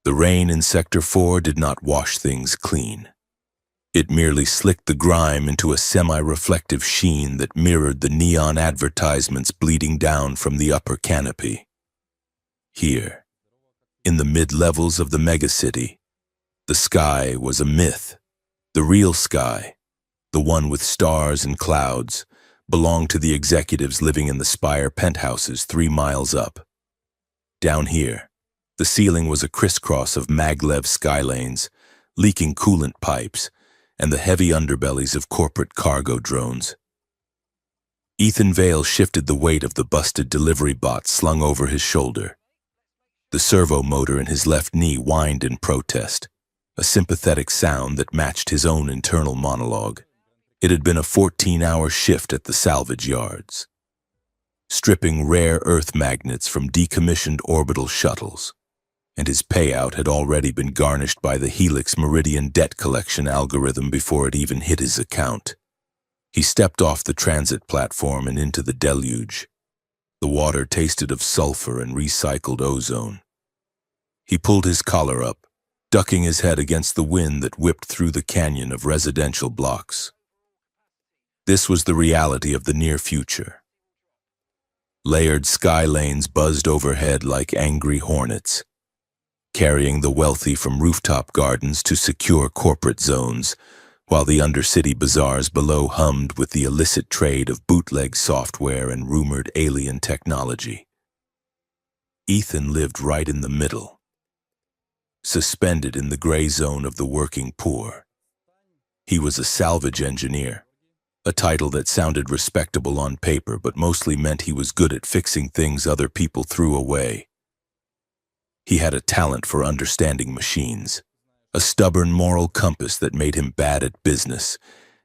The rain in Sector 4 did not wash things clean. It merely slicked the grime into a semi-reflective sheen that mirrored the neon advertisements bleeding down from the upper canopy. Here, in the mid-levels of the megacity, the sky was a myth. The real sky, the one with stars and clouds, belonged to the executives living in the spire penthouses 3 miles up. Down here, the ceiling was a crisscross of maglev skylanes, leaking coolant pipes, and the heavy underbellies of corporate cargo drones. Ethan Vale shifted the weight of the busted delivery bot slung over his shoulder. The servo motor in his left knee whined in protest, a sympathetic sound that matched his own internal monologue. It had been a 14-hour shift at the salvage yards, stripping rare Earth magnets from decommissioned orbital shuttles, and his payout had already been garnished by the Helix Meridian debt collection algorithm before it even hit his account. He stepped off the transit platform and into the deluge. The water tasted of sulfur and recycled ozone. He pulled his collar up, ducking his head against the wind that whipped through the canyon of residential blocks. This was the reality of the near future. Layered sky lanes buzzed overhead like angry hornets, carrying the wealthy from rooftop gardens to secure corporate zones, while the undercity bazaars below hummed with the illicit trade of bootleg software and rumored alien technology. Ethan lived right in the middle, suspended in the gray zone of the working poor. He was a salvage engineer, a title that sounded respectable on paper but mostly meant he was good at fixing things other people threw away. He had a talent for understanding machines, a stubborn moral compass that made him bad at business,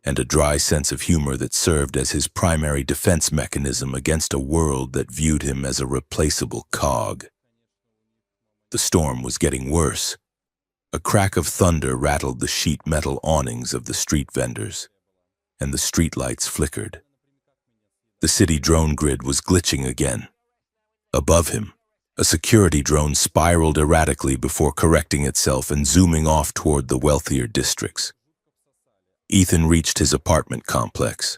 and a dry sense of humor that served as his primary defense mechanism against a world that viewed him as a replaceable cog. The storm was getting worse. A crack of thunder rattled the sheet metal awnings of the street vendors, and the streetlights flickered. The city drone grid was glitching again. Above him, a security drone spiraled erratically before correcting itself and zooming off toward the wealthier districts. Ethan reached his apartment complex,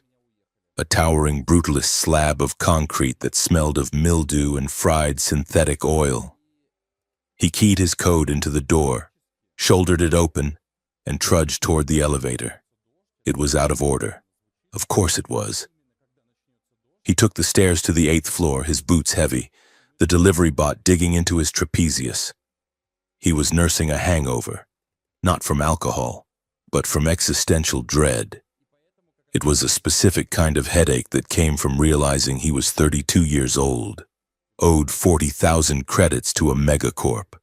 a towering brutalist slab of concrete that smelled of mildew and fried synthetic oil. He keyed his code into the door, shouldered it open, and trudged toward the elevator. It was out of order. Of course it was. He took the stairs to the 8th floor, his boots heavy, the delivery bot digging into his trapezius. He was nursing a hangover, not from alcohol, but from existential dread. It was a specific kind of headache that came from realizing he was 32 years old, owed 40,000 credits to a megacorp,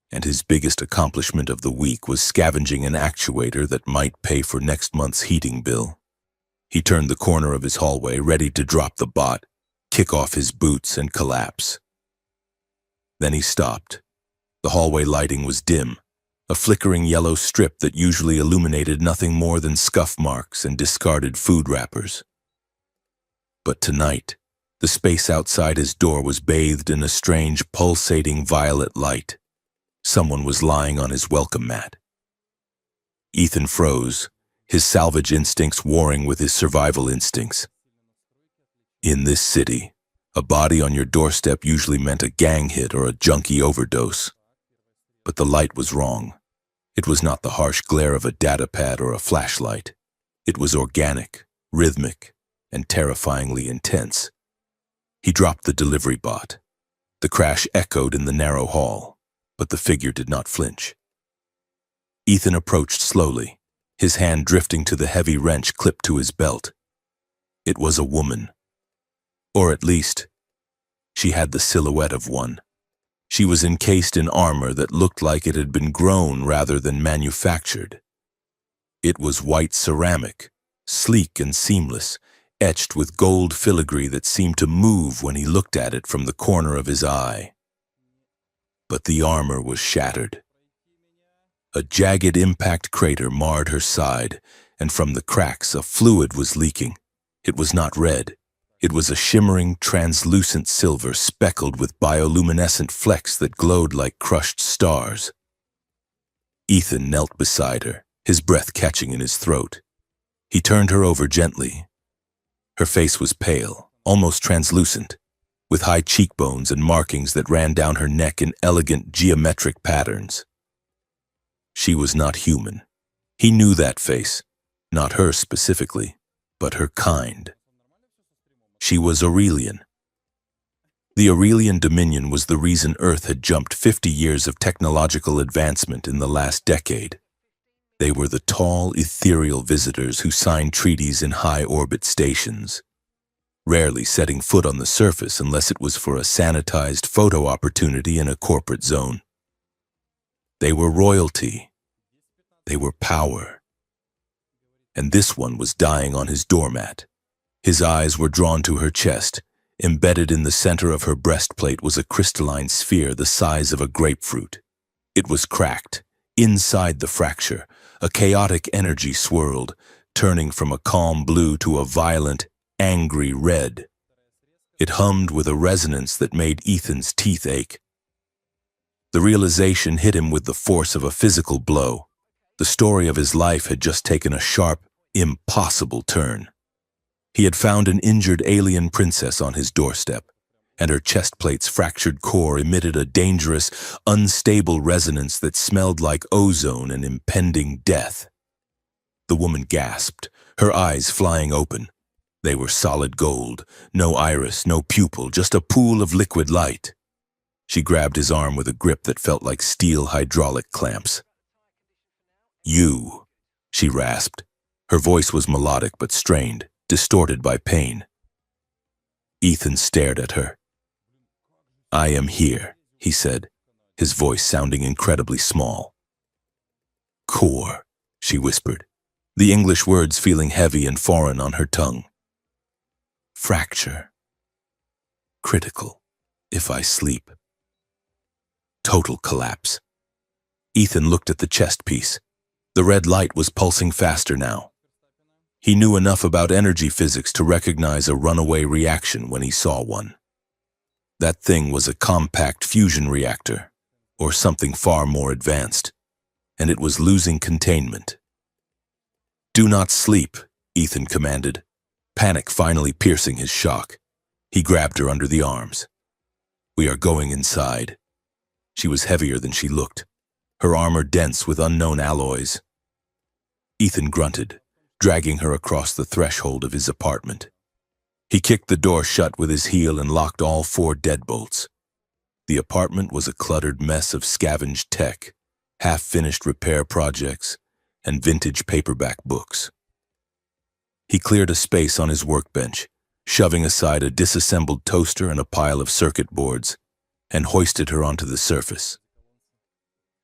and his biggest accomplishment of the week was scavenging an actuator that might pay for next month's heating bill. He turned the corner of his hallway, ready to drop the bot, kick off his boots, and collapse. Then he stopped. The hallway lighting was dim, a flickering yellow strip that usually illuminated nothing more than scuff marks and discarded food wrappers. But tonight, the space outside his door was bathed in a strange, pulsating violet light. Someone was lying on his welcome mat. Ethan froze, his salvage instincts warring with his survival instincts. In this city, a body on your doorstep usually meant a gang hit or a junkie overdose. But the light was wrong. It was not the harsh glare of a datapad or a flashlight. It was organic, rhythmic, and terrifyingly intense. He dropped the delivery bot. The crash echoed in the narrow hall, but the figure did not flinch. Ethan approached slowly, his hand drifting to the heavy wrench clipped to his belt. It was a woman. Or at least, she had the silhouette of one. She was encased in armor that looked like it had been grown rather than manufactured. It was white ceramic, sleek and seamless, etched with gold filigree that seemed to move when he looked at it from the corner of his eye. But the armor was shattered. A jagged impact crater marred her side, and from the cracks a fluid was leaking. It was not red. It was a shimmering, translucent silver speckled with bioluminescent flecks that glowed like crushed stars. Ethan knelt beside her, his breath catching in his throat. He turned her over gently. Her face was pale, almost translucent, with high cheekbones and markings that ran down her neck in elegant geometric patterns. She was not human. He knew that face, not her specifically, but her kind. She was Aurelian. The Aurelian Dominion was the reason Earth had jumped 50 years of technological advancement in the last decade. They were the tall, ethereal visitors who signed treaties in high-orbit stations, rarely setting foot on the surface unless it was for a sanitized photo opportunity in a corporate zone. They were royalty. They were power. And this one was dying on his doormat. His eyes were drawn to her chest. Embedded in the center of her breastplate was a crystalline sphere the size of a grapefruit. It was cracked. Inside the fracture, a chaotic energy swirled, turning from a calm blue to a violent, angry red. It hummed with a resonance that made Ethan's teeth ache. The realization hit him with the force of a physical blow. The story of his life had just taken a sharp, impossible turn. He had found an injured alien princess on his doorstep, and her chest plate's fractured core emitted a dangerous, unstable resonance that smelled like ozone and impending death. The woman gasped, her eyes flying open. They were solid gold, no iris, no pupil, just a pool of liquid light. She grabbed his arm with a grip that felt like steel hydraulic clamps. "You," she rasped. Her voice was melodic but strained, distorted by pain. Ethan stared at her. "I am here," he said, his voice sounding incredibly small. "Core," she whispered, the English words feeling heavy and foreign on her tongue. "Fracture. Critical, if I sleep. Total collapse." Ethan looked at the chest piece. The red light was pulsing faster now. He knew enough about energy physics to recognize a runaway reaction when he saw one. That thing was a compact fusion reactor, or something far more advanced, and it was losing containment. "Do not sleep," Ethan commanded, panic finally piercing his shock. He grabbed her under the arms. "We are going inside." She was heavier than she looked, her armor dense with unknown alloys. Ethan grunted, dragging her across the threshold of his apartment. He kicked the door shut with his heel and locked all 4 deadbolts. The apartment was a cluttered mess of scavenged tech, half-finished repair projects, and vintage paperback books. He cleared a space on his workbench, shoving aside a disassembled toaster and a pile of circuit boards, and hoisted her onto the surface.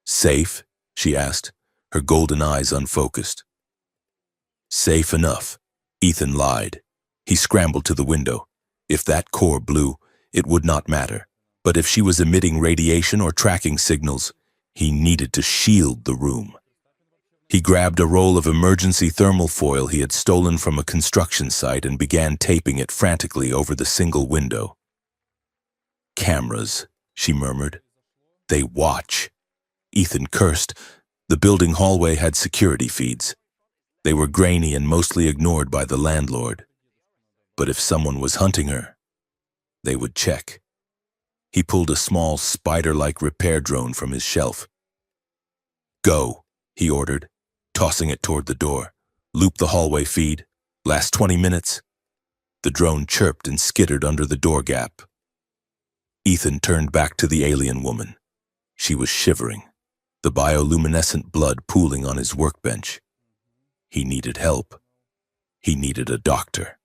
"Safe?" she asked, her golden eyes unfocused. "Safe enough," Ethan lied. He scrambled to the window. If that core blew, it would not matter. But if she was emitting radiation or tracking signals, he needed to shield the room. He grabbed a roll of emergency thermal foil he had stolen from a construction site and began taping it frantically over the single window. "Cameras," she murmured. "They watch." Ethan cursed. The building hallway had security feeds. They were grainy and mostly ignored by the landlord. But if someone was hunting her, they would check. He pulled a small, spider-like repair drone from his shelf. "Go," he ordered, tossing it toward the door. "Loop the hallway feed. Last 20 minutes." The drone chirped and skittered under the door gap. Ethan turned back to the alien woman. She was shivering, the bioluminescent blood pooling on his workbench. He needed help. He needed a doctor.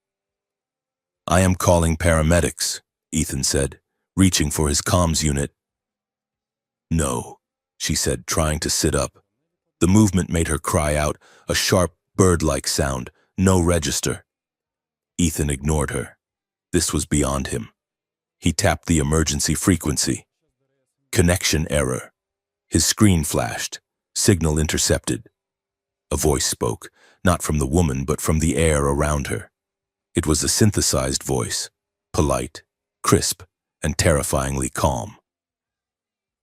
"I am calling paramedics," Ethan said, reaching for his comms unit. "No," she said, trying to sit up. The movement made her cry out, a sharp, bird-like sound, no register. Ethan ignored her. This was beyond him. He tapped the emergency frequency. Connection error. His screen flashed. Signal intercepted. A voice spoke, not from the woman but from the air around her. It was a synthesized voice, polite, crisp, and terrifyingly calm.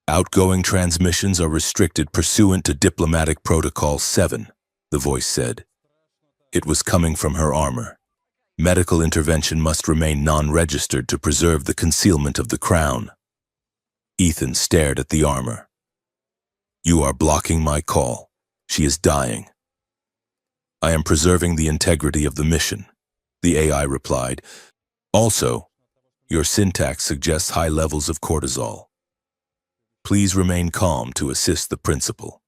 Outgoing transmissions are restricted pursuant to Diplomatic Protocol 7, the voice said. It was coming from her armor. Medical intervention must remain non-registered to preserve the concealment of the crown. Ethan stared at the armor. You are blocking my call. She is dying. I am preserving the integrity of the mission, the AI replied. Also, your syntax suggests high levels of cortisol. Please remain calm to assist the principal.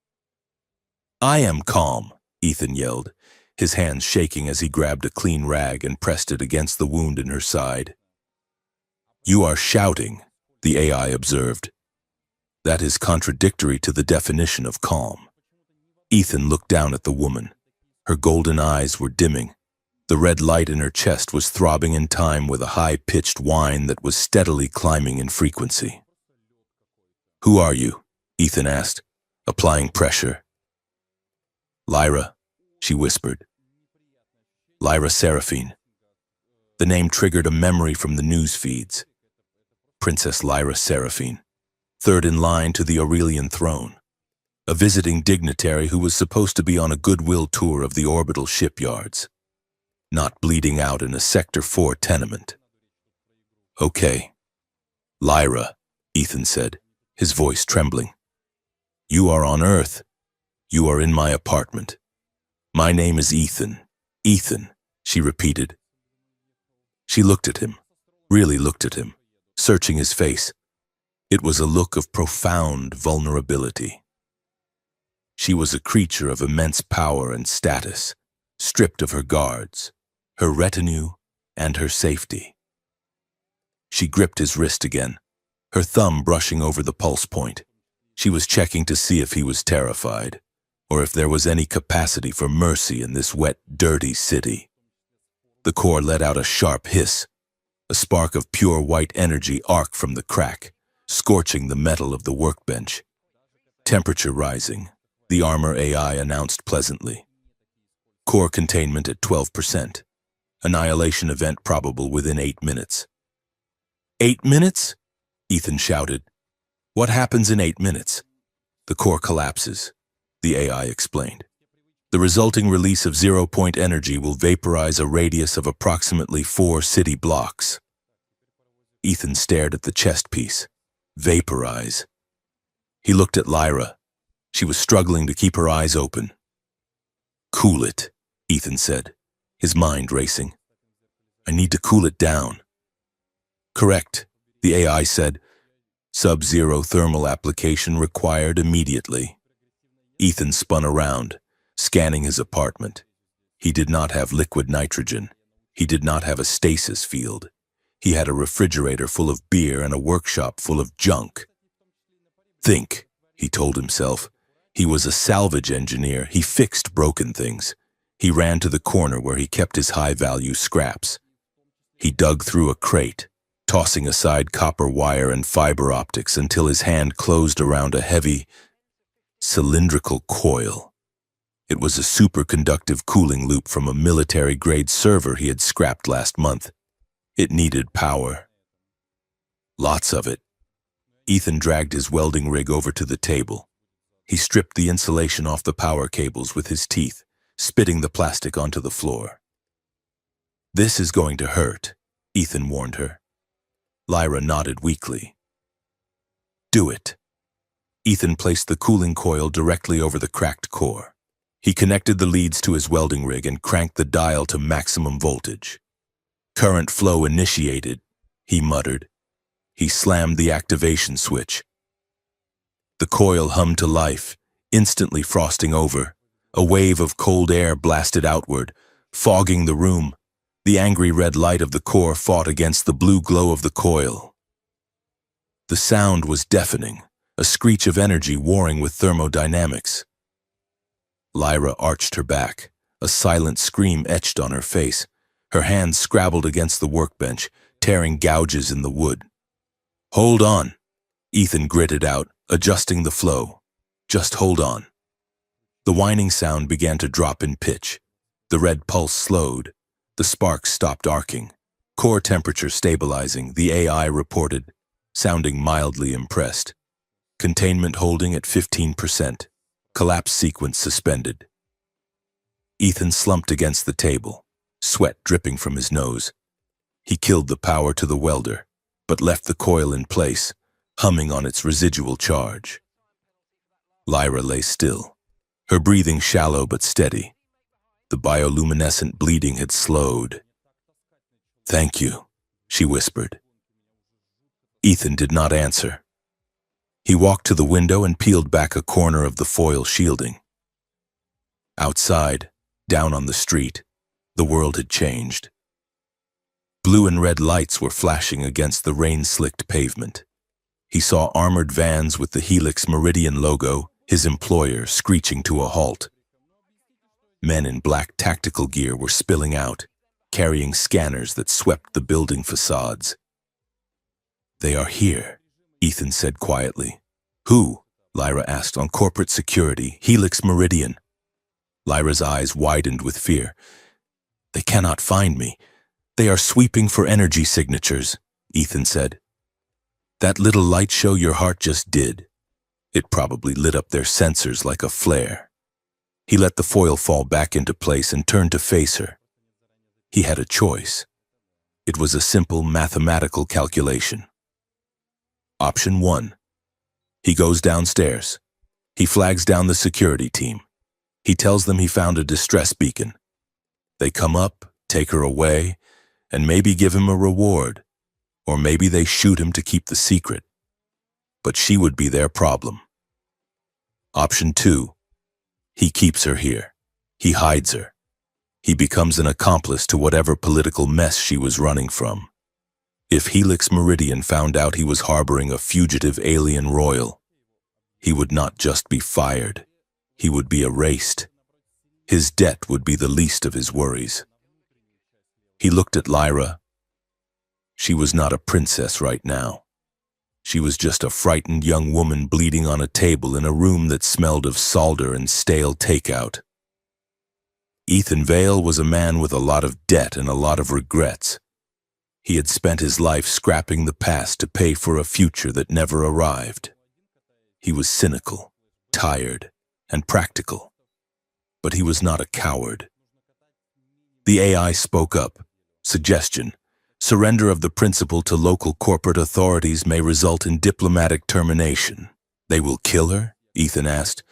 I am calm, Ethan yelled, his hands shaking as he grabbed a clean rag and pressed it against the wound in her side. You are shouting, the AI observed. That is contradictory to the definition of calm. Ethan looked down at the woman. Her golden eyes were dimming. The red light in her chest was throbbing in time with a high-pitched whine that was steadily climbing in frequency. Who are you? Ethan asked, applying pressure. Lyra, she whispered. Lyra Seraphine. The name triggered a memory from the news feeds. Princess Lyra Seraphine, third in line to the Aurelian throne. A visiting dignitary who was supposed to be on a goodwill tour of the orbital shipyards, not bleeding out in a Sector 4 tenement. Okay. Lyra, Ethan said, his voice trembling. You are on Earth. You are in my apartment. My name is Ethan. Ethan, she repeated. She looked at him, really looked at him, searching his face. It was a look of profound vulnerability. She was a creature of immense power and status, stripped of her guards, her retinue, and her safety. She gripped his wrist again, her thumb brushing over the pulse point. She was checking to see if he was terrified, or if there was any capacity for mercy in this wet, dirty city. The core let out a sharp hiss. A spark of pure white energy arced from the crack, scorching the metal of the workbench. Temperature rising, the armor AI announced pleasantly. Core containment at 12%. Annihilation event probable within 8 minutes. 8 minutes? Ethan shouted. What happens in 8 minutes? The core collapses, the AI explained. The resulting release of zero-point energy will vaporize a radius of approximately 4 city blocks. Ethan stared at the chest piece. Vaporize. He looked at Lyra. She was struggling to keep her eyes open. Cool it, Ethan said, his mind racing. I need to cool it down. Correct, the AI said. Sub-zero thermal application required immediately. Ethan spun around, scanning his apartment. He did not have liquid nitrogen. He did not have a stasis field. He had a refrigerator full of beer and a workshop full of junk. Think, he told himself. He was a salvage engineer. He fixed broken things. He ran to the corner where he kept his high-value scraps. He dug through a crate, tossing aside copper wire and fiber optics until his hand closed around a heavy, cylindrical coil. It was a superconductive cooling loop from a military-grade server he had scrapped last month. It needed power. Lots of it. Ethan dragged his welding rig over to the table. He stripped the insulation off the power cables with his teeth, spitting the plastic onto the floor. This is going to hurt, Ethan warned her. Lyra nodded weakly. Do it. Ethan placed the cooling coil directly over the cracked core. He connected the leads to his welding rig and cranked the dial to maximum voltage. Current flow initiated, he muttered. He slammed the activation switch. The coil hummed to life, instantly frosting over. A wave of cold air blasted outward, fogging the room. The angry red light of the core fought against the blue glow of the coil. The sound was deafening, a screech of energy warring with thermodynamics. Lyra arched her back, a silent scream etched on her face. Her hands scrabbled against the workbench, tearing gouges in the wood. Hold on, Ethan gritted out, adjusting the flow. Just hold on. The whining sound began to drop in pitch. The red pulse slowed. The sparks stopped arcing. Core temperature stabilizing, the AI reported, sounding mildly impressed. Containment holding at 15%. Collapse sequence suspended. Ethan slumped against the table, sweat dripping from his nose. He killed the power to the welder, but left the coil in place, humming on its residual charge. Lyra lay still, her breathing shallow but steady. The bioluminescent bleeding had slowed. "Thank you," she whispered. Ethan did not answer. He walked to the window and peeled back a corner of the foil shielding. Outside, down on the street, the world had changed. Blue and red lights were flashing against the rain-slicked pavement. He saw armored vans with the Helix Meridian logo, his employer, screeching to a halt. Men in black tactical gear were spilling out, carrying scanners that swept the building facades. "They are here," Ethan said quietly. "Who?" Lyra asked. "On corporate security, Helix Meridian." Lyra's eyes widened with fear. "They cannot find me. They are sweeping for energy signatures," Ethan said. "That little light show your heart just did. It probably lit up their sensors like a flare." He let the foil fall back into place and turned to face her. He had a choice. It was a simple mathematical calculation. Option 1. He goes downstairs. He flags down the security team. He tells them he found a distress beacon. They come up, take her away, and maybe give him a reward. Or maybe they shoot him to keep the secret. But she would be their problem. Option 2. He keeps her here. He hides her. He becomes an accomplice to whatever political mess she was running from. If Helix Meridian found out he was harboring a fugitive alien royal, he would not just be fired, he would be erased. His debt would be the least of his worries. He looked at Lyra. She was not a princess right now. She was just a frightened young woman bleeding on a table in a room that smelled of solder and stale takeout. Ethan Vale was a man with a lot of debt and a lot of regrets. He had spent his life scrapping the past to pay for a future that never arrived. He was cynical, tired, and practical. But he was not a coward. The AI spoke up. Suggestion: surrender of the principal to local corporate authorities may result in diplomatic termination. "They will kill her?" Ethan asked.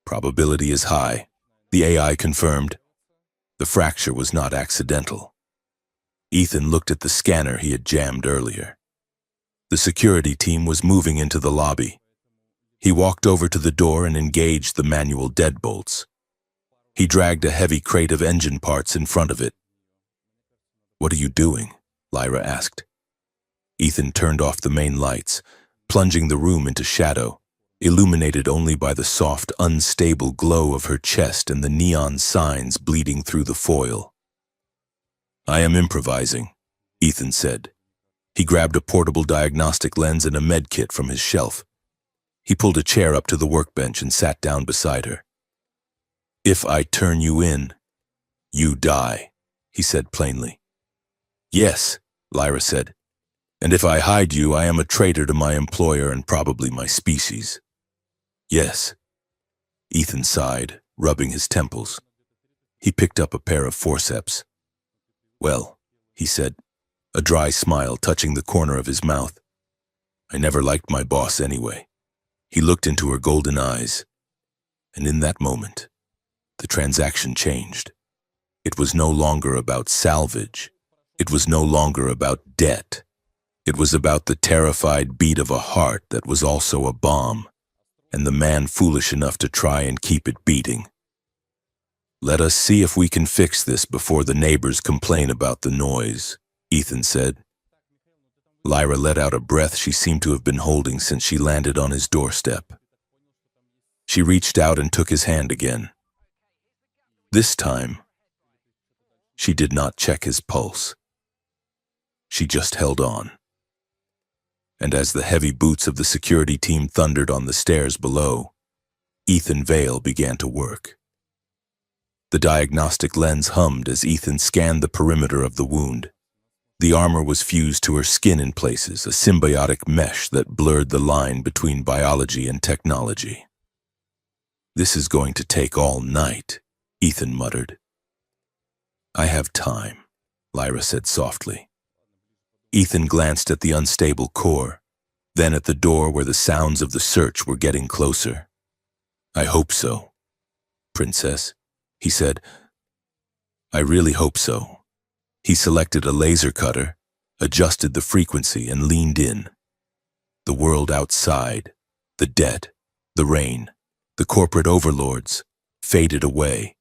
"Probability is high," the AI confirmed. The fracture was not accidental. Ethan looked at the scanner he had jammed earlier. The security team was moving into the lobby. He walked over to the door and engaged the manual deadbolts. He dragged a heavy crate of engine parts in front of it. "What are you doing?" Lyra asked. Ethan turned off the main lights, plunging the room into shadow, illuminated only by the soft, unstable glow of her chest and the neon signs bleeding through the foil. "I am improvising," Ethan said. He grabbed a portable diagnostic lens and a med kit from his shelf. He pulled a chair up to the workbench and sat down beside her. "If I turn you in, you die," he said plainly. "Yes," Lyra said. "And if I hide you, I am a traitor to my employer and probably my species." "Yes." Ethan sighed, rubbing his temples. He picked up a pair of forceps. "Well," he said, a dry smile touching the corner of his mouth. "I never liked my boss anyway." He looked into her golden eyes, and in that moment, the transaction changed. It was no longer about salvage. It was no longer about debt. It was about the terrified beat of a heart that was also a bomb, and the man foolish enough to try and keep it beating. "Let us see if we can fix this before the neighbors complain about the noise," Ethan said. Lyra let out a breath she seemed to have been holding since she landed on his doorstep. She reached out and took his hand again. This time, she did not check his pulse. She just held on. And as the heavy boots of the security team thundered on the stairs below, Ethan Vale began to work. The diagnostic lens hummed as Ethan scanned the perimeter of the wound. The armor was fused to her skin in places, a symbiotic mesh that blurred the line between biology and technology. "This is going to take all night," Ethan muttered. "I have time," Lyra said softly. Ethan glanced at the unstable core, then at the door where the sounds of the search were getting closer. "I hope so, Princess," he said. "I really hope so." He selected a laser cutter, adjusted the frequency, and leaned in. The world outside, the debt, the rain, the corporate overlords, faded away.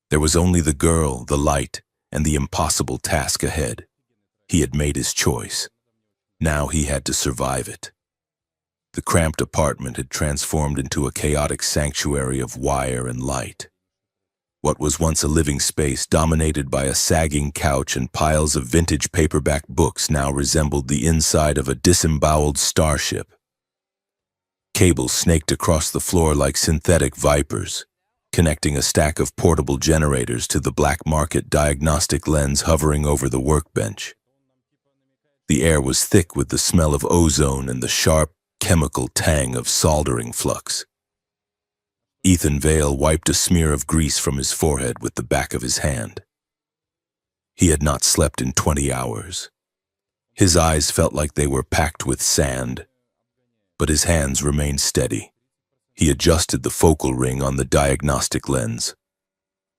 There was only the girl, the light, and the impossible task ahead. He had made his choice. Now he had to survive it. The cramped apartment had transformed into a chaotic sanctuary of wire and light. What was once a living space dominated by a sagging couch and piles of vintage paperback books now resembled the inside of a disemboweled starship. Cables snaked across the floor like synthetic vipers, connecting a stack of portable generators to the black market diagnostic lens hovering over the workbench. The air was thick with the smell of ozone and the sharp, chemical tang of soldering flux. Ethan Vale wiped a smear of grease from his forehead with the back of his hand. He had not slept in 20 hours. His eyes felt like they were packed with sand, but his hands remained steady. He adjusted the focal ring on the diagnostic lens,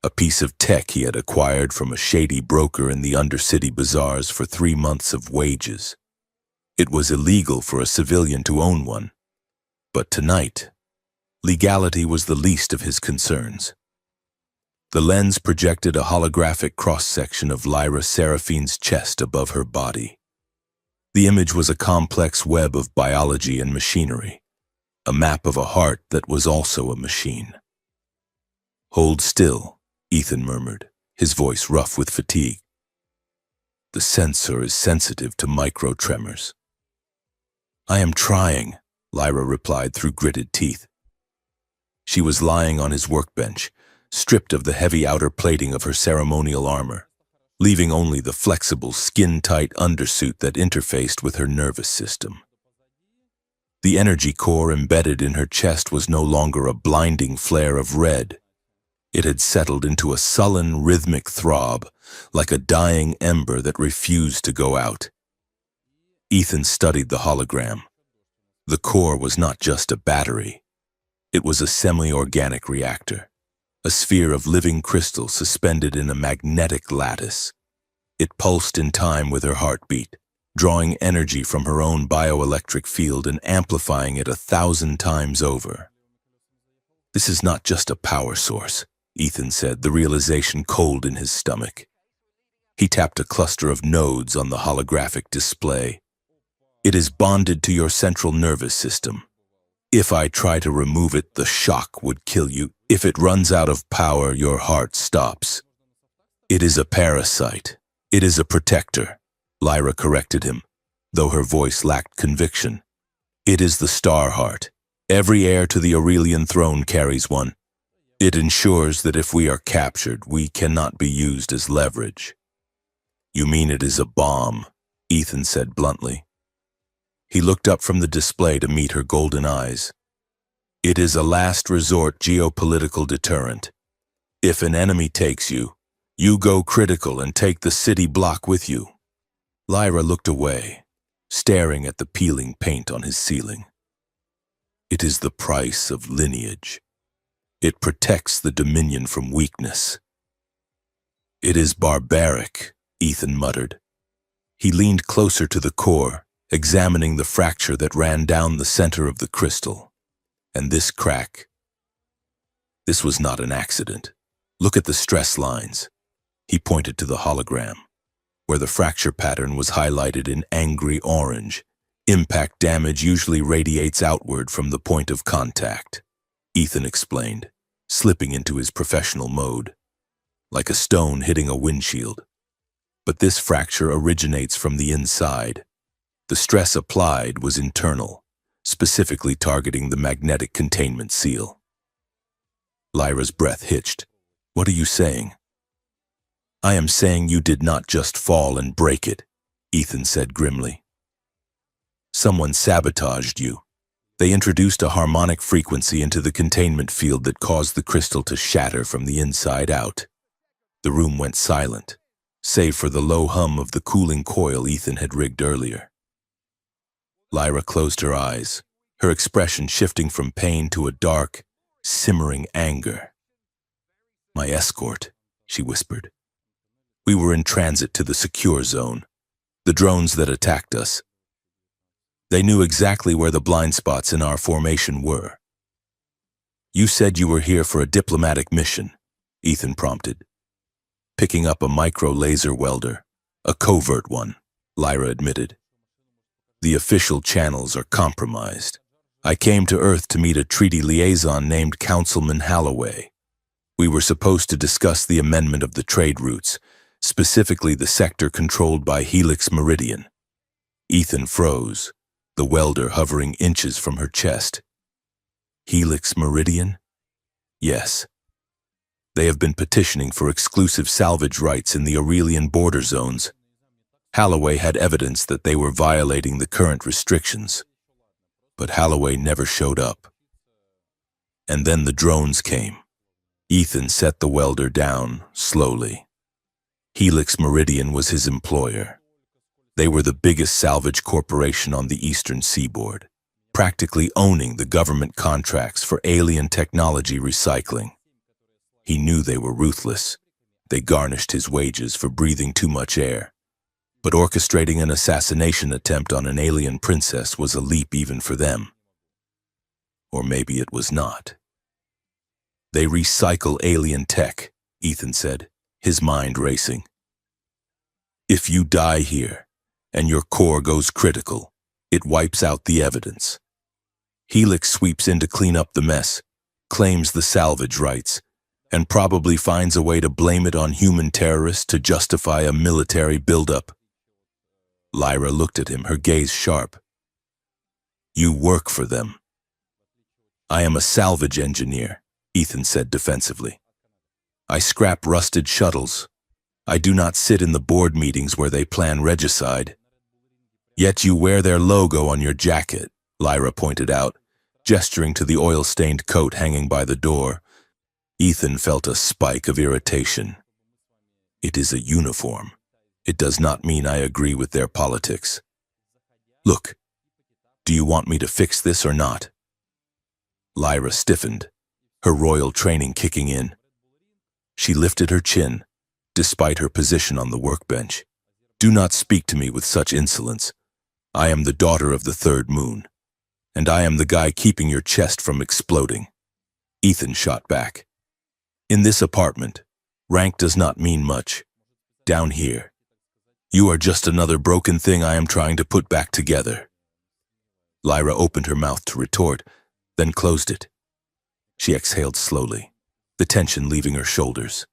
a piece of tech he had acquired from a shady broker in the undercity bazaars for 3 months of wages. It was illegal for a civilian to own one, but tonight, legality was the least of his concerns. The lens projected a holographic cross-section of Lyra Seraphine's chest above her body. The image was a complex web of biology and machinery, a map of a heart that was also a machine. "Hold still," Ethan murmured, his voice rough with fatigue. "The sensor is sensitive to micro-tremors." "I am trying," Lyra replied through gritted teeth. She was lying on his workbench, stripped of the heavy outer plating of her ceremonial armor, leaving only the flexible, skin-tight undersuit that interfaced with her nervous system. The energy core embedded in her chest was no longer a blinding flare of red. It had settled into a sullen, rhythmic throb, like a dying ember that refused to go out. Ethan studied the hologram. The core was not just a battery. It was a semi-organic reactor, a sphere of living crystal suspended in a magnetic lattice. It pulsed in time with her heartbeat, drawing energy from her own bioelectric field and amplifying it 1,000 times over. "This is not just a power source," Ethan said, the realization cold in his stomach. He tapped a cluster of nodes on the holographic display. "It is bonded to your central nervous system. If I try to remove it, the shock would kill you. If it runs out of power, your heart stops." "It is a parasite. It is a protector," Lyra corrected him, though her voice lacked conviction. "It is the star heart. Every heir to the Aurelian throne carries one. It ensures that if we are captured, we cannot be used as leverage." "You mean it is a bomb," Ethan said bluntly. He looked up from the display to meet her golden eyes. "It is a last resort geopolitical deterrent. If an enemy takes you, you go critical and take the city block with you." Lyra looked away, staring at the peeling paint on his ceiling. "It is the price of lineage. It protects the Dominion from weakness." "It is barbaric," Ethan muttered. He leaned closer to the core, examining the fracture that ran down the center of the crystal. And this crack. This was not an accident. Look at the stress lines. He pointed to the hologram, where the fracture pattern was highlighted in angry orange. Impact damage usually radiates outward from the point of contact, Ethan explained, slipping into his professional mode, like a stone hitting a windshield. But this fracture originates from the inside. The stress applied was internal, specifically targeting the magnetic containment seal. Lyra's breath hitched. What are you saying? I am saying you did not just fall and break it, Ethan said grimly. Someone sabotaged you. They introduced a harmonic frequency into the containment field that caused the crystal to shatter from the inside out. The room went silent, save for the low hum of the cooling coil Ethan had rigged earlier. Lyra closed her eyes, her expression shifting from pain to a dark, simmering anger. My escort, she whispered. We were in transit to the secure zone, the drones that attacked us. They knew exactly where the blind spots in our formation were. You said you were here for a diplomatic mission, Ethan prompted. Picking up a micro-laser welder, a covert one, Lyra admitted. The official channels are compromised. I came to Earth to meet a treaty liaison named Councilman Holloway. We were supposed to discuss the amendment of the trade routes, specifically the sector controlled by Helix Meridian. Ethan froze, the welder hovering inches from her chest. Helix Meridian? Yes. They have been petitioning for exclusive salvage rights in the Aurelian border zones. Holloway had evidence that they were violating the current restrictions. But Holloway never showed up. And then the drones came. Ethan set the welder down, slowly. Helix Meridian was his employer. They were the biggest salvage corporation on the eastern seaboard, practically owning the government contracts for alien technology recycling. He knew they were ruthless. They garnished his wages for breathing too much air. But orchestrating an assassination attempt on an alien princess was a leap even for them. Or maybe it was not. They recycle alien tech, Ethan said, his mind racing. If you die here, and your core goes critical, it wipes out the evidence. Helix sweeps in to clean up the mess, claims the salvage rights, and probably finds a way to blame it on human terrorists to justify a military buildup. Lyra looked at him, her gaze sharp. You work for them. I am a salvage engineer, Ethan said defensively. I scrap rusted shuttles. I do not sit in the board meetings where they plan regicide. Yet you wear their logo on your jacket, Lyra pointed out, gesturing to the oil-stained coat hanging by the door. Ethan felt a spike of irritation. It is a uniform. It does not mean I agree with their politics. Look, do you want me to fix this or not? Lyra stiffened, her royal training kicking in. She lifted her chin, despite her position on the workbench. Do not speak to me with such insolence. I am the daughter of the third moon, and I am the guy keeping your chest from exploding. Ethan shot back. In this apartment, rank does not mean much. Down here, you are just another broken thing I am trying to put back together. Lyra opened her mouth to retort, then closed it. She exhaled slowly, the tension leaving her shoulders.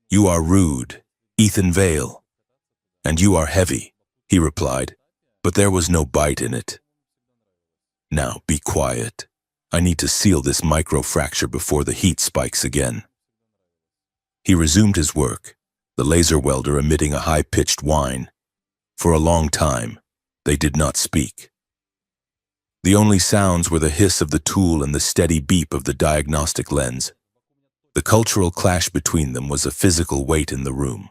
You are rude, Ethan Vale. And you are heavy, he replied, but there was no bite in it. Now be quiet. I need to seal this microfracture before the heat spikes again. He resumed his work, the laser welder emitting a high-pitched whine. For a long time, they did not speak. The only sounds were the hiss of the tool and the steady beep of the diagnostic lens. The cultural clash between them was a physical weight in the room.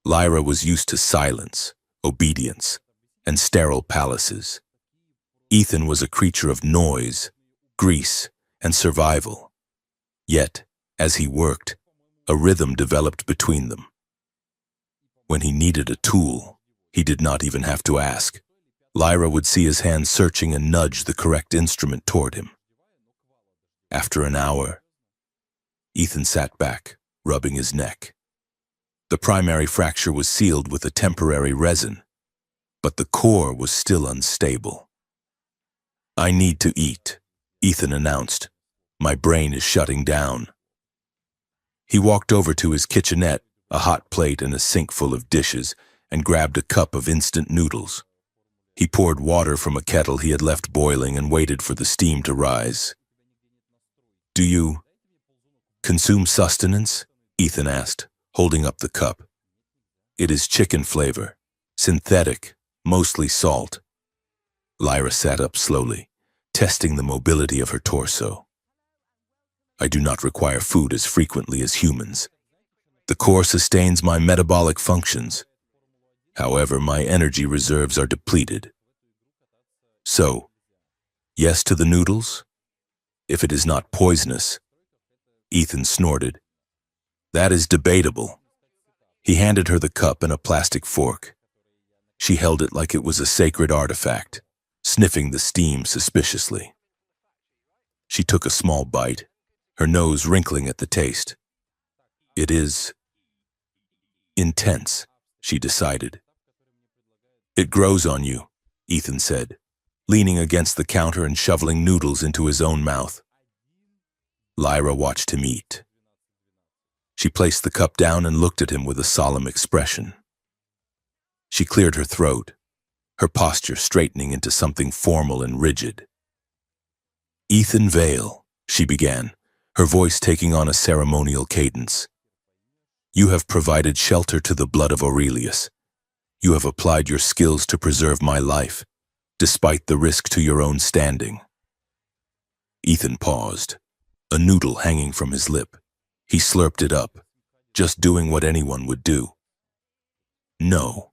Lyra was used to silence, obedience, and sterile palaces. Ethan was a creature of noise, grease, and survival. Yet, as he worked, a rhythm developed between them. When he needed a tool, he did not even have to ask. Lyra would see his hand searching and nudge the correct instrument toward him. After an hour, Ethan sat back, rubbing his neck. The primary fracture was sealed with a temporary resin, but the core was still unstable. I need to eat, Ethan announced. My brain is shutting down. He walked over to his kitchenette, a hot plate and a sink full of dishes, and grabbed a cup of instant noodles. He poured water from a kettle he had left boiling and waited for the steam to rise. Do you Consume sustenance? Ethan asked, holding up the cup. It is chicken flavor, synthetic, mostly salt. Lyra sat up slowly, testing the mobility of her torso. I do not require food as frequently as humans. The core sustains my metabolic functions. However, my energy reserves are depleted. So, yes to the noodles? If it is not poisonous. Ethan snorted. That is debatable. He handed her the cup and a plastic fork. She held it like it was a sacred artifact, sniffing the steam suspiciously. She took a small bite, her nose wrinkling at the taste. It is intense, she decided. It grows on you, Ethan said, leaning against the counter and shoveling noodles into his own mouth. Lyra watched him eat. She placed the cup down and looked at him with a solemn expression. She cleared her throat, her posture straightening into something formal and rigid. Ethan Vale, she began, her voice taking on a ceremonial cadence. You have provided shelter to the blood of Aurelius. You have applied your skills to preserve my life, despite the risk to your own standing. Ethan paused, a noodle hanging from his lip. He slurped it up, just doing what anyone would do. No,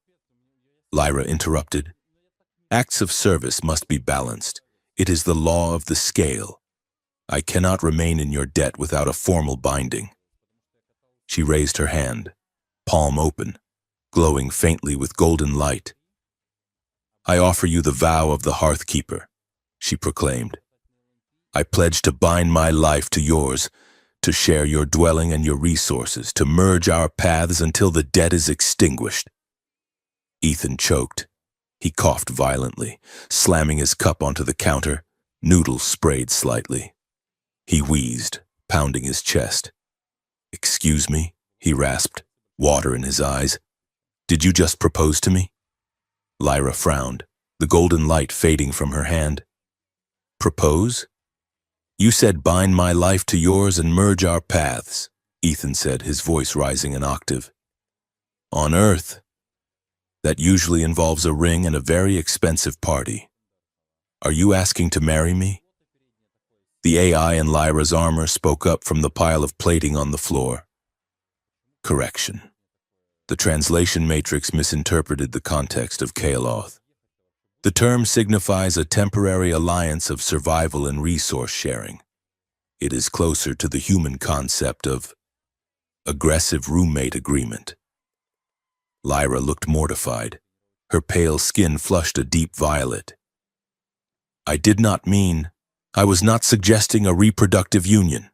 Lyra interrupted. Acts of service must be balanced. It is the law of the scale. I cannot remain in your debt without a formal binding. She raised her hand, palm open, glowing faintly with golden light. I offer you the vow of the Hearthkeeper, she proclaimed. I pledge to bind my life to yours, to share your dwelling and your resources, to merge our paths until the debt is extinguished. Ethan choked. He coughed violently, slamming his cup onto the counter. Noodles sprayed slightly. He wheezed, pounding his chest. Excuse me, he rasped, water in his eyes. Did you just propose to me? Lyra frowned, the golden light fading from her hand. Propose? You said bind my life to yours and merge our paths, Ethan said, his voice rising an octave. On Earth. That usually involves a ring and a very expensive party. Are you asking to marry me? The AI in Lyra's armor spoke up from the pile of plating on the floor. Correction. The translation matrix misinterpreted the context of Kaeloth. The term signifies a temporary alliance of survival and resource sharing. It is closer to the human concept of aggressive roommate agreement. Lyra looked mortified. Her pale skin flushed a deep violet. I did not mean, I was not suggesting a reproductive union.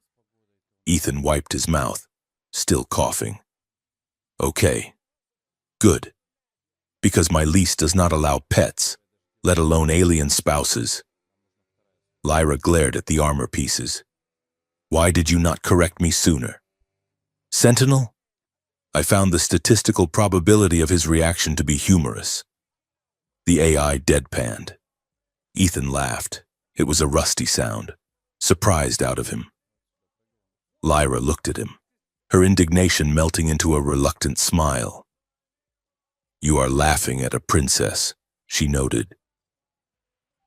Ethan wiped his mouth, still coughing. Okay. Good. Because my lease does not allow pets, let alone alien spouses. Lyra glared at the armor pieces. Why did you not correct me sooner? Sentinel? I found the statistical probability of his reaction to be humorous. The AI deadpanned. Ethan laughed. It was a rusty sound, surprised out of him. Lyra looked at him, her indignation melting into a reluctant smile. You are laughing at a princess, she noted.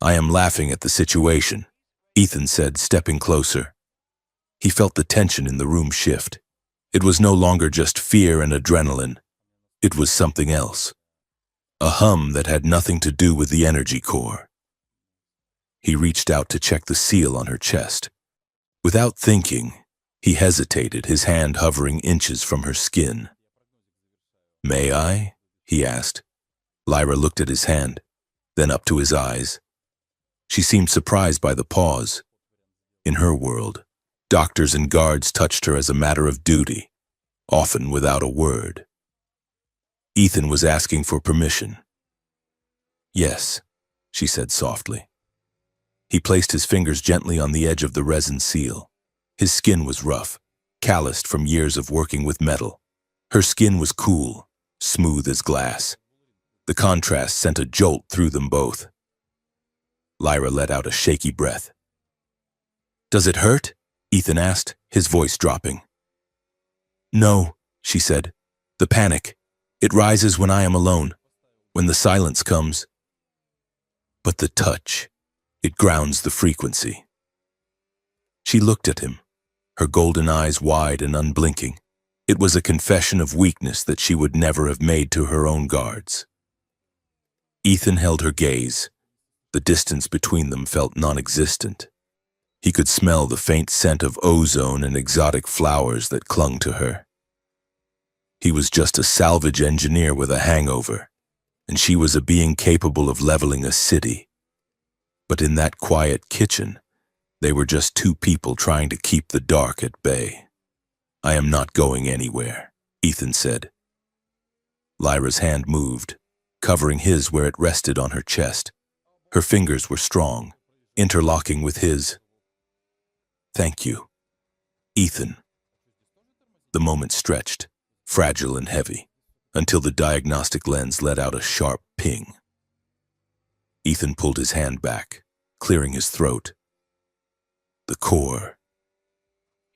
I am laughing at the situation, Ethan said, stepping closer. He felt the tension in the room shift. It was no longer just fear and adrenaline. It was something else. A hum that had nothing to do with the energy core. He reached out to check the seal on her chest. Without thinking, he hesitated, his hand hovering inches from her skin. May I? He asked. Lyra looked at his hand, then up to his eyes. She seemed surprised by the pause. In her world, doctors and guards touched her as a matter of duty, often without a word. Ethan was asking for permission. Yes, she said softly. He placed his fingers gently on the edge of the resin seal. His skin was rough, calloused from years of working with metal. Her skin was cool, smooth as glass. The contrast sent a jolt through them both. Lyra let out a shaky breath. Does it hurt? Ethan asked, his voice dropping. No, she said. The panic. It rises when I am alone, when the silence comes. But the touch, it grounds the frequency. She looked at him, her golden eyes wide and unblinking. It was a confession of weakness that she would never have made to her own guards. Ethan held her gaze. The distance between them felt non-existent. He could smell the faint scent of ozone and exotic flowers that clung to her. He was just a salvage engineer with a hangover, and she was a being capable of leveling a city. But in that quiet kitchen, they were just two people trying to keep the dark at bay. I am not going anywhere, Ethan said. Lyra's hand moved, covering his where it rested on her chest. Her fingers were strong, interlocking with his. Thank you, Ethan. The moment stretched, fragile and heavy, until the diagnostic lens let out a sharp ping. Ethan pulled his hand back, clearing his throat. The core.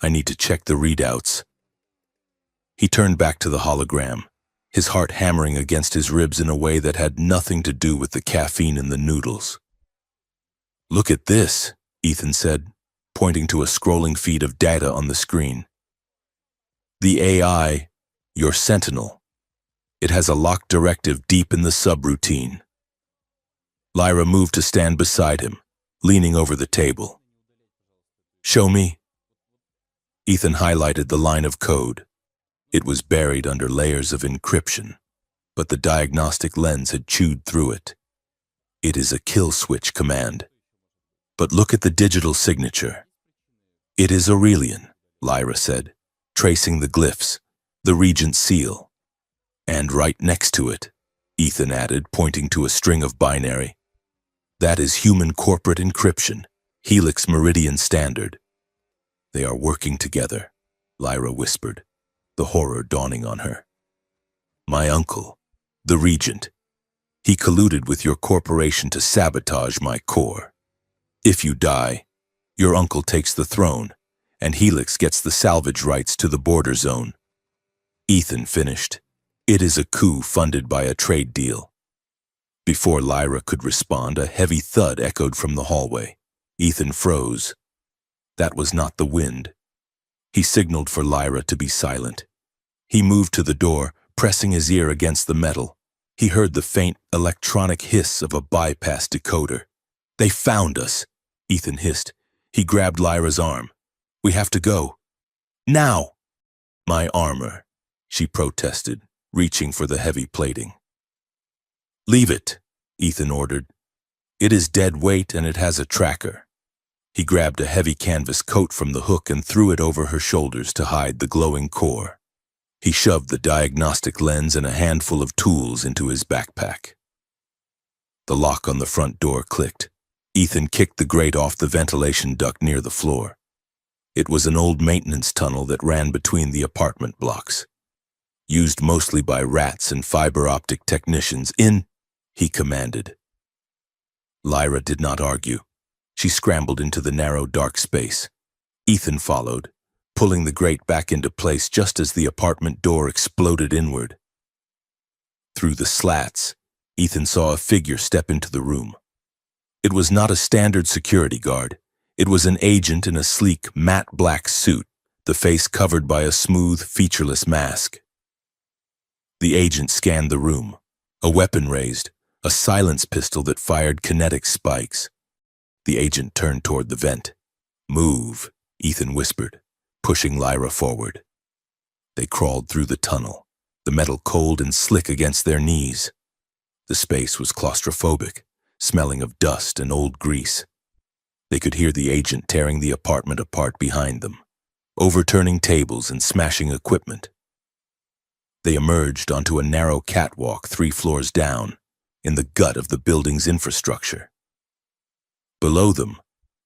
I need to check the readouts. He turned back to the hologram, his heart hammering against his ribs in a way that had nothing to do with the caffeine in the noodles. Look at this, Ethan said, pointing to a scrolling feed of data on the screen. The AI, your sentinel. It has a locked directive deep in the subroutine. Lyra moved to stand beside him, leaning over the table. Show me. Ethan highlighted the line of code. It was buried under layers of encryption, but the diagnostic lens had chewed through it. It is a kill switch command. But look at the digital signature. It is Aurelian, Lyra said, tracing the glyphs, the Regent's seal. And right next to it, Ethan added, pointing to a string of binary. That is human corporate encryption, Helix Meridian Standard. They are working together, Lyra whispered, the horror dawning on her. My uncle, the Regent, he colluded with your corporation to sabotage my core. If you die, your uncle takes the throne, and Helix gets the salvage rights to the border zone. Ethan finished. It is a coup funded by a trade deal. Before Lyra could respond, a heavy thud echoed from the hallway. Ethan froze. That was not the wind. He signaled for Lyra to be silent. He moved to the door, pressing his ear against the metal. He heard the faint electronic hiss of a bypass decoder. They found us, Ethan hissed. He grabbed Lyra's arm. We have to go. Now! My armor, she protested, reaching for the heavy plating. Leave it, Ethan ordered. It is dead weight and it has a tracker. He grabbed a heavy canvas coat from the hook and threw it over her shoulders to hide the glowing core. He shoved the diagnostic lens and a handful of tools into his backpack. The lock on the front door clicked. Ethan kicked the grate off the ventilation duct near the floor. It was an old maintenance tunnel that ran between the apartment blocks. Used mostly by rats and fiber optic technicians. In, he commanded. Lyra did not argue. She scrambled into the narrow, dark space. Ethan followed, pulling the grate back into place just as the apartment door exploded inward. Through the slats, Ethan saw a figure step into the room. It was not a standard security guard. It was an agent in a sleek, matte black suit, the face covered by a smooth, featureless mask. The agent scanned the room, a weapon raised, a silence pistol that fired kinetic spikes. The agent turned toward the vent. Move, Ethan whispered, pushing Lyra forward. They crawled through the tunnel, the metal cold and slick against their knees. The space was claustrophobic, smelling of dust and old grease. They could hear the agent tearing the apartment apart behind them, overturning tables and smashing equipment. They emerged onto a narrow catwalk 3 floors down, in the gut of the building's infrastructure. Below them,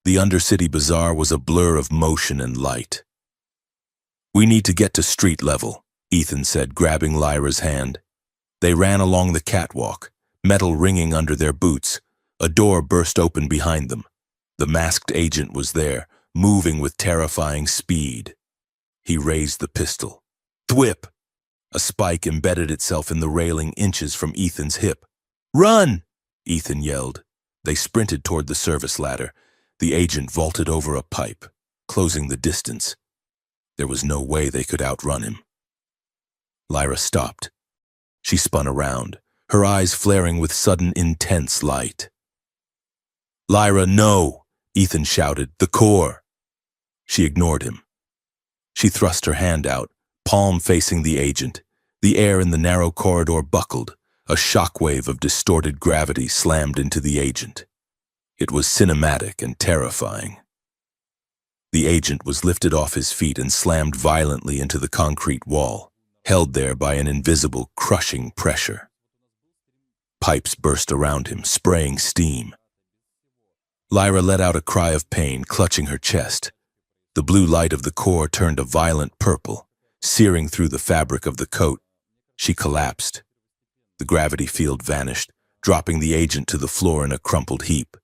the Undercity Bazaar was a blur of motion and light. We need to get to street level, Ethan said, grabbing Lyra's hand. They ran along the catwalk, metal ringing under their boots. A door burst open behind them. The masked agent was there, moving with terrifying speed. He raised the pistol. Thwip! A spike embedded itself in the railing inches from Ethan's hip. Run! Ethan yelled. They sprinted toward the service ladder. The agent vaulted over a pipe, closing the distance. There was no way they could outrun him. Lyra stopped. She spun around, her eyes flaring with sudden, intense light. Lyra, no! Ethan shouted. The core! She ignored him. She thrust her hand out, palm facing the agent. The air in the narrow corridor buckled. A shockwave of distorted gravity slammed into the agent. It was cinematic and terrifying. The agent was lifted off his feet and slammed violently into the concrete wall, held there by an invisible, crushing pressure. Pipes burst around him, spraying steam. Lyra let out a cry of pain, clutching her chest. The blue light of the core turned a violent purple, searing through the fabric of the coat. She collapsed. The gravity field vanished, dropping the agent to the floor in a crumpled heap.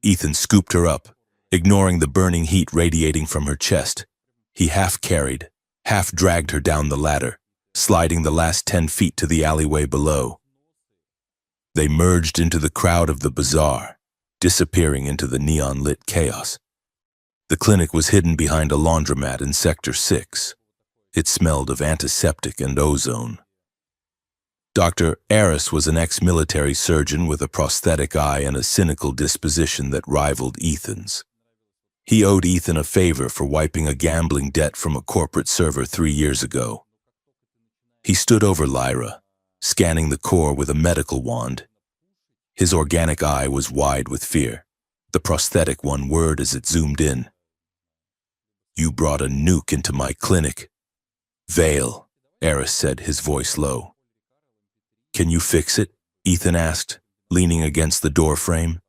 Ethan scooped her up, ignoring the burning heat radiating from her chest. He half-carried, half-dragged her down the ladder, sliding the last 10 feet to the alleyway below. They merged into the crowd of the bazaar, disappearing into the neon-lit chaos. The clinic was hidden behind a laundromat in Sector 6. It smelled of antiseptic and ozone. Dr. Aris was an ex-military surgeon with a prosthetic eye and a cynical disposition that rivaled Ethan's. He owed Ethan a favor for wiping a gambling debt from a corporate server 3 years ago. He stood over Lyra, scanning the core with a medical wand. His organic eye was wide with fear, the prosthetic one whirred as it zoomed in. You brought a nuke into my clinic. Vale, Aris said, his voice low. Can you fix it? Ethan asked, leaning against the door frame.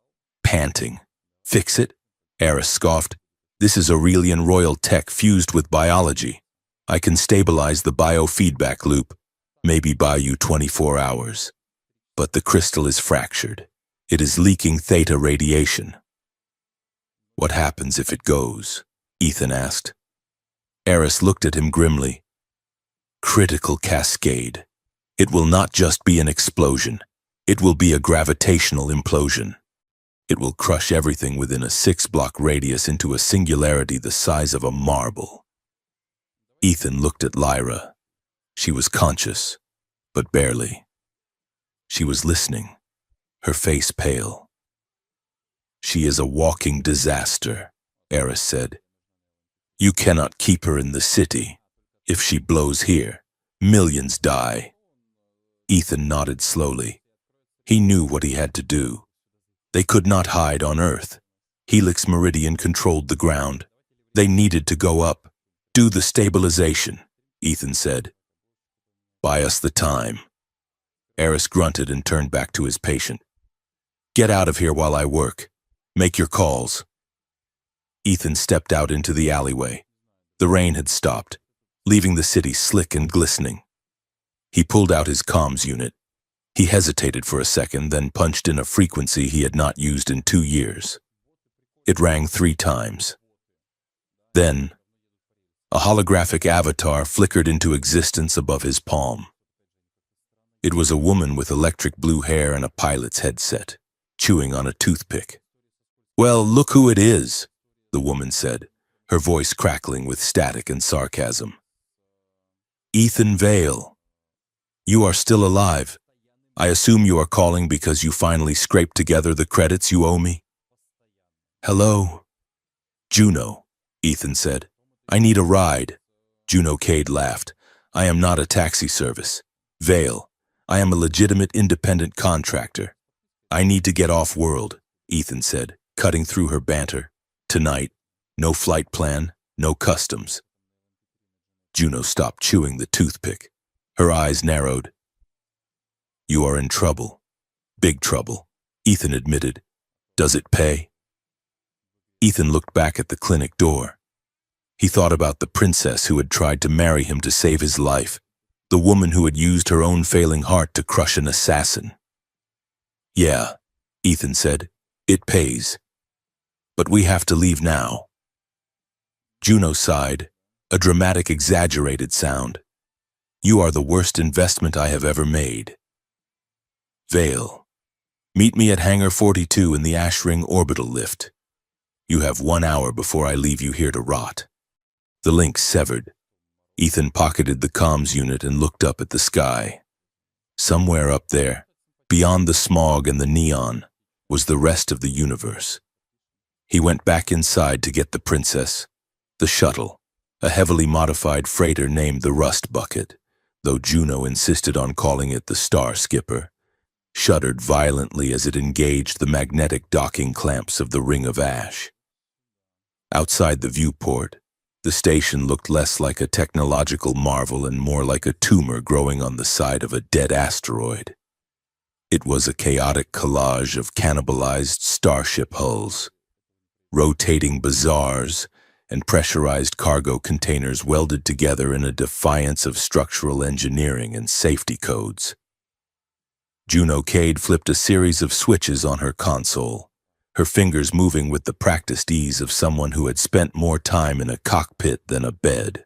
Panting. Fix it? Aris scoffed. This is Aurelian royal tech fused with biology. I can stabilize the biofeedback loop, maybe buy you 24 hours. But the crystal is fractured. It is leaking theta radiation. What happens if it goes? Ethan asked. Aris looked at him grimly. Critical cascade. It will not just be an explosion. It will be a gravitational implosion. It will crush everything within a 6-block radius into a singularity the size of a marble. Ethan looked at Lyra. She was conscious, but barely. She was listening, her face pale. She is a walking disaster, Aris said. You cannot keep her in the city. If she blows here, millions die. Ethan nodded slowly. He knew what he had to do. They could not hide on Earth. Helix Meridian controlled the ground. They needed to go up. Do the stabilization, Ethan said. Buy us the time. Aris grunted and turned back to his patient. Get out of here while I work. Make your calls. Ethan stepped out into the alleyway. The rain had stopped, leaving the city slick and glistening. He pulled out his comms unit. He hesitated for a second, then punched in a frequency he had not used in 2 years. It rang 3 times. Then, a holographic avatar flickered into existence above his palm. It was a woman with electric blue hair and a pilot's headset, chewing on a toothpick. Well, look who it is, the woman said, her voice crackling with static and sarcasm. Ethan Vale. You are still alive. I assume you are calling because you finally scraped together the credits you owe me? Hello? Juno, Ethan said. I need a ride. Juno Cade laughed. I am not a taxi service. Vale, I am a legitimate independent contractor. I need to get off-world, Ethan said, cutting through her banter. Tonight, no flight plan, no customs. Juno stopped chewing the toothpick. Her eyes narrowed. You are in trouble. Big trouble, Ethan admitted. Does it pay? Ethan looked back at the clinic door. He thought about the princess who had tried to marry him to save his life, the woman who had used her own failing heart to crush an assassin. Yeah, Ethan said, it pays. But we have to leave now. Juno sighed. A dramatic, exaggerated sound. You are the worst investment I have ever made. Vale. Meet me at Hangar 42 in the Ashring orbital lift. You have 1 hour before I leave you here to rot. The link severed. Ethan pocketed the comms unit and looked up at the sky. Somewhere up there, beyond the smog and the neon, was the rest of the universe. He went back inside to get the princess, the shuttle, a heavily modified freighter named the Rust Bucket, though Juno insisted on calling it the Star Skipper, shuddered violently as it engaged the magnetic docking clamps of the Ring of Ash. Outside the viewport, the station looked less like a technological marvel and more like a tumor growing on the side of a dead asteroid. It was a chaotic collage of cannibalized starship hulls, rotating bazaars, and pressurized cargo containers welded together in a defiance of structural engineering and safety codes. Juno Cade flipped a series of switches on her console, her fingers moving with the practiced ease of someone who had spent more time in a cockpit than a bed.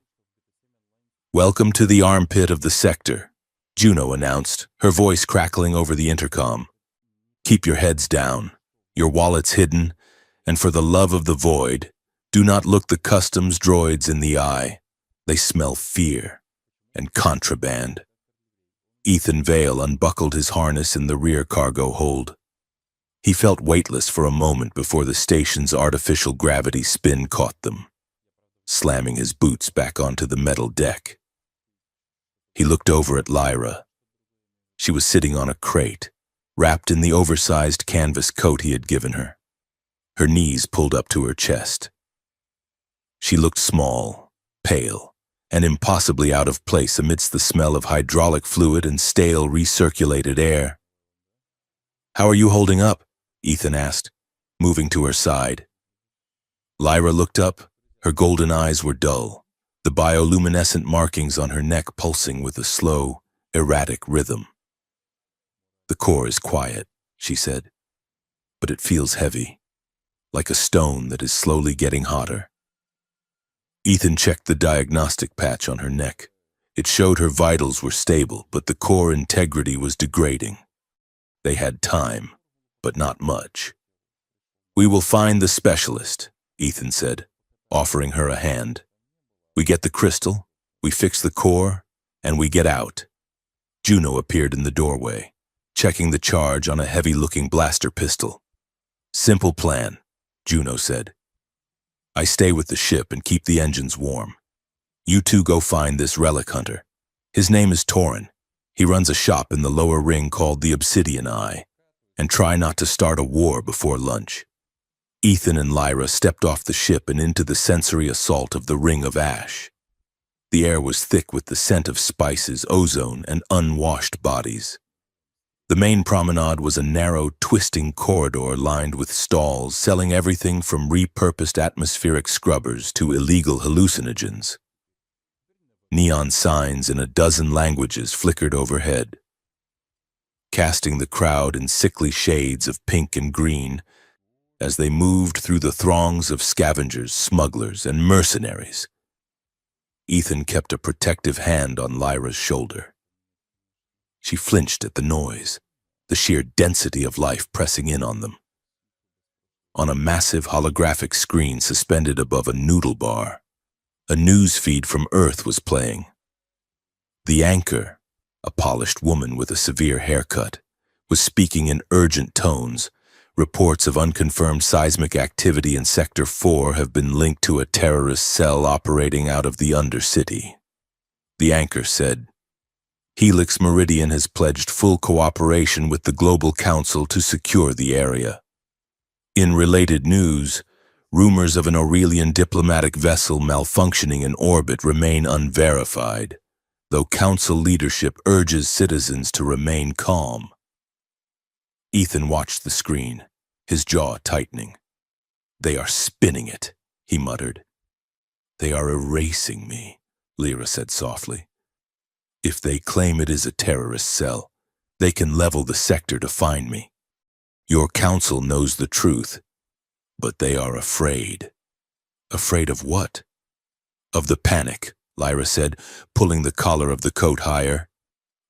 "Welcome to the armpit of the sector," Juno announced, her voice crackling over the intercom. "Keep your heads down, your wallets hidden, and for the love of the void, do not look the customs droids in the eye. They smell fear and contraband." Ethan Vale unbuckled his harness in the rear cargo hold. He felt weightless for a moment before the station's artificial gravity spin caught them, slamming his boots back onto the metal deck. He looked over at Lyra. She was sitting on a crate, wrapped in the oversized canvas coat he had given her, her knees pulled up to her chest. She looked small, pale, and impossibly out of place amidst the smell of hydraulic fluid and stale recirculated air. "How are you holding up?" Ethan asked, moving to her side. Lyra looked up. Her golden eyes were dull, the bioluminescent markings on her neck pulsing with a slow, erratic rhythm. "The core is quiet," she said, "but it feels heavy, like a stone that is slowly getting hotter." Ethan checked the diagnostic patch on her neck. It showed her vitals were stable, but the core integrity was degrading. They had time, but not much. "We will find the specialist," Ethan said, offering her a hand. "We get the crystal, we fix the core, and we get out." Juno appeared in the doorway, checking the charge on a heavy-looking blaster pistol. "Simple plan," Juno said. "I stay with the ship and keep the engines warm. You two go find this relic hunter. His name is Torin. He runs a shop in the lower ring called the Obsidian Eye, and try not to start a war before lunch." Ethan and Lyra stepped off the ship and into the sensory assault of the Ring of Ash. The air was thick with the scent of spices, ozone, and unwashed bodies. The main promenade was a narrow, twisting corridor lined with stalls selling everything from repurposed atmospheric scrubbers to illegal hallucinogens. Neon signs in a dozen languages flickered overhead, casting the crowd in sickly shades of pink and green as they moved through the throngs of scavengers, smugglers, and mercenaries. Ethan kept a protective hand on Lyra's shoulder. She flinched at the noise, the sheer density of life pressing in on them. On a massive holographic screen suspended above a noodle bar, a news feed from Earth was playing. The anchor, a polished woman with a severe haircut, was speaking in urgent tones. "Reports of unconfirmed seismic activity in Sector 4 have been linked to a terrorist cell operating out of the Undercity." The anchor said, "Helix Meridian has pledged full cooperation with the Global Council to secure the area." In related news, rumors of an Aurelian diplomatic vessel malfunctioning in orbit remain unverified, though Council leadership urges citizens to remain calm. Ethan watched the screen, his jaw tightening. "They are spinning it," he muttered. "They are erasing me," Lyra said softly. "If they claim it is a terrorist cell, they can level the sector to find me. Your council knows the truth, but they are afraid." "Afraid of what?" Of the panic, Lyra said, pulling the collar of the coat higher.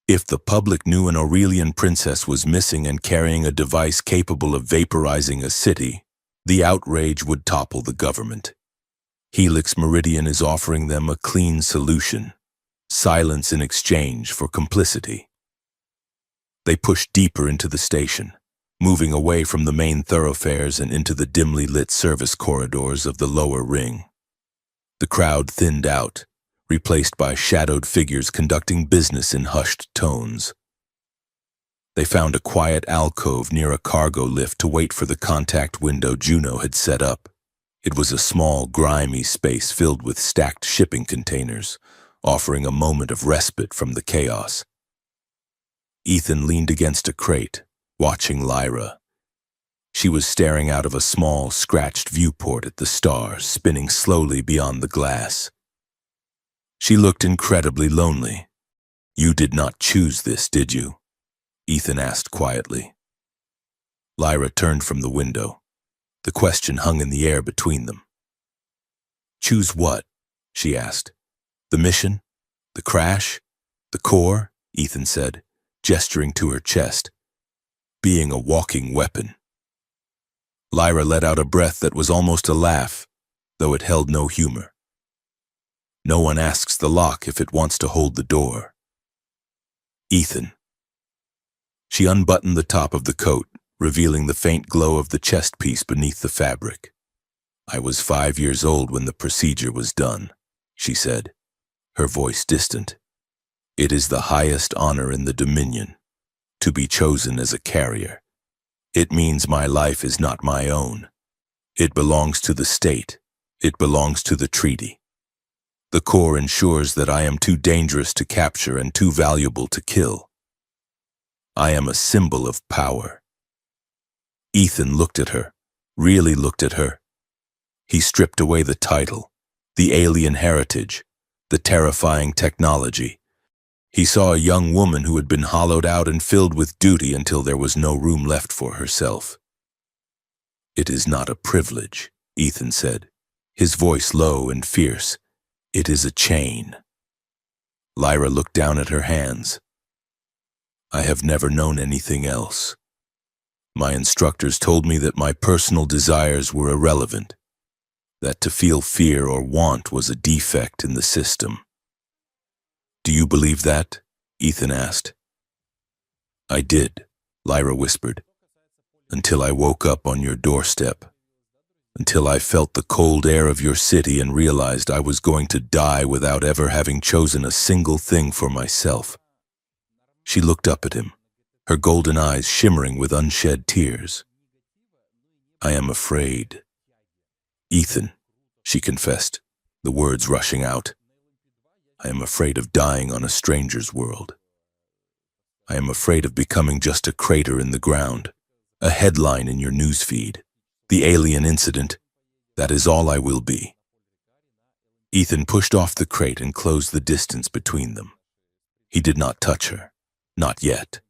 If the public knew an Aurelian princess was missing and carrying a device capable of vaporizing a city, the outrage would topple the government. Helix Meridian is offering them a clean solution, silence in exchange for complicity. They pushed deeper into the station, moving away from the main thoroughfares and into the dimly lit service corridors of the lower ring. The crowd thinned out, replaced by shadowed figures conducting business in hushed tones. They found a quiet alcove near a cargo lift to wait for the contact window Juno had set up. It was a small, grimy space filled with stacked shipping containers, offering a moment of respite from the chaos. Ethan leaned against a crate, watching Lyra. She was staring out of a small, scratched viewport at the stars spinning slowly beyond the glass. She looked incredibly lonely. "You did not choose this, did you?" Ethan asked quietly. Lyra turned from the window. The question hung in the air between them. "Choose what?" she asked. "The mission? The crash? The core?" Ethan said, gesturing to her chest. "Being a walking weapon." Lyra let out a breath that was almost a laugh, though it held no humor. "No one asks the lock if it wants to hold the door." "Ethan." She unbuttoned the top of the coat, revealing the faint glow of the chest piece beneath the fabric. "I was 5 years old when the procedure was done," she said, her voice distant. "It is the highest honor in the Dominion, to be chosen as a carrier. It means my life is not my own. It belongs to the state. It belongs to the treaty. The core ensures that I am too dangerous to capture and too valuable to kill. I am a symbol of power." Ethan looked at her, really looked at her. He stripped away the title, the alien heritage, the terrifying technology. He saw a young woman who had been hollowed out and filled with duty until there was no room left for herself. "It is not a privilege," Ethan said, his voice low and fierce. "It is a chain." Lyra looked down at her hands. "I have never known anything else. My instructors told me that my personal desires were irrelevant, that to feel fear or want was a defect in the system." "Do you believe that?" Ethan asked. "I did," Lyra whispered, "until I woke up on your doorstep, until I felt the cold air of your city and realized I was going to die without ever having chosen a single thing for myself." She looked up at him, her golden eyes shimmering with unshed tears. "I am afraid." "Ethan," she confessed, the words rushing out. "I am afraid of dying on a stranger's world. I am afraid of becoming just a crater in the ground, a headline in your newsfeed. The alien incident, that is all I will be." Ethan pushed off the crate and closed the distance between them. He did not touch her, not yet,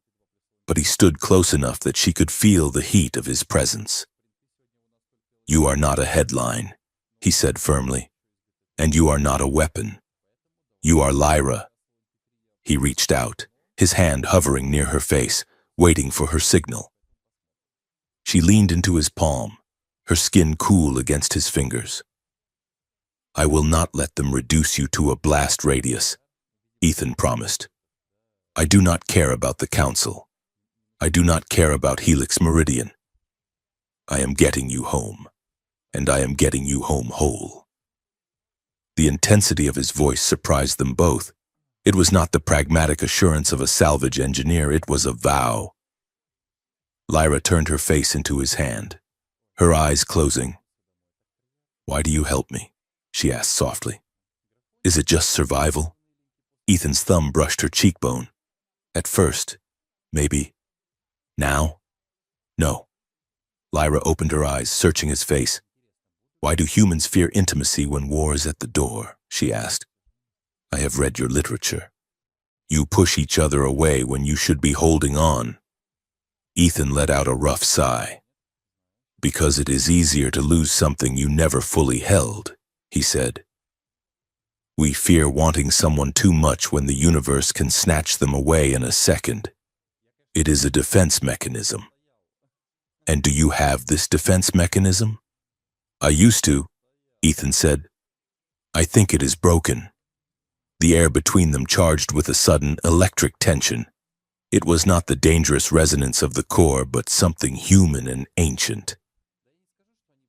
but he stood close enough that she could feel the heat of his presence. "You are not a headline," he said firmly, "and you are not a weapon. You are Lyra." He reached out, his hand hovering near her face, waiting for her signal. She leaned into his palm, her skin cool against his fingers. "I will not let them reduce you to a blast radius," Ethan promised. "I do not care about the Council. I do not care about Helix Meridian. I am getting you home, and I am getting you home whole." The intensity of his voice surprised them both. It was not the pragmatic assurance of a salvage engineer, it was a vow. Lyra turned her face into his hand, her eyes closing. "Why do you help me?" she asked softly. "Is it just survival?" Ethan's thumb brushed her cheekbone. "At first, maybe. Now? No." Lyra opened her eyes, searching his face. "Why do humans fear intimacy when war is at the door?" she asked. "I have read your literature. You push each other away when you should be holding on." Ethan let out a rough sigh. "Because it is easier to lose something you never fully held," he said. We fear wanting someone too much when the universe can snatch them away in a second. It is a defense mechanism. And do you have this defense mechanism? I used to, Ethan said. I think it is broken. The air between them charged with a sudden electric tension. It was not the dangerous resonance of the core, but something human and ancient.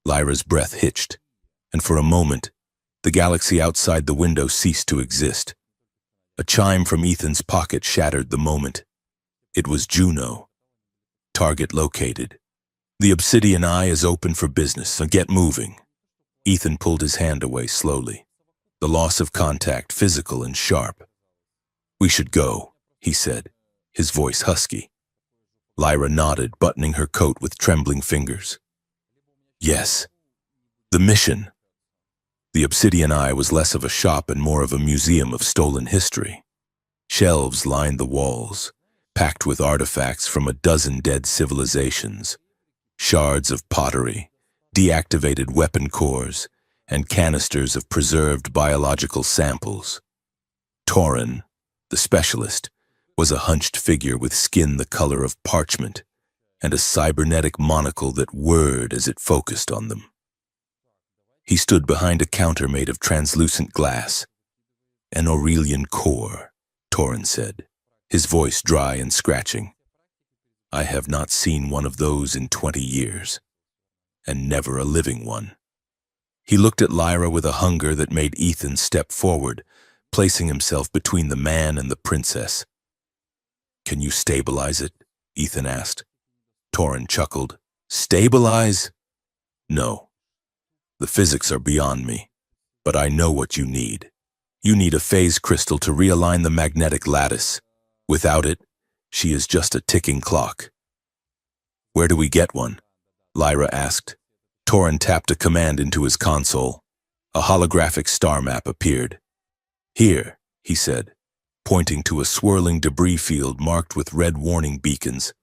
Lyra's breath hitched, and for a moment, the galaxy outside the window ceased to exist. A chime from Ethan's pocket shattered the moment. It was Juno. Target located. The obsidian eye is open for business, so get moving. Ethan pulled his hand away slowly. The loss of contact, physical and sharp. We should go, he said, his voice husky. Lyra nodded, buttoning her coat with trembling fingers. Yes. The mission. The obsidian eye was less of a shop and more of a museum of stolen history. Shelves lined the walls, packed with artifacts from a dozen dead civilizations. Shards of pottery, deactivated weapon cores, and canisters of preserved biological samples. Torin, the specialist, was a hunched figure with skin the color of parchment and a cybernetic monocle that whirred as it focused on them. He stood behind a counter made of translucent glass. An Aurelian core, Torin said, his voice dry and scratching. I have not seen one of those in 20 years, and never a living one. He looked at Lyra with a hunger that made Ethan step forward, placing himself between the man and the princess. Can you stabilize it? Ethan asked. Torin chuckled. Stabilize? No. The physics are beyond me, but I know what you need. You need a phase crystal to realign the magnetic lattice. Without it, she is just a ticking clock. Where do we get one? Lyra asked. Torin tapped a command into his console. A holographic star map appeared. Here, he said, pointing to a swirling debris field marked with red warning beacons.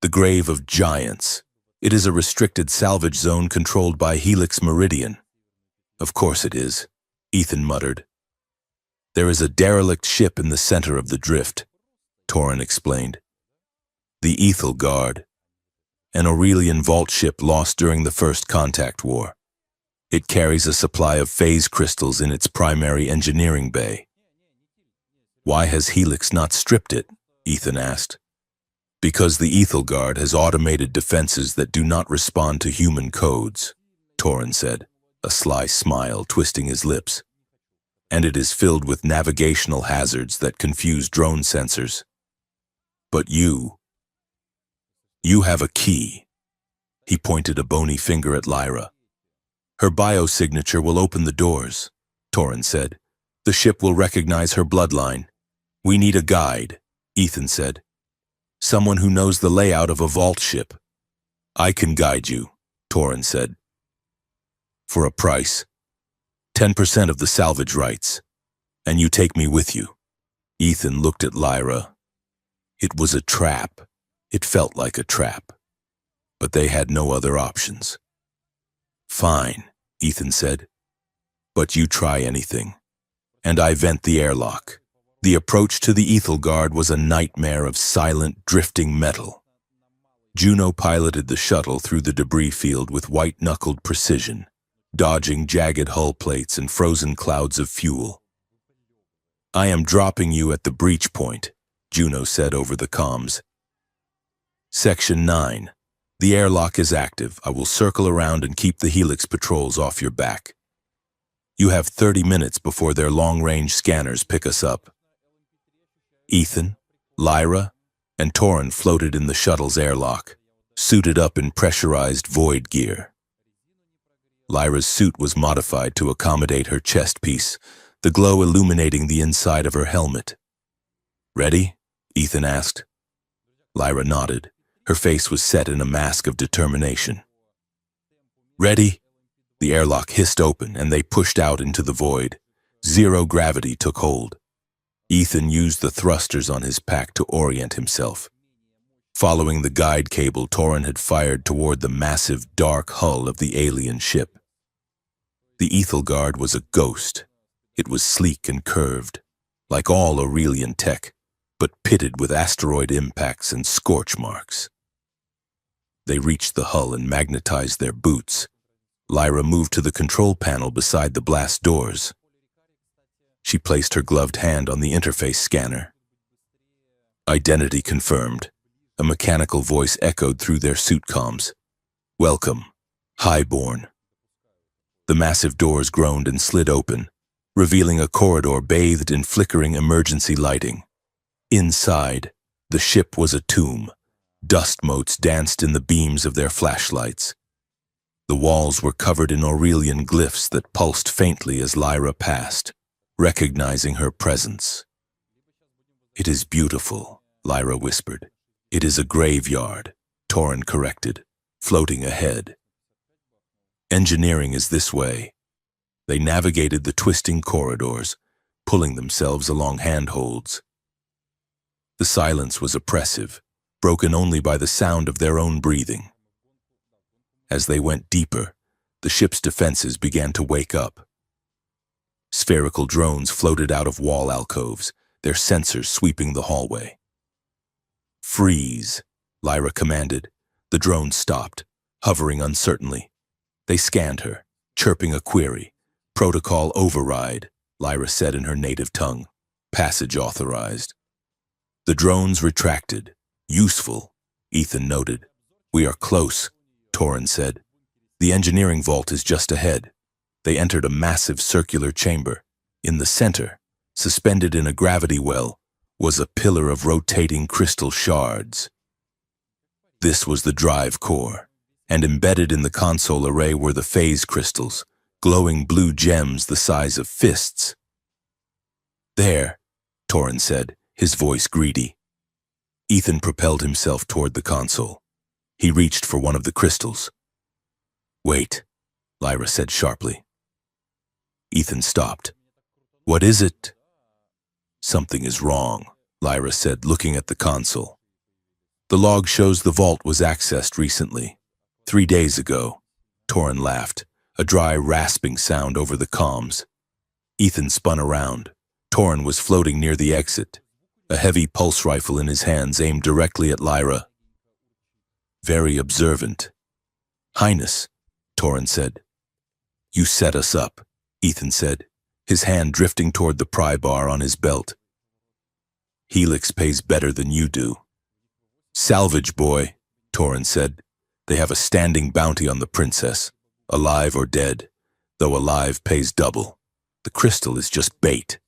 The grave of giants. It is a restricted salvage zone controlled by Helix Meridian. Of course it is, Ethan muttered. There is a derelict ship in the center of the drift, Torin explained. The Ethel Guard. An Aurelian vault ship lost during the First Contact War. It carries a supply of phase crystals in its primary engineering bay. Why has Helix not stripped it? Ethan asked. Because the Ethel Guard has automated defenses that do not respond to human codes, Torin said, a sly smile twisting his lips. And it is filled with navigational hazards that confuse drone sensors. But you have a key. He pointed a bony finger at Lyra. Her biosignature will open the doors, Torin said. The ship will recognize her bloodline. We need a guide, Ethan said. Someone who knows the layout of a vault ship. I can guide you, Torin said. For a price. 10% of the salvage rights. And you take me with you. Ethan looked at Lyra. It was a trap. It felt like a trap. But they had no other options. Fine, Ethan said. But you try anything. And I vent the airlock. The approach to the Ethel Guard was a nightmare of silent, drifting metal. Juno piloted the shuttle through the debris field with white-knuckled precision, dodging jagged hull plates and frozen clouds of fuel. I am dropping you at the breach point, Juno said over the comms. Section 9. The airlock is active. I will circle around and keep the Helix patrols off your back. You have 30 minutes before their long-range scanners pick us up. Ethan, Lyra, and Torin floated in the shuttle's airlock, suited up in pressurized void gear. Lyra's suit was modified to accommodate her chest piece, the glow illuminating the inside of her helmet. Ready? Ethan asked. Lyra nodded. Her face was set in a mask of determination. Ready? The airlock hissed open and they pushed out into the void. Zero gravity took hold. Ethan used the thrusters on his pack to orient himself. Following the guide cable Torin had fired toward the massive, dark hull of the alien ship. The Ethel Guard was a ghost, It was sleek and curved, like all Aurelian tech, but pitted with asteroid impacts and scorch marks. They reached the hull and magnetized their boots. Lyra moved to the control panel beside the blast doors. She placed her gloved hand on the interface scanner. Identity confirmed. A mechanical voice echoed through their suit comms. "Welcome, Highborn." The massive doors groaned and slid open, revealing a corridor bathed in flickering emergency lighting. Inside, the ship was a tomb. Dust motes danced in the beams of their flashlights. The walls were covered in Aurelian glyphs that pulsed faintly as Lyra passed, recognizing her presence. "It is beautiful," Lyra whispered. "It is a graveyard," Torrin corrected, floating ahead. "Engineering is this way." They navigated the twisting corridors, pulling themselves along handholds. The silence was oppressive, broken only by the sound of their own breathing. As they went deeper, the ship's defenses began to wake up. Spherical drones floated out of wall alcoves, their sensors sweeping the hallway. "Freeze," Lyra commanded. The drone stopped, hovering uncertainly. They scanned her, chirping a query. "Protocol override," Lyra said in her native tongue. "Passage authorized." The drones retracted. "Useful," Ethan noted. "We are close," Torrin said. "The engineering vault is just ahead." They entered a massive circular chamber. In the center, suspended in a gravity well, was a pillar of rotating crystal shards. This was the drive core, and embedded in the console array were the phase crystals, glowing blue gems the size of fists. "There," Torrin said, his voice greedy. Ethan propelled himself toward the console. He reached for one of the crystals. "Wait," Lyra said sharply. Ethan stopped. "What is it?" "Something is wrong," Lyra said, looking at the console. "The log shows the vault was accessed recently. 3 days ago." Torrin laughed, a dry, rasping sound over the comms. Ethan spun around. Torrin was floating near the exit, a heavy pulse rifle in his hands aimed directly at Lyra. "Very observant." "Highness," Torrin said. "You set us up," Ethan said, his hand drifting toward the pry bar on his belt. "Helix pays better than you do." "Salvage, boy," Torrin said. "They have a standing bounty on the princess, alive or dead, though alive pays double. The crystal is just bait."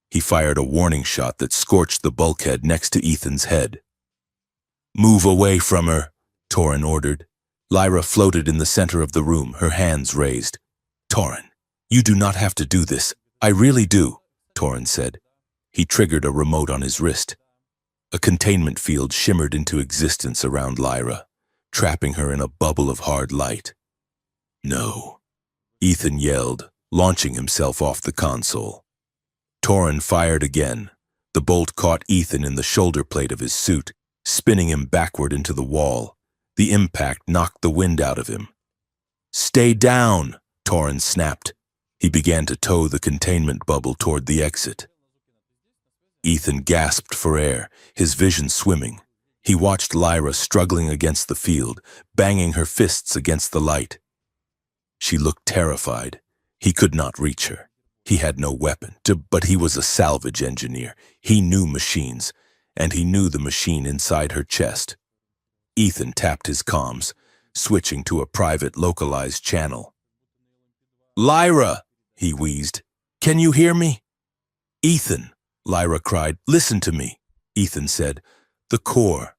He fired a warning shot that scorched the bulkhead next to Ethan's head. "Move away from her," Torrin ordered. Lyra floated in the center of the room, her hands raised. "Torrin, you do not have to do this. I really do," Torrin said. He triggered a remote on his wrist. A containment field shimmered into existence around Lyra, trapping her in a bubble of hard light. "No," Ethan yelled, launching himself off the console. Torrin fired again. The bolt caught Ethan in the shoulder plate of his suit, spinning him backward into the wall. The impact knocked the wind out of him. "Stay down," Torrin snapped. He began to tow the containment bubble toward the exit. Ethan gasped for air, his vision swimming. He watched Lyra struggling against the field, banging her fists against the light. She looked terrified. He could not reach her. He had no weapon, but he was a salvage engineer. He knew machines, and he knew the machine inside her chest. Ethan tapped his comms, switching to a private localized channel. "Lyra," he wheezed. "Can you hear me?" "Ethan," Lyra cried. "Listen to me," Ethan said. "The core.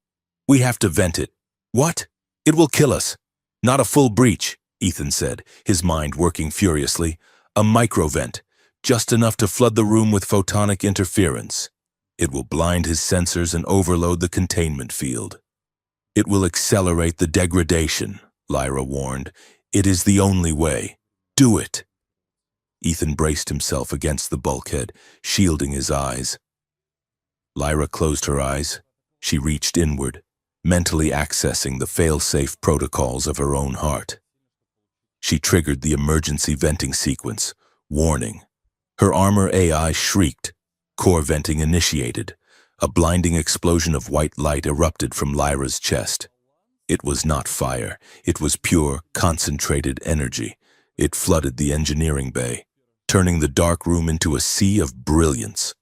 We have to vent it." "What? It will kill us." "Not a full breach," Ethan said, his mind working furiously. "A microvent, just enough to flood the room with photonic interference. It will blind his sensors and overload the containment field." "It will accelerate the degradation," Lyra warned. "It is the only way. Do it." Ethan braced himself against the bulkhead, shielding his eyes. Lyra closed her eyes. She reached inward, mentally accessing the fail-safe protocols of her own heart. She triggered the emergency venting sequence, warning, Her armor AI shrieked. Core venting initiated. A blinding explosion of white light erupted from Lyra's chest. It was not fire. It was pure, concentrated energy. It flooded the engineering bay, turning the dark room into a sea of brilliance.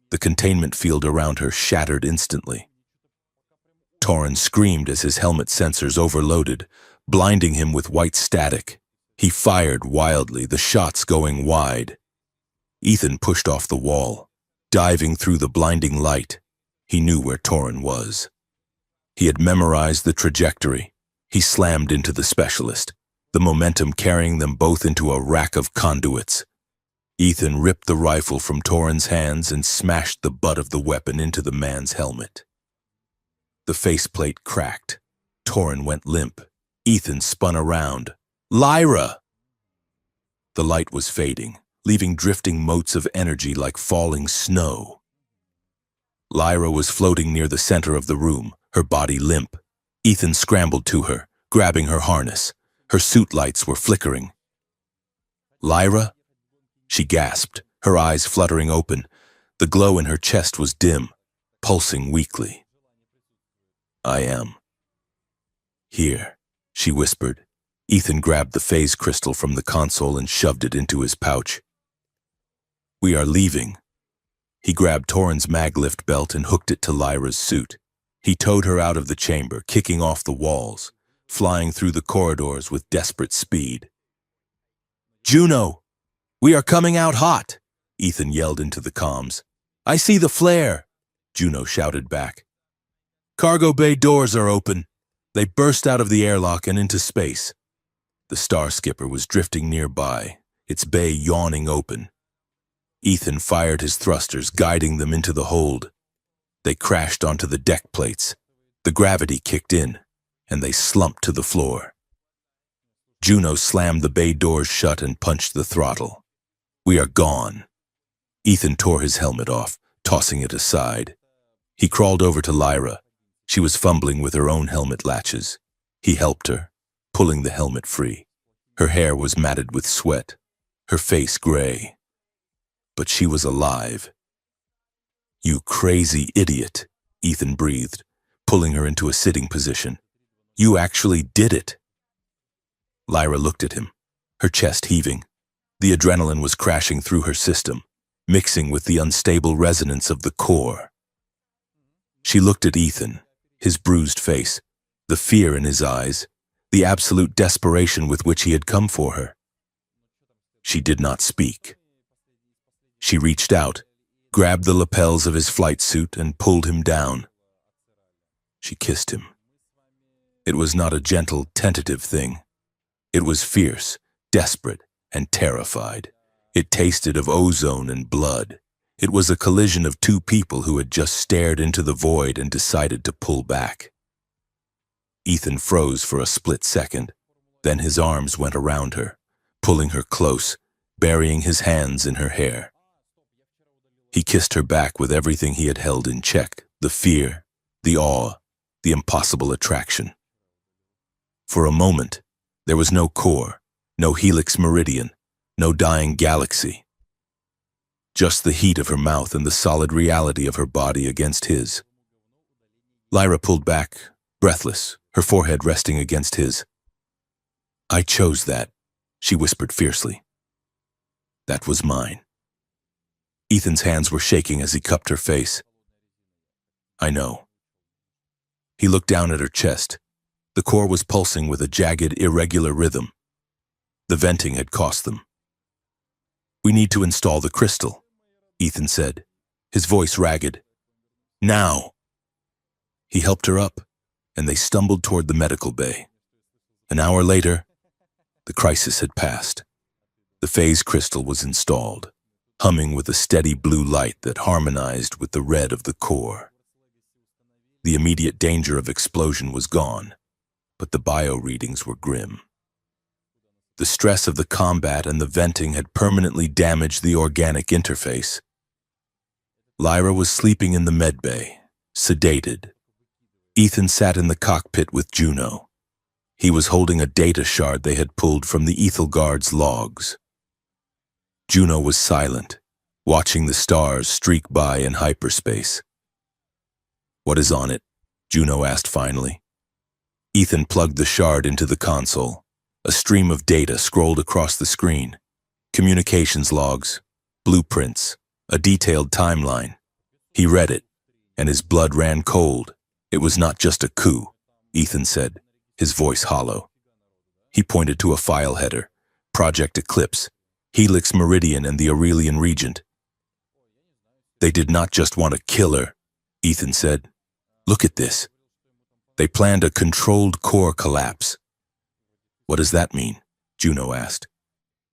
The containment field around her shattered instantly. Torrin screamed as his helmet sensors overloaded, blinding him with white static. He fired wildly, the shots going wide. Ethan pushed off the wall, diving through the blinding light. He knew where Torrin was. He had memorized the trajectory. He slammed into the specialist, the momentum carrying them both into a rack of conduits. Ethan ripped the rifle from Torrin's hands and smashed the butt of the weapon into the man's helmet. The faceplate cracked. Torrin went limp. Ethan spun around. Lyra! The light was fading, leaving drifting motes of energy like falling snow. Lyra was floating near the center of the room, her body limp. Ethan scrambled to her, grabbing her harness. Her suit lights were flickering. Lyra? She gasped, her eyes fluttering open. The glow in her chest was dim, pulsing weakly. I am. Here, she whispered. Ethan grabbed the phase crystal from the console and shoved it into his pouch. We are leaving. He grabbed Torrin's maglift belt and hooked it to Lyra's suit. He towed her out of the chamber, kicking off the walls, flying through the corridors with desperate speed. Juno! We are coming out hot! Ethan yelled into the comms. I see the flare! Juno shouted back. Cargo bay doors are open. They burst out of the airlock and into space. The star skipper was drifting nearby, its bay yawning open. Ethan fired his thrusters, guiding them into the hold. They crashed onto the deck plates. The gravity kicked in, and they slumped to the floor. Juno slammed the bay doors shut and punched the throttle. We are gone. Ethan tore his helmet off, tossing it aside. He crawled over to Lyra. She was fumbling with her own helmet latches. He helped her, pulling the helmet free. Her hair was matted with sweat, her face gray. But she was alive. You crazy idiot, Ethan breathed, pulling her into a sitting position. You actually did it. Lyra looked at him, her chest heaving. The adrenaline was crashing through her system, mixing with the unstable resonance of the core. She looked at Ethan, his bruised face, the fear in his eyes, the absolute desperation with which he had come for her. She did not speak. She reached out, grabbed the lapels of his flight suit, and pulled him down. She kissed him. It was not a gentle, tentative thing. It was fierce, desperate, and terrified. It tasted of ozone and blood. It was a collision of two people who had just stared into the void and decided to pull back. Ethan froze for a split second. Then his arms went around her, pulling her close, burying his hands in her hair. He kissed her back with everything he had held in check, the fear, the awe, the impossible attraction. For a moment, there was no core, no helix meridian, no dying galaxy. Just the heat of her mouth and the solid reality of her body against his. Lyra pulled back, breathless, her forehead resting against his. I chose that, she whispered fiercely. That was mine. Ethan's hands were shaking as he cupped her face. I know. He looked down at her chest. The core was pulsing with a jagged, irregular rhythm. The venting had cost them. We need to install the crystal, Ethan said, his voice ragged. Now! He helped her up, and they stumbled toward the medical bay. An hour later, the crisis had passed. The phase crystal was installed, humming with a steady blue light that harmonized with the red of the core. The immediate danger of explosion was gone, but the bio readings were grim. The stress of the combat and the venting had permanently damaged the organic interface. Lyra was sleeping in the medbay, sedated. Ethan sat in the cockpit with Juno. He was holding a data shard they had pulled from the Ethelgard's logs. Juno was silent, watching the stars streak by in hyperspace. "What is on it?" Juno asked finally. Ethan plugged the shard into the console. A stream of data scrolled across the screen. Communications logs, blueprints, a detailed timeline. He read it, and his blood ran cold. "It was not just a coup," Ethan said, his voice hollow. He pointed to a file header, Project Eclipse, Helix Meridian and the Aurelian Regent. "They did not just want to kill her," Ethan said. "Look at this. They planned a controlled core collapse." "What does that mean?" Juno asked.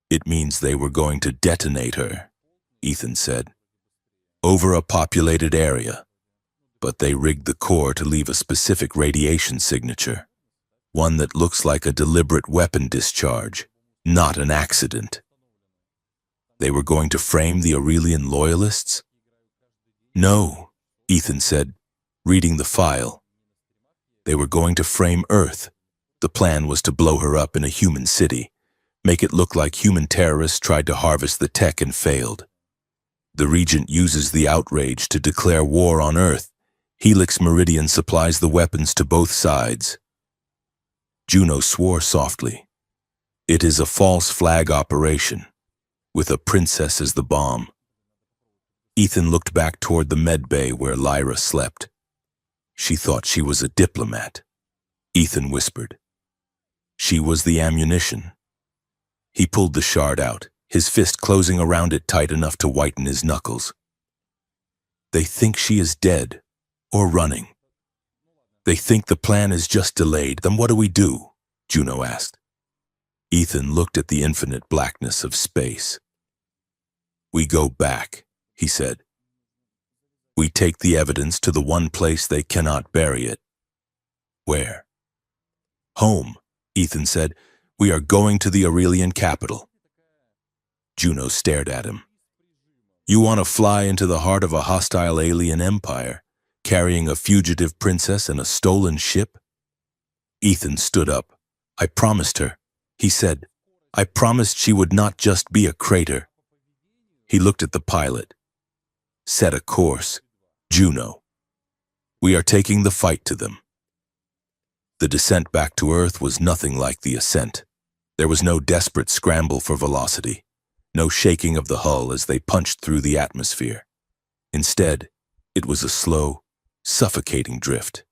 "It means they were going to detonate her," Ethan said. "Over a populated area. But they rigged the core to leave a specific radiation signature. One that looks like a deliberate weapon discharge, not an accident." "They were going to frame the Aurelian loyalists?" "No," Ethan said, reading the file. "They were going to frame Earth. The plan was to blow her up in a human city, make it look like human terrorists tried to harvest the tech and failed. The Regent uses the outrage to declare war on Earth. Helix Meridian supplies the weapons to both sides." Juno swore softly. "It is a false flag operation, with a princess as the bomb." Ethan looked back toward the medbay where Lyra slept. "She thought she was a diplomat," Ethan whispered. "She was the ammunition." He pulled the shard out, his fist closing around it tight enough to whiten his knuckles. "They think she is dead, or running. They think the plan is just delayed. Then what do we do?" Juno asked. Ethan looked at the infinite blackness of space. "We go back," he said. "We take the evidence to the one place they cannot bury it." "Where?" "Home," Ethan said. "We are going to the Aurelian capital." Juno stared at him. "You want to fly into the heart of a hostile alien empire, carrying a fugitive princess and a stolen ship?" Ethan stood up. "I promised her," he said. "I promised she would not just be a crater." He looked at the pilot. "Set a course, Juno. We are taking the fight to them." The descent back to Earth was nothing like the ascent. There was no desperate scramble for velocity, no shaking of the hull as they punched through the atmosphere. Instead, it was a slow, suffocating drift.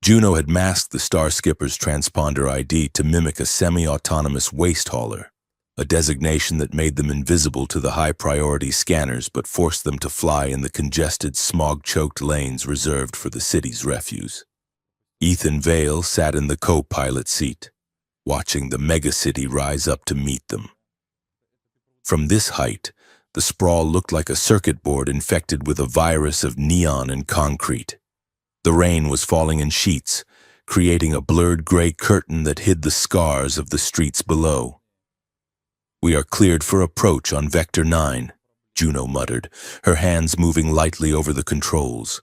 Juno had masked the Star Skipper's transponder ID to mimic a semi-autonomous waste hauler, a designation that made them invisible to the high-priority scanners but forced them to fly in the congested, smog-choked lanes reserved for the city's refuse. Ethan Vale sat in the co-pilot seat, watching the megacity rise up to meet them. From this height, the sprawl looked like a circuit board infected with a virus of neon and concrete. The rain was falling in sheets, creating a blurred gray curtain that hid the scars of the streets below. "We are cleared for approach on Vector 9, Juno muttered, her hands moving lightly over the controls.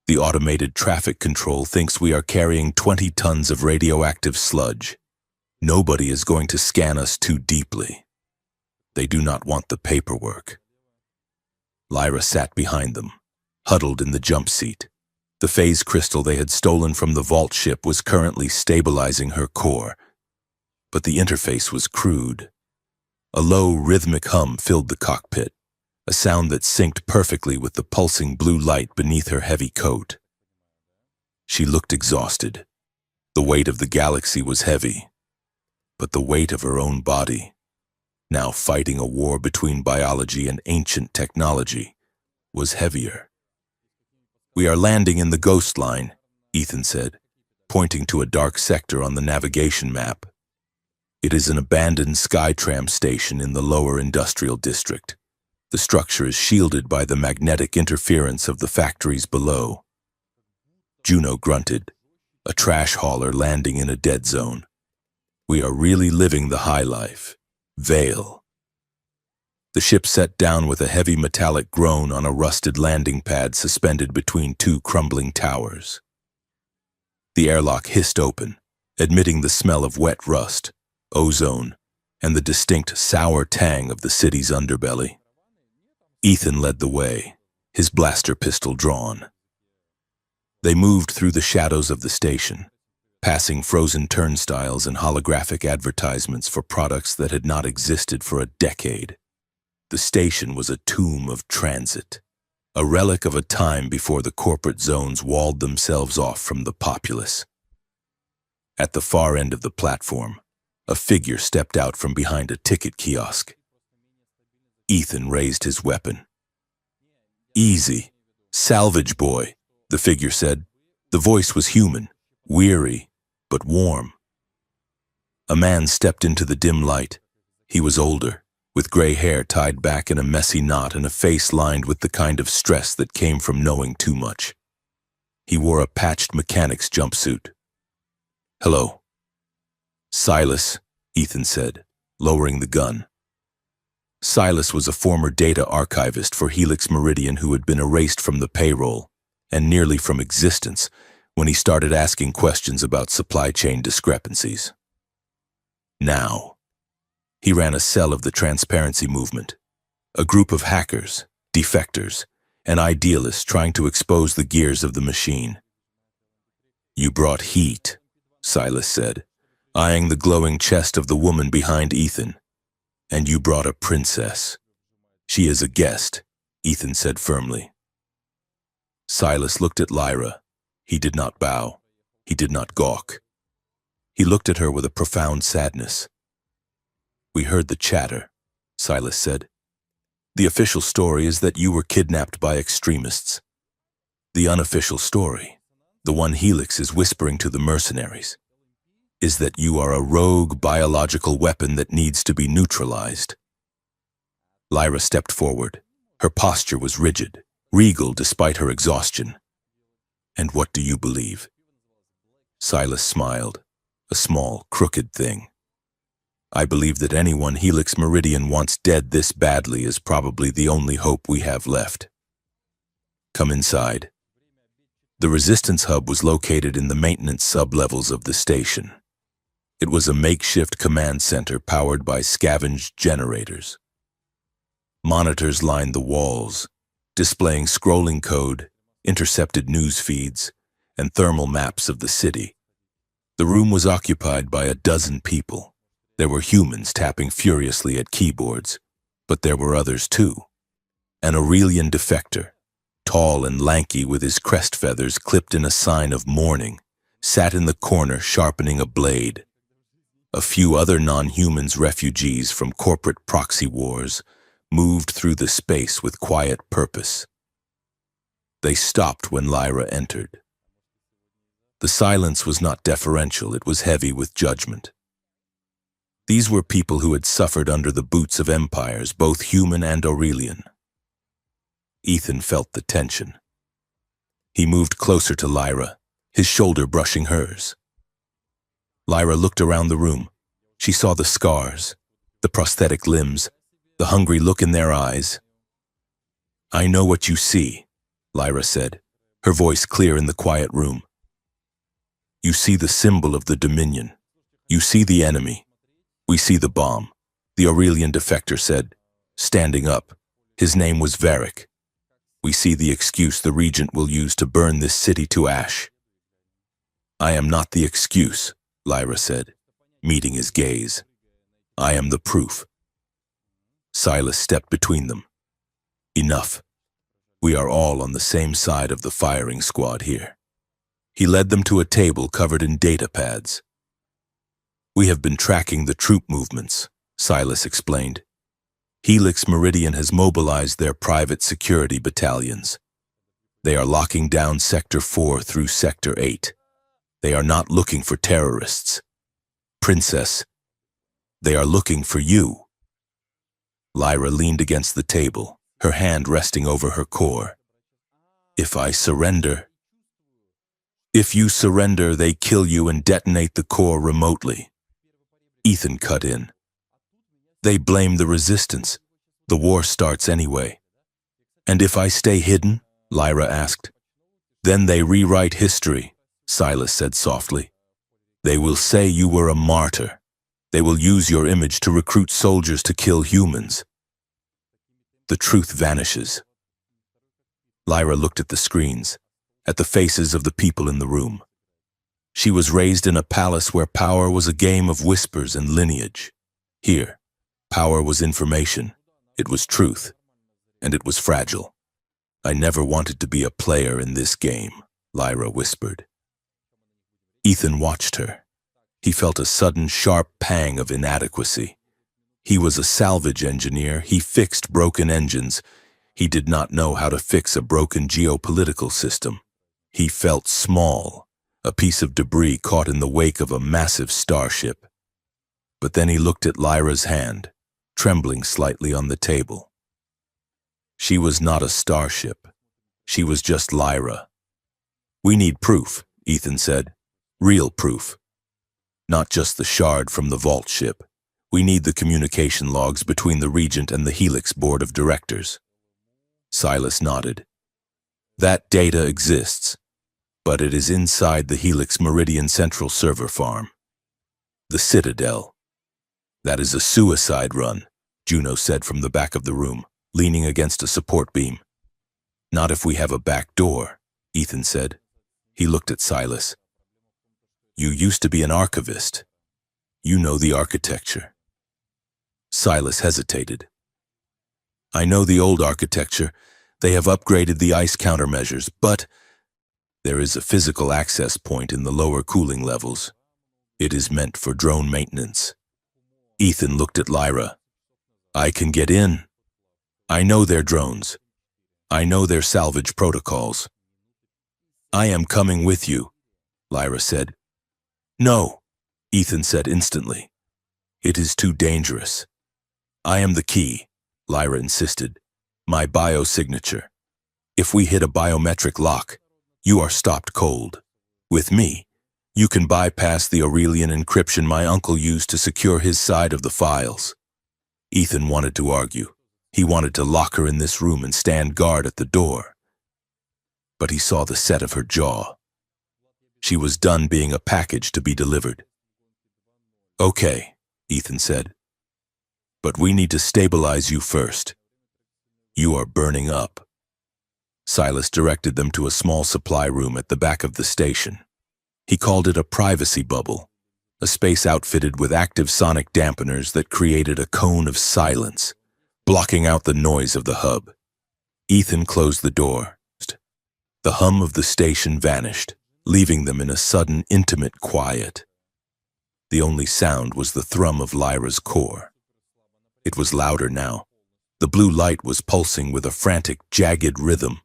"The automated traffic control thinks we are carrying 20 tons of radioactive sludge. Nobody is going to scan us too deeply. They do not want the paperwork." Lyra sat behind them, huddled in the jump seat. The phase crystal they had stolen from the vault ship was currently stabilizing her core, but the interface was crude. A low, rhythmic hum filled the cockpit, a sound that synced perfectly with the pulsing blue light beneath her heavy coat. She looked exhausted. The weight of the galaxy was heavy, but the weight of her own body, now fighting a war between biology and ancient technology, was heavier. "We are landing in the Ghost Line," Ethan said, pointing to a dark sector on the navigation map. "It is an abandoned Skytram station in the lower industrial district. The structure is shielded by the magnetic interference of the factories below." Juno grunted, a trash hauler landing in a dead zone. "We are really living the high life. Vale." The ship set down with a heavy metallic groan on a rusted landing pad suspended between two crumbling towers. The airlock hissed open, admitting the smell of wet rust, ozone, and the distinct sour tang of the city's underbelly. Ethan led the way, his blaster pistol drawn. They moved through the shadows of the station, passing frozen turnstiles and holographic advertisements for products that had not existed for a decade. The station was a tomb of transit, a relic of a time before the corporate zones walled themselves off from the populace. At the far end of the platform, a figure stepped out from behind a ticket kiosk. Ethan raised his weapon. "Easy, salvage boy," the figure said. The voice was human, weary, but warm. A man stepped into the dim light. He was older, with gray hair tied back in a messy knot and a face lined with the kind of stress that came from knowing too much. He wore a patched mechanic's jumpsuit. "Hello." "Silas," Ethan said, lowering the gun. Silas was a former data archivist for Helix Meridian who had been erased from the payroll, and nearly from existence, when he started asking questions about supply chain discrepancies. Now, he ran a cell of the Transparency Movement, a group of hackers, defectors, and idealists trying to expose the gears of the machine. "You brought heat," Silas said, eyeing the glowing chest of the woman behind Ethan. "And you brought a princess." "She is a guest," Ethan said firmly. Silas looked at Lyra. He did not bow. He did not gawk. He looked at her with a profound sadness. "We heard the chatter," Silas said. "The official story is that you were kidnapped by extremists. The unofficial story, the one Helix is whispering to the mercenaries, is that you are a rogue biological weapon that needs to be neutralized." Lyra stepped forward. Her posture was rigid, regal despite her exhaustion. "And what do you believe?" Silas smiled, a small, crooked thing. "I believe that anyone Helix Meridian wants dead this badly is probably the only hope we have left." "Come inside." The resistance hub was located in the maintenance sub-levels of the station. It was a makeshift command center powered by scavenged generators. Monitors lined the walls, displaying scrolling code, intercepted news feeds, and thermal maps of the city. The room was occupied by a dozen people. There were humans tapping furiously at keyboards, but there were others too. An Aurelian defector, tall and lanky with his crest feathers clipped in a sign of mourning, sat in the corner sharpening a blade. A few other non-humans refugees from corporate proxy wars moved through the space with quiet purpose. They stopped when Lyra entered. The silence was not deferential, it was heavy with judgment. These were people who had suffered under the boots of empires, both human and Aurelian. Ethan felt the tension. He moved closer to Lyra, his shoulder brushing hers. Lyra looked around the room. She saw the scars, the prosthetic limbs, the hungry look in their eyes. "I know what you see," Lyra said, her voice clear in the quiet room. "You see the symbol of the Dominion. You see the enemy. We see the bomb," the Aurelian defector said, standing up. His name was Varric. "We see the excuse the Regent will use to burn this city to ash." "I am not the excuse," Lyra said, meeting his gaze. "I am the proof." Silas stepped between them. "Enough. We are all on the same side of the firing squad here." He led them to a table covered in data pads. "We have been tracking the troop movements," Silas explained. "Helix Meridian has mobilized their private security battalions. They are locking down Sector 4 through Sector 8. They are not looking for terrorists. Princess, they are looking for you." Lyra leaned against the table, her hand resting over her core. "If I surrender..." "If you surrender, they kill you and detonate the core remotely." Ethan cut in. "They blame the resistance. The war starts anyway." "And if I stay hidden?" Lyra asked. "Then they rewrite history," Silas said softly. "They will say you were a martyr." They will use your image to recruit soldiers to kill humans. The truth vanishes. Lyra looked at the screens, at the faces of the people in the room. She was raised in a palace where power was a game of whispers and lineage. Here, power was information, it was truth, and it was fragile. I never wanted to be a player in this game, Lyra whispered. Ethan watched her. He felt a sudden, sharp pang of inadequacy. He was a salvage engineer. He fixed broken engines. He did not know how to fix a broken geopolitical system. He felt small, a piece of debris caught in the wake of a massive starship. But then he looked at Lyra's hand, trembling slightly on the table. She was not a starship. She was just Lyra. "We need proof," Ethan said. "Real proof. Not just the shard from the vault ship. We need the communication logs between the Regent and the Helix board of directors." Silas nodded. "That data exists, but it is inside the Helix Meridian Central server farm. The Citadel. That is a suicide run," Juno said from the back of the room, leaning against a support beam. "Not if we have a back door," Ethan said. He looked at Silas. "You used to be an archivist. You know the architecture." Silas hesitated. "I know the old architecture. They have upgraded the ice countermeasures, but there is a physical access point in the lower cooling levels. It is meant for drone maintenance." Ethan looked at Lyra. "I can get in. I know their drones. I know their salvage protocols." "I am coming with you," Lyra said. "No," Ethan said instantly. "It is too dangerous." "I am the key," Lyra insisted. "My biosignature. If we hit a biometric lock, you are stopped cold. With me, you can bypass the Aurelian encryption my uncle used to secure his side of the files." Ethan wanted to argue. He wanted to lock her in this room and stand guard at the door. But he saw the set of her jaw. She was done being a package to be delivered. "Okay," Ethan said. "But we need to stabilize you first. You are burning up." Silas directed them to a small supply room at the back of the station. He called it a privacy bubble, a space outfitted with active sonic dampeners that created a cone of silence, blocking out the noise of the hub. Ethan closed the door. The hum of the station vanished, leaving them in a sudden, intimate quiet. The only sound was the thrum of Lyra's core. It was louder now. The blue light was pulsing with a frantic, jagged rhythm.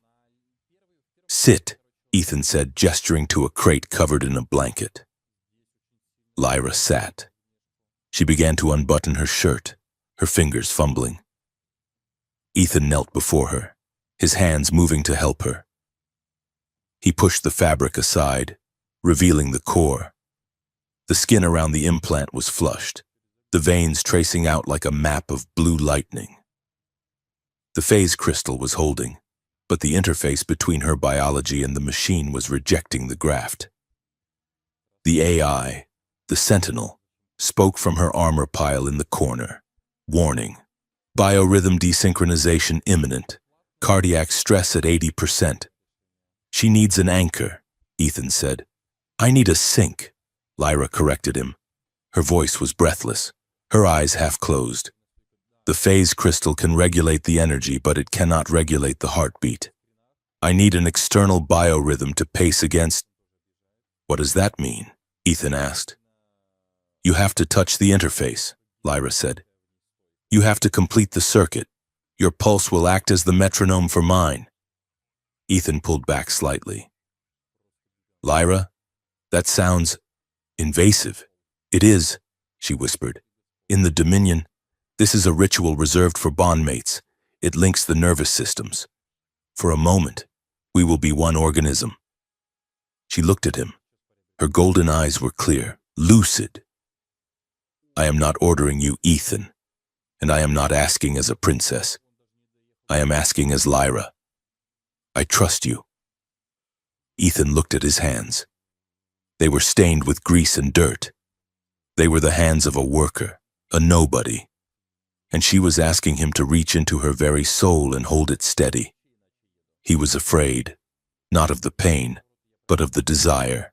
"Sit," Ethan said, gesturing to a crate covered in a blanket. Lyra sat. She began to unbutton her shirt, her fingers fumbling. Ethan knelt before her, his hands moving to help her. He pushed the fabric aside, revealing the core. The skin around the implant was flushed, the veins tracing out like a map of blue lightning. The phase crystal was holding, but the interface between her biology and the machine was rejecting the graft. The AI, the Sentinel, spoke from her armor pile in the corner. "Warning. Biorhythm desynchronization imminent. Cardiac stress at 80%. She needs an anchor," Ethan said. "I need a sink," Lyra corrected him. Her voice was breathless, her eyes half closed. "The phase crystal can regulate the energy, but it cannot regulate the heartbeat. I need an external biorhythm to pace against." "What does that mean?" Ethan asked. "You have to touch the interface," Lyra said. "You have to complete the circuit. Your pulse will act as the metronome for mine." Ethan pulled back slightly. "Lyra, that sounds invasive." "It is," she whispered. "In the Dominion, this is a ritual reserved for bondmates. It links the nervous systems. For a moment, we will be one organism." She looked at him. Her golden eyes were clear, lucid. "I am not ordering you, Ethan, and I am not asking as a princess. I am asking as Lyra. I trust you." Ethan looked at his hands. They were stained with grease and dirt. They were the hands of a worker, a nobody, and she was asking him to reach into her very soul and hold it steady. He was afraid, not of the pain, but of the desire.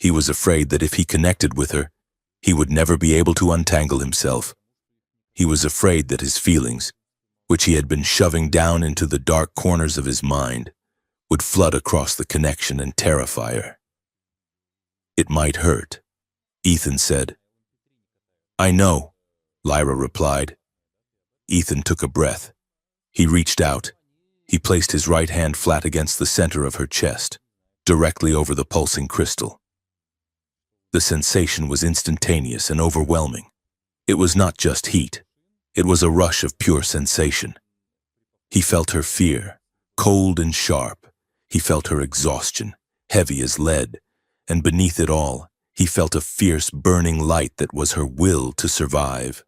He was afraid that if he connected with her, he would never be able to untangle himself. He was afraid that his feelings, which he had been shoving down into the dark corners of his mind, would flood across the connection and terrify her. It might hurt, Ethan said. I know, Lyra replied. Ethan took a breath. He reached out. He placed his right hand flat against the center of her chest, directly over the pulsing crystal. The sensation was instantaneous and overwhelming. It was not just heat. It was a rush of pure sensation. He felt her fear, cold and sharp. He felt her exhaustion, heavy as lead, and beneath it all, he felt a fierce, burning light that was her will to survive.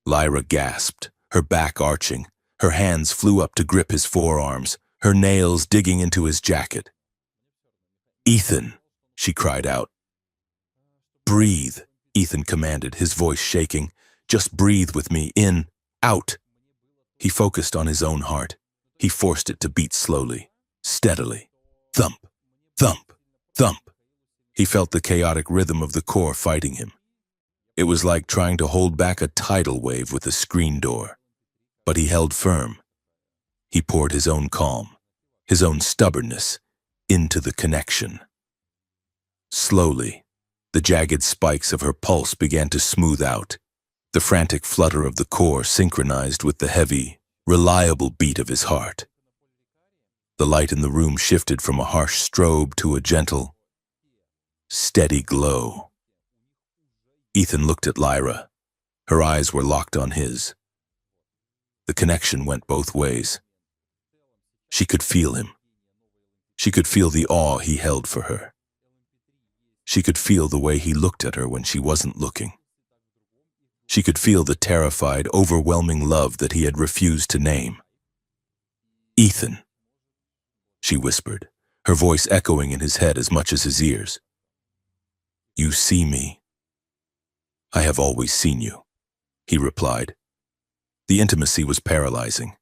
Lyra gasped, her back arching. Her hands flew up to grip his forearms, her nails digging into his jacket. Ethan, she cried out. Breathe, Ethan commanded, his voice shaking. Just breathe with me, in, out. He focused on his own heart. He forced it to beat slowly, steadily. Thump, thump, thump. He felt the chaotic rhythm of the core fighting him. It was like trying to hold back a tidal wave with a screen door. But he held firm. He poured his own calm, his own stubbornness, into the connection. Slowly, the jagged spikes of her pulse began to smooth out. The frantic flutter of the core synchronized with the heavy, reliable beat of his heart. The light in the room shifted from a harsh strobe to a gentle, steady glow. Ethan looked at Lyra. Her eyes were locked on his. The connection went both ways. She could feel him. She could feel the awe he held for her. She could feel the way he looked at her when she wasn't looking. She could feel the terrified, overwhelming love that he had refused to name. Ethan, she whispered, her voice echoing in his head as much as his ears. You see me. I have always seen you, he replied. The intimacy was paralyzing.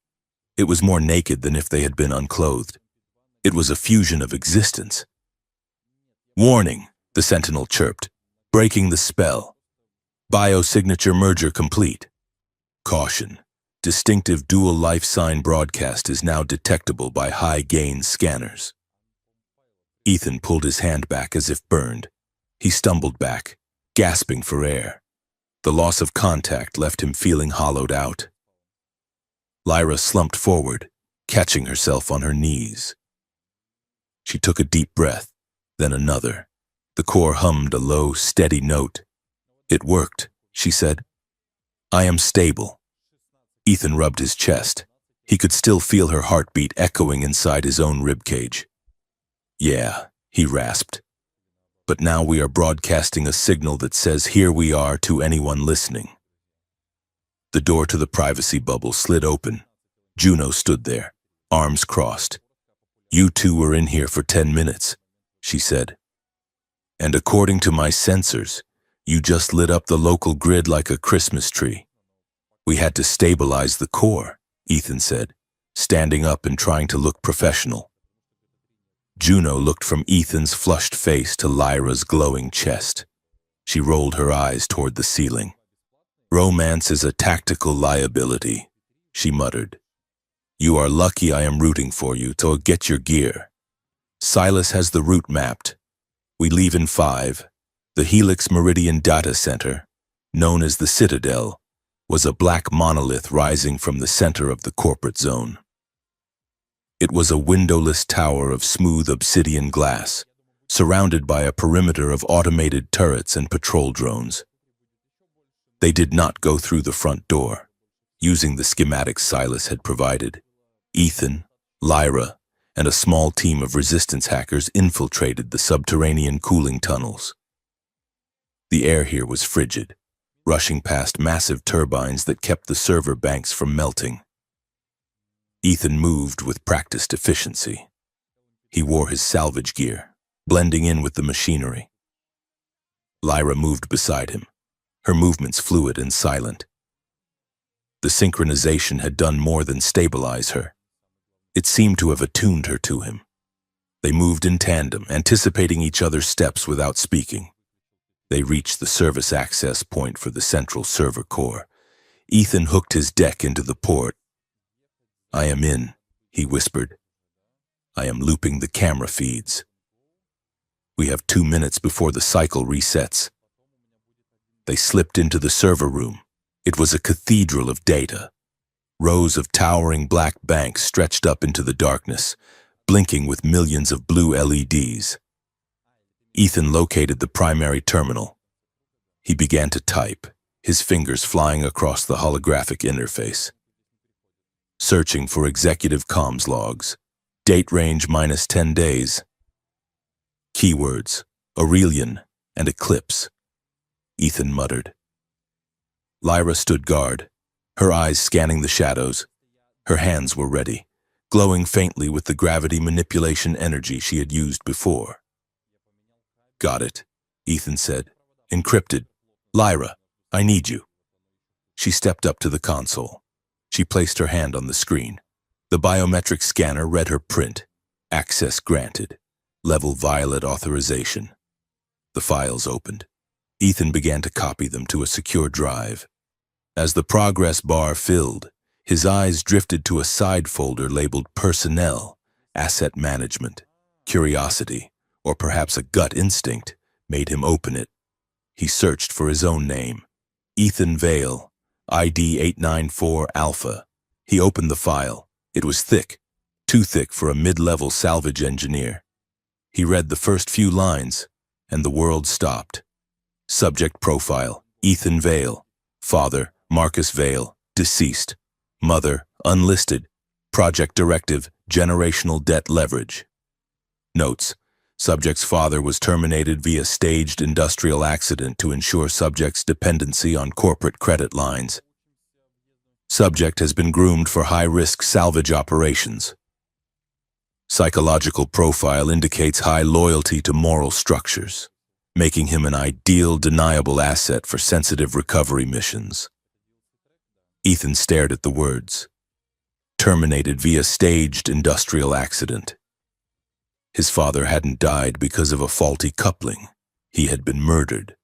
It was more naked than if they had been unclothed. It was a fusion of existence. Warning, the sentinel chirped, breaking the spell. Biosignature merger complete. Caution, distinctive dual life sign broadcast is now detectable by high-gain scanners. Ethan pulled his hand back as if burned. He stumbled back, gasping for air. The loss of contact left him feeling hollowed out. Lyra slumped forward, catching herself on her knees. She took a deep breath, then another. The core hummed a low, steady note. It worked, she said. I am stable. Ethan rubbed his chest. He could still feel her heartbeat echoing inside his own ribcage. Yeah, he rasped. But now we are broadcasting a signal that says here we are to anyone listening. The door to the privacy bubble slid open. Juno stood there, arms crossed. You two were in here for 10 minutes, she said. And according to my sensors, you just lit up the local grid like a Christmas tree. We had to stabilize the core, Ethan said, standing up and trying to look professional. Juno looked from Ethan's flushed face to Lyra's glowing chest. She rolled her eyes toward the ceiling. Romance is a tactical liability, she muttered. You are lucky I am rooting for you, so get your gear. Silas has the route mapped. We leave in 5. The Helix Meridian Data Center, known as the Citadel, was a black monolith rising from the center of the corporate zone. It was a windowless tower of smooth obsidian glass, surrounded by a perimeter of automated turrets and patrol drones. They did not go through the front door, using the schematics Silas had provided. Ethan, Lyra, and a small team of resistance hackers infiltrated the subterranean cooling tunnels. The air here was frigid, rushing past massive turbines that kept the server banks from melting. Ethan moved with practiced efficiency. He wore his salvage gear, blending in with the machinery. Lyra moved beside him, her movements fluid and silent. The synchronization had done more than stabilize her. It seemed to have attuned her to him. They moved in tandem, anticipating each other's steps without speaking. They reached the service access point for the central server core. Ethan hooked his deck into the port. "I am in," he whispered. "I am looping the camera feeds. We have 2 minutes before the cycle resets." They slipped into the server room. It was a cathedral of data. Rows of towering black banks stretched up into the darkness, blinking with millions of blue LEDs. Ethan located the primary terminal. He began to type, his fingers flying across the holographic interface. Searching for executive comms logs. Date range -10 days. Keywords, Aurelian and Eclipse. Ethan muttered. Lyra stood guard, her eyes scanning the shadows. Her hands were ready, glowing faintly with the gravity manipulation energy she had used before. "Got it," Ethan said. "Encrypted. Lyra, I need you." She stepped up to the console. She placed her hand on the screen. The biometric scanner read her print. Access granted. Level violet authorization. The files opened. Ethan began to copy them to a secure drive. As the progress bar filled, his eyes drifted to a side folder labeled Personnel, Asset Management. Curiosity, or perhaps a gut instinct, made him open it. He searched for his own name. Ethan Vale, ID 894 Alpha. He opened the file. It was thick, too thick for a mid-level salvage engineer. He read the first few lines, and the world stopped. Subject profile, Ethan Vale. Father, Marcus Vale, deceased. Mother, unlisted. Project directive, generational debt leverage. Notes. Subject's father was terminated via staged industrial accident to ensure subject's dependency on corporate credit lines. Subject has been groomed for high-risk salvage operations. Psychological profile indicates high loyalty to moral structures, making him an ideal, deniable asset for sensitive recovery missions. Ethan stared at the words. Terminated via staged industrial accident. His father hadn't died because of a faulty coupling. He had been murdered.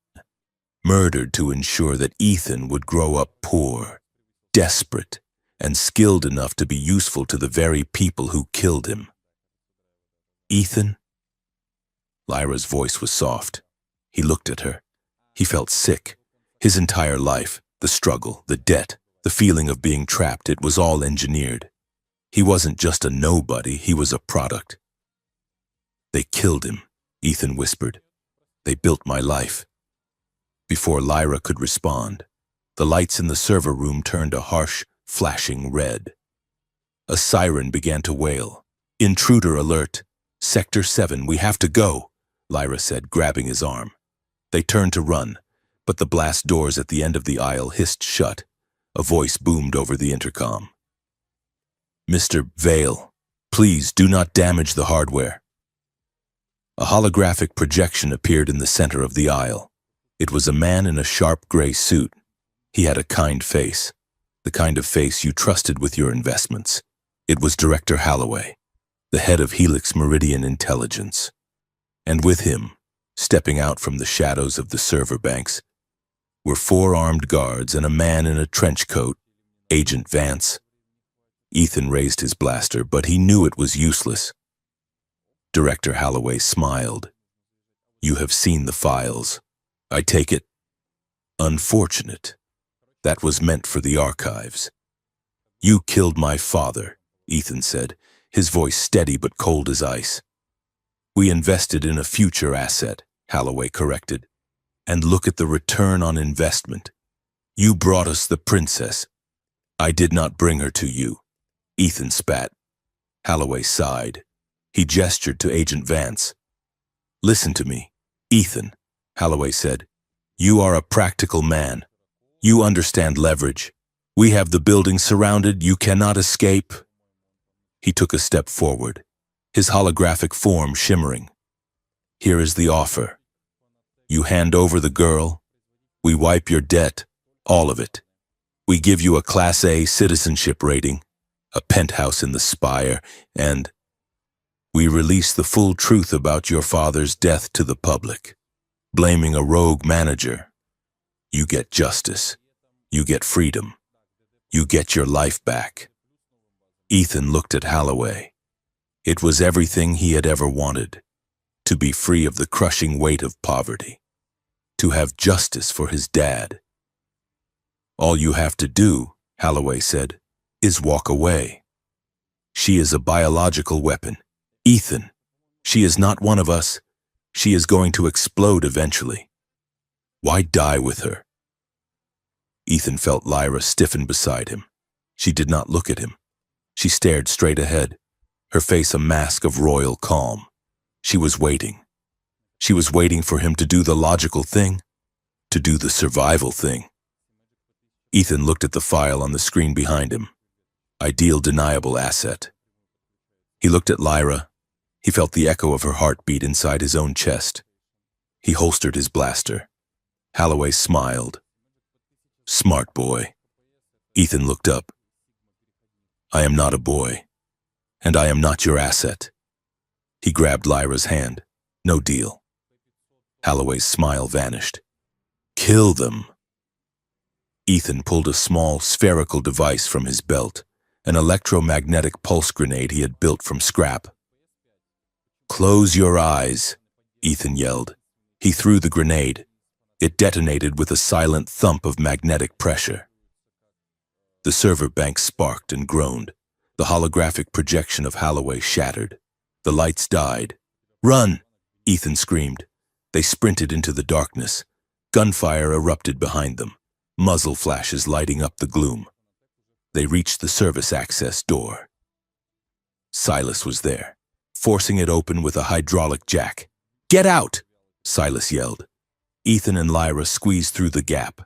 Murdered to ensure that Ethan would grow up poor, desperate, and skilled enough to be useful to the very people who killed him. "Ethan?" Lyra's voice was soft. He looked at her. He felt sick. His entire life, the struggle, the debt, the feeling of being trapped, it was all engineered. He wasn't just a nobody, he was a product. "They killed him," Ethan whispered. "They built my life." Before Lyra could respond, the lights in the server room turned a harsh, flashing red. A siren began to wail. "Intruder alert! Sector 7, we have to go," Lyra said, grabbing his arm. They turned to run, but the blast doors at the end of the aisle hissed shut. A voice boomed over the intercom. "Mr. Vale, please do not damage the hardware." A holographic projection appeared in the center of the aisle. It was a man in a sharp gray suit. He had a kind face, the kind of face you trusted with your investments. It was Director Holloway, the head of Helix Meridian Intelligence. And with him, stepping out from the shadows of the server banks, were 4 armed guards and a man in a trench coat, Agent Vance. Ethan raised his blaster, but he knew it was useless. Director Holloway smiled. "You have seen the files. I take it. Unfortunate. That was meant for the archives." "You killed my father," Ethan said, his voice steady but cold as ice. "We invested in a future asset," Holloway corrected. "And look at the return on investment. You brought us the princess. I did not bring her to you." Ethan spat. Holloway sighed. He gestured to Agent Vance. "Listen to me, Ethan," Holloway said. "You are a practical man. You understand leverage. We have the building surrounded. You cannot escape." He took a step forward, his holographic form shimmering. "Here is the offer. You hand over the girl, we wipe your debt, all of it. We give you a Class A citizenship rating, a penthouse in the Spire, and we release the full truth about your father's death to the public. Blaming a rogue manager, you get justice. You get freedom. You get your life back. Ethan looked at Holloway. It was everything he had ever wanted. To be free of the crushing weight of poverty. To have justice for his dad. All you have to do, Holloway said, is walk away. She is a biological weapon. Ethan, she is not one of us. She is going to explode eventually. Why die with her? Ethan felt Lyra stiffen beside him. She did not look at him. She stared straight ahead, her face a mask of royal calm. She was waiting. She was waiting for him to do the logical thing, to do the survival thing. Ethan looked at the file on the screen behind him. Ideal deniable asset. He looked at Lyra. He felt the echo of her heartbeat inside his own chest. He holstered his blaster. Holloway smiled. Smart boy. Ethan looked up. I am not a boy, and I am not your asset. He grabbed Lyra's hand. No deal. Holloway's smile vanished. Kill them. Ethan pulled a small, spherical device from his belt, an electromagnetic pulse grenade he had built from scrap. Close your eyes, Ethan yelled. He threw the grenade. It detonated with a silent thump of magnetic pressure. The server bank sparked and groaned. The holographic projection of Holloway shattered. The lights died. Run! Ethan screamed. They sprinted into the darkness. Gunfire erupted behind them, muzzle flashes lighting up the gloom. They reached the service access door. Silas was there, forcing it open with a hydraulic jack. Get out! Silas yelled. Ethan and Lyra squeezed through the gap.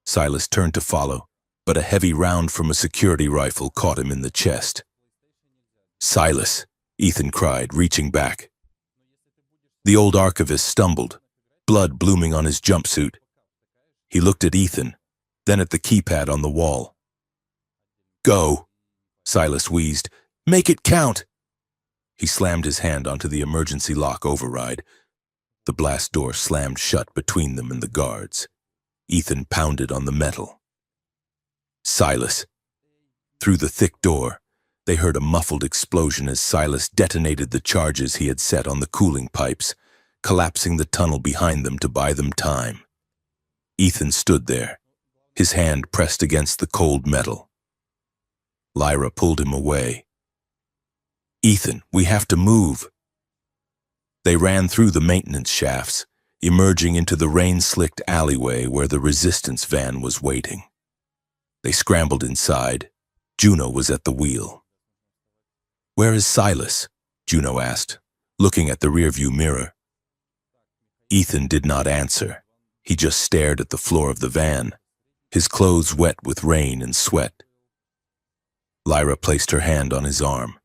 Silas turned to follow, but a heavy round from a security rifle caught him in the chest. Silas, Ethan cried, reaching back. The old archivist stumbled, blood blooming on his jumpsuit. He looked at Ethan, then at the keypad on the wall. Go, Silas wheezed. Make it count. He slammed his hand onto the emergency lock override. The blast door slammed shut between them and the guards. Ethan pounded on the metal. Silas. Through the thick door, they heard a muffled explosion as Silas detonated the charges he had set on the cooling pipes, collapsing the tunnel behind them to buy them time. Ethan stood there, his hand pressed against the cold metal. Lyra pulled him away. Ethan, we have to move. They ran through the maintenance shafts, emerging into the rain-slicked alleyway where the resistance van was waiting. They scrambled inside. Juno was at the wheel. Where is Silas? Juno asked, looking at the rearview mirror. Ethan did not answer. He just stared at the floor of the van, his clothes wet with rain and sweat. Lyra placed her hand on his arm.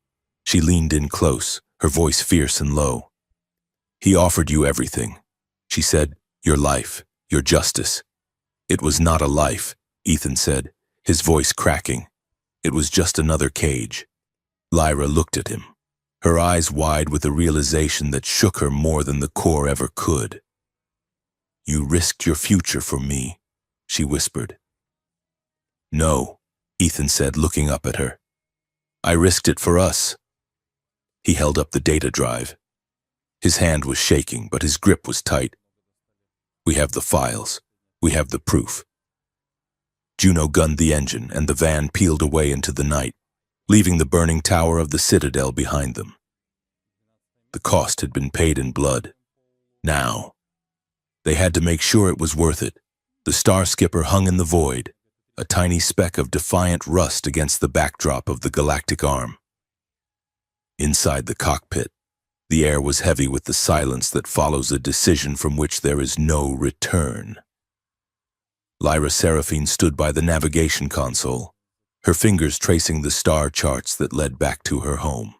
She leaned in close, her voice fierce and low. He offered you everything. She said, your life, your justice. It was not a life, Ethan said, his voice cracking. It was just another cage. Lyra looked at him, her eyes wide with a realization that shook her more than the core ever could. You risked your future for me, she whispered. No, Ethan said, looking up at her. I risked it for us. He held up the data drive. His hand was shaking, but his grip was tight. We have the files. We have the proof. Juno gunned the engine, and the van peeled away into the night, leaving the burning tower of the Citadel behind them. The cost had been paid in blood. Now, they had to make sure it was worth it. The Star Skipper hung in the void, a tiny speck of defiant rust against the backdrop of the galactic arm. Inside the cockpit, the air was heavy with the silence that follows a decision from which there is no return. Lyra Seraphine stood by the navigation console, her fingers tracing the star charts that led back to her home.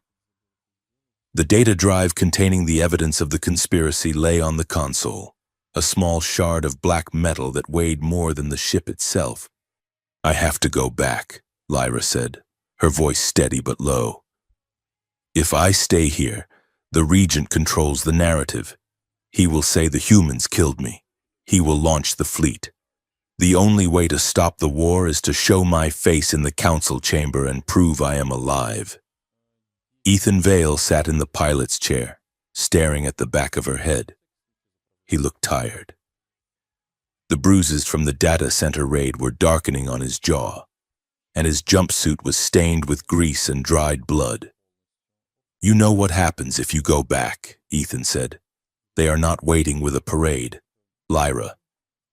The data drive containing the evidence of the conspiracy lay on the console, a small shard of black metal that weighed more than the ship itself. "I have to go back," Lyra said, her voice steady but low. "If I stay here, the Regent controls the narrative. He will say the humans killed me. He will launch the fleet. The only way to stop the war is to show my face in the council chamber and prove I am alive." Ethan Vale sat in the pilot's chair, staring at the back of her head. He looked tired. The bruises from the data center raid were darkening on his jaw, and his jumpsuit was stained with grease and dried blood. "You know what happens if you go back," Ethan said. "They are not waiting with a parade, Lyra.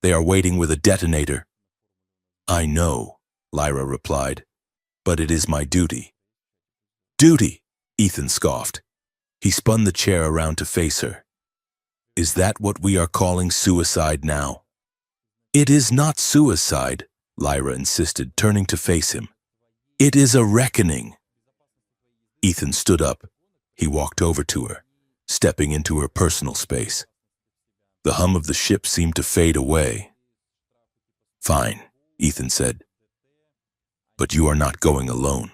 They are waiting with a detonator." "I know," Lyra replied, "but it is my duty." "Duty," Ethan scoffed. He spun the chair around to face her. "Is that what we are calling suicide now?" "It is not suicide," Lyra insisted, turning to face him. "It is a reckoning." Ethan stood up. He walked over to her, stepping into her personal space. The hum of the ship seemed to fade away. "Fine," Ethan said. "But you are not going alone."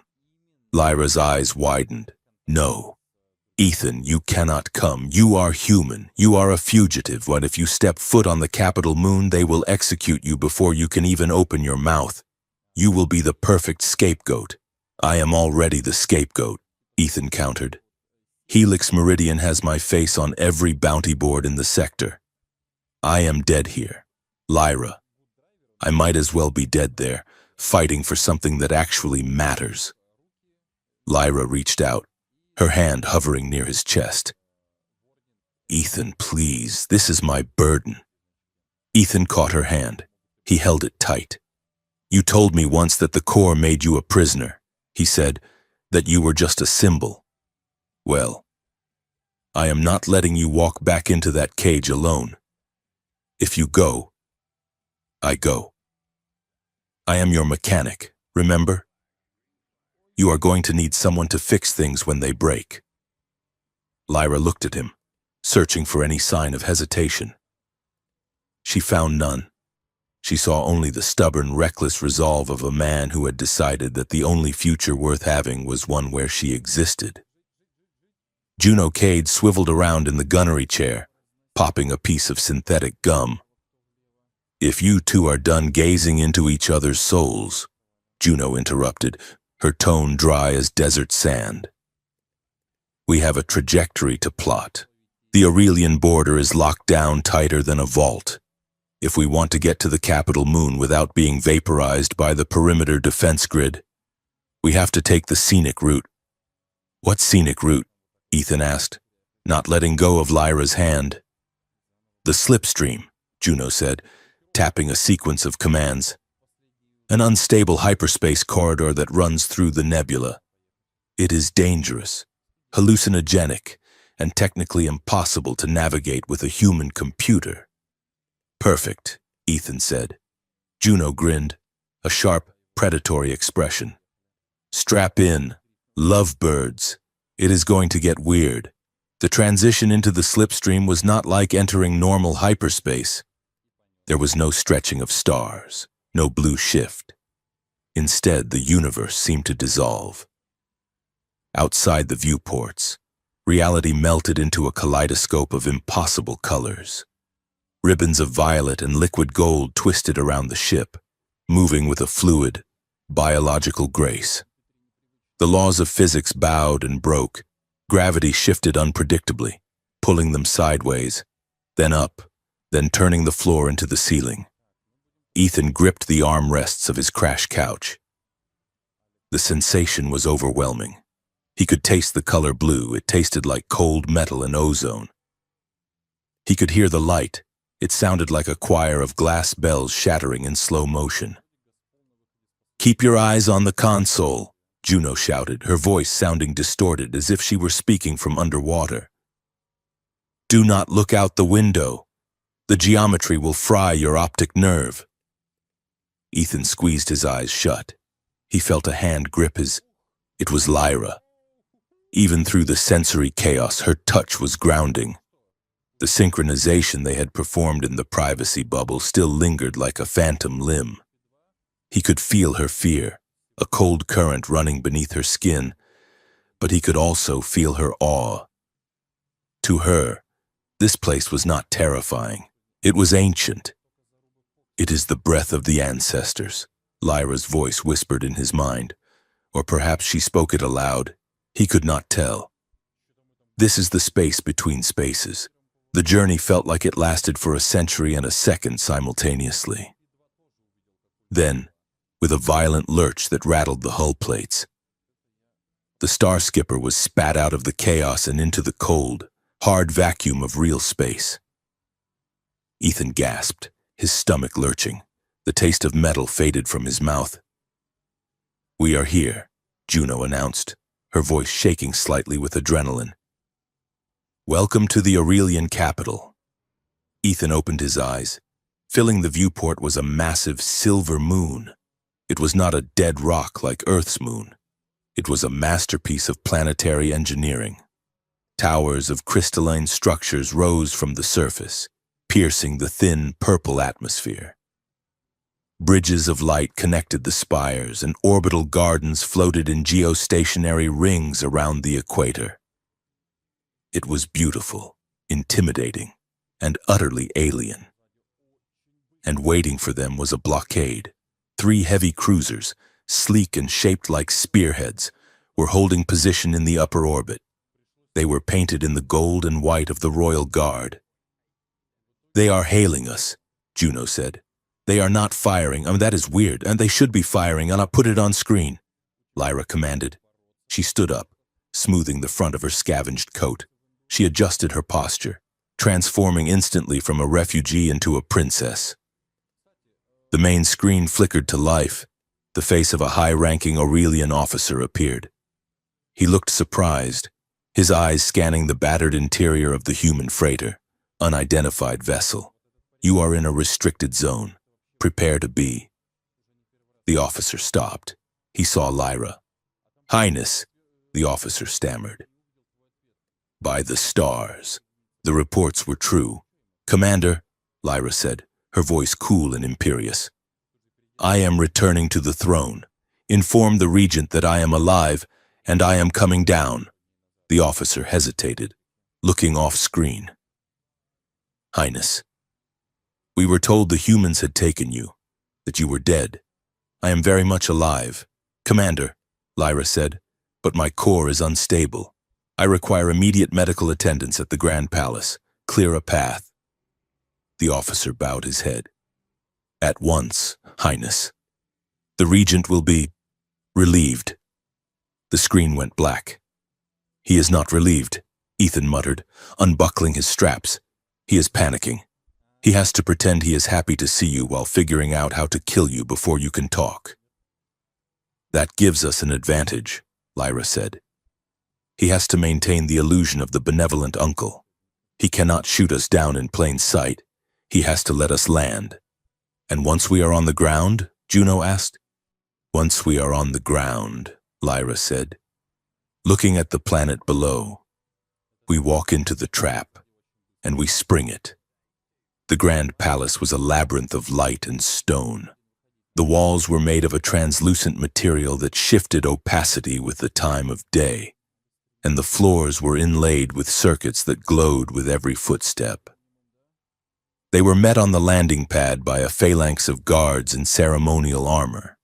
Lyra's eyes widened. "No. Ethan, you cannot come. You are human. You are a fugitive, but if you step foot on the capital moon, they will execute you before you can even open your mouth. You will be the perfect scapegoat." "I am already the scapegoat," Ethan countered. "Helix Meridian has my face on every bounty board in the sector. I am dead here. Lyra. I might as well be dead there, fighting for something that actually matters." Lyra reached out, her hand hovering near his chest. "Ethan, please, this is my burden." Ethan caught her hand. He held it tight. "You told me once that the Corps made you a prisoner," he said, "that you were just a symbol. Well, I am not letting you walk back into that cage alone. If you go, I go. I am your mechanic, remember? You are going to need someone to fix things when they break." Lyra looked at him, searching for any sign of hesitation. She found none. She saw only the stubborn, reckless resolve of a man who had decided that the only future worth having was one where she existed. Juno Cade swiveled around in the gunnery chair, popping a piece of synthetic gum. "If you two are done gazing into each other's souls," Juno interrupted, her tone dry as desert sand, "we have a trajectory to plot. The Aurelian border is locked down tighter than a vault. If we want to get to the capital moon without being vaporized by the perimeter defense grid, we have to take the scenic route." "What scenic route?" Ethan asked, not letting go of Lyra's hand. "The slipstream," Juno said, tapping a sequence of commands. "An unstable hyperspace corridor that runs through the nebula. It is dangerous, hallucinogenic, and technically impossible to navigate with a human computer." "Perfect," Ethan said. Juno grinned, a sharp, predatory expression. "Strap in, lovebirds. It is going to get weird." The transition into the slipstream was not like entering normal hyperspace. There was no stretching of stars, no blue shift. Instead, the universe seemed to dissolve. Outside the viewports, reality melted into a kaleidoscope of impossible colors. Ribbons of violet and liquid gold twisted around the ship, moving with a fluid, biological grace. The laws of physics bowed and broke. Gravity shifted unpredictably, pulling them sideways, then up, then turning the floor into the ceiling. Ethan gripped the armrests of his crash couch. The sensation was overwhelming. He could taste the color blue. It tasted like cold metal and ozone. He could hear the light. It sounded like a choir of glass bells shattering in slow motion. "Keep your eyes on the console," Juno shouted, her voice sounding distorted as if she were speaking from underwater. "Do not look out the window. The geometry will fry your optic nerve." Ethan squeezed his eyes shut. He felt a hand grip his. It was Lyra. Even through the sensory chaos, her touch was grounding. The synchronization they had performed in the privacy bubble still lingered like a phantom limb. He could feel her fear, a cold current running beneath her skin, but he could also feel her awe. To her, this place was not terrifying. It was ancient. "It is the breath of the ancestors," Lyra's voice whispered in his mind. Or perhaps she spoke it aloud. He could not tell. This is the space between spaces. The journey felt like it lasted for a century and a second simultaneously. Then, with a violent lurch that rattled the hull plates, the star skipper was spat out of the chaos and into the cold, hard vacuum of real space. Ethan gasped, his stomach lurching. The taste of metal faded from his mouth. "We are here," Juno announced, her voice shaking slightly with adrenaline. "Welcome to the Aurelian capital." Ethan opened his eyes. Filling the viewport was a massive silver moon. It was not a dead rock like Earth's moon. It was a masterpiece of planetary engineering. Towers of crystalline structures rose from the surface, piercing the thin, purple atmosphere. Bridges of light connected the spires, and orbital gardens floated in geostationary rings around the equator. It was beautiful, intimidating, and utterly alien. And waiting for them was a blockade. 3 heavy cruisers, sleek and shaped like spearheads, were holding position in the upper orbit. They were painted in the gold and white of the Royal Guard. "They are hailing us," Juno said. "They are not firing. That is weird, and they should be firing, and I'll put it on screen," Lyra commanded. She stood up, smoothing the front of her scavenged coat. She adjusted her posture, transforming instantly from a refugee into a princess. The main screen flickered to life. The face of a high-ranking Aurelian officer appeared. He looked surprised, his eyes scanning the battered interior of the human freighter, unidentified vessel. "You are in a restricted zone. Prepare to be." The officer stopped. He saw Lyra. "Highness," the officer stammered. "By the stars." The reports were true. "Commander," Lyra said, her voice cool and imperious, "I am returning to the throne. Inform the regent that I am alive, and I am coming down." The officer hesitated, looking off-screen. "Highness, we were told the humans had taken you, that you were dead. I am very much alive." "Commander," Lyra said, "but my core is unstable. I require immediate medical attendance at the Grand Palace. Clear a path." The officer bowed his head. "At once, Highness. The regent will be relieved." The screen went black. "He is not relieved," Ethan muttered, unbuckling his straps. "He is panicking. He has to pretend he is happy to see you while figuring out how to kill you before you can talk." "That gives us an advantage," Lyra said. "He has to maintain the illusion of the benevolent uncle. He cannot shoot us down in plain sight. He has to let us land." "And once we are on the ground?" Juno asked. "Once we are on the ground," Lyra said, looking at the planet below, "we walk into the trap, and we spring it." The Grand Palace was a labyrinth of light and stone. The walls were made of a translucent material that shifted opacity with the time of day, and the floors were inlaid with circuits that glowed with every footstep. They were met on the landing pad by a phalanx of guards in ceremonial armor.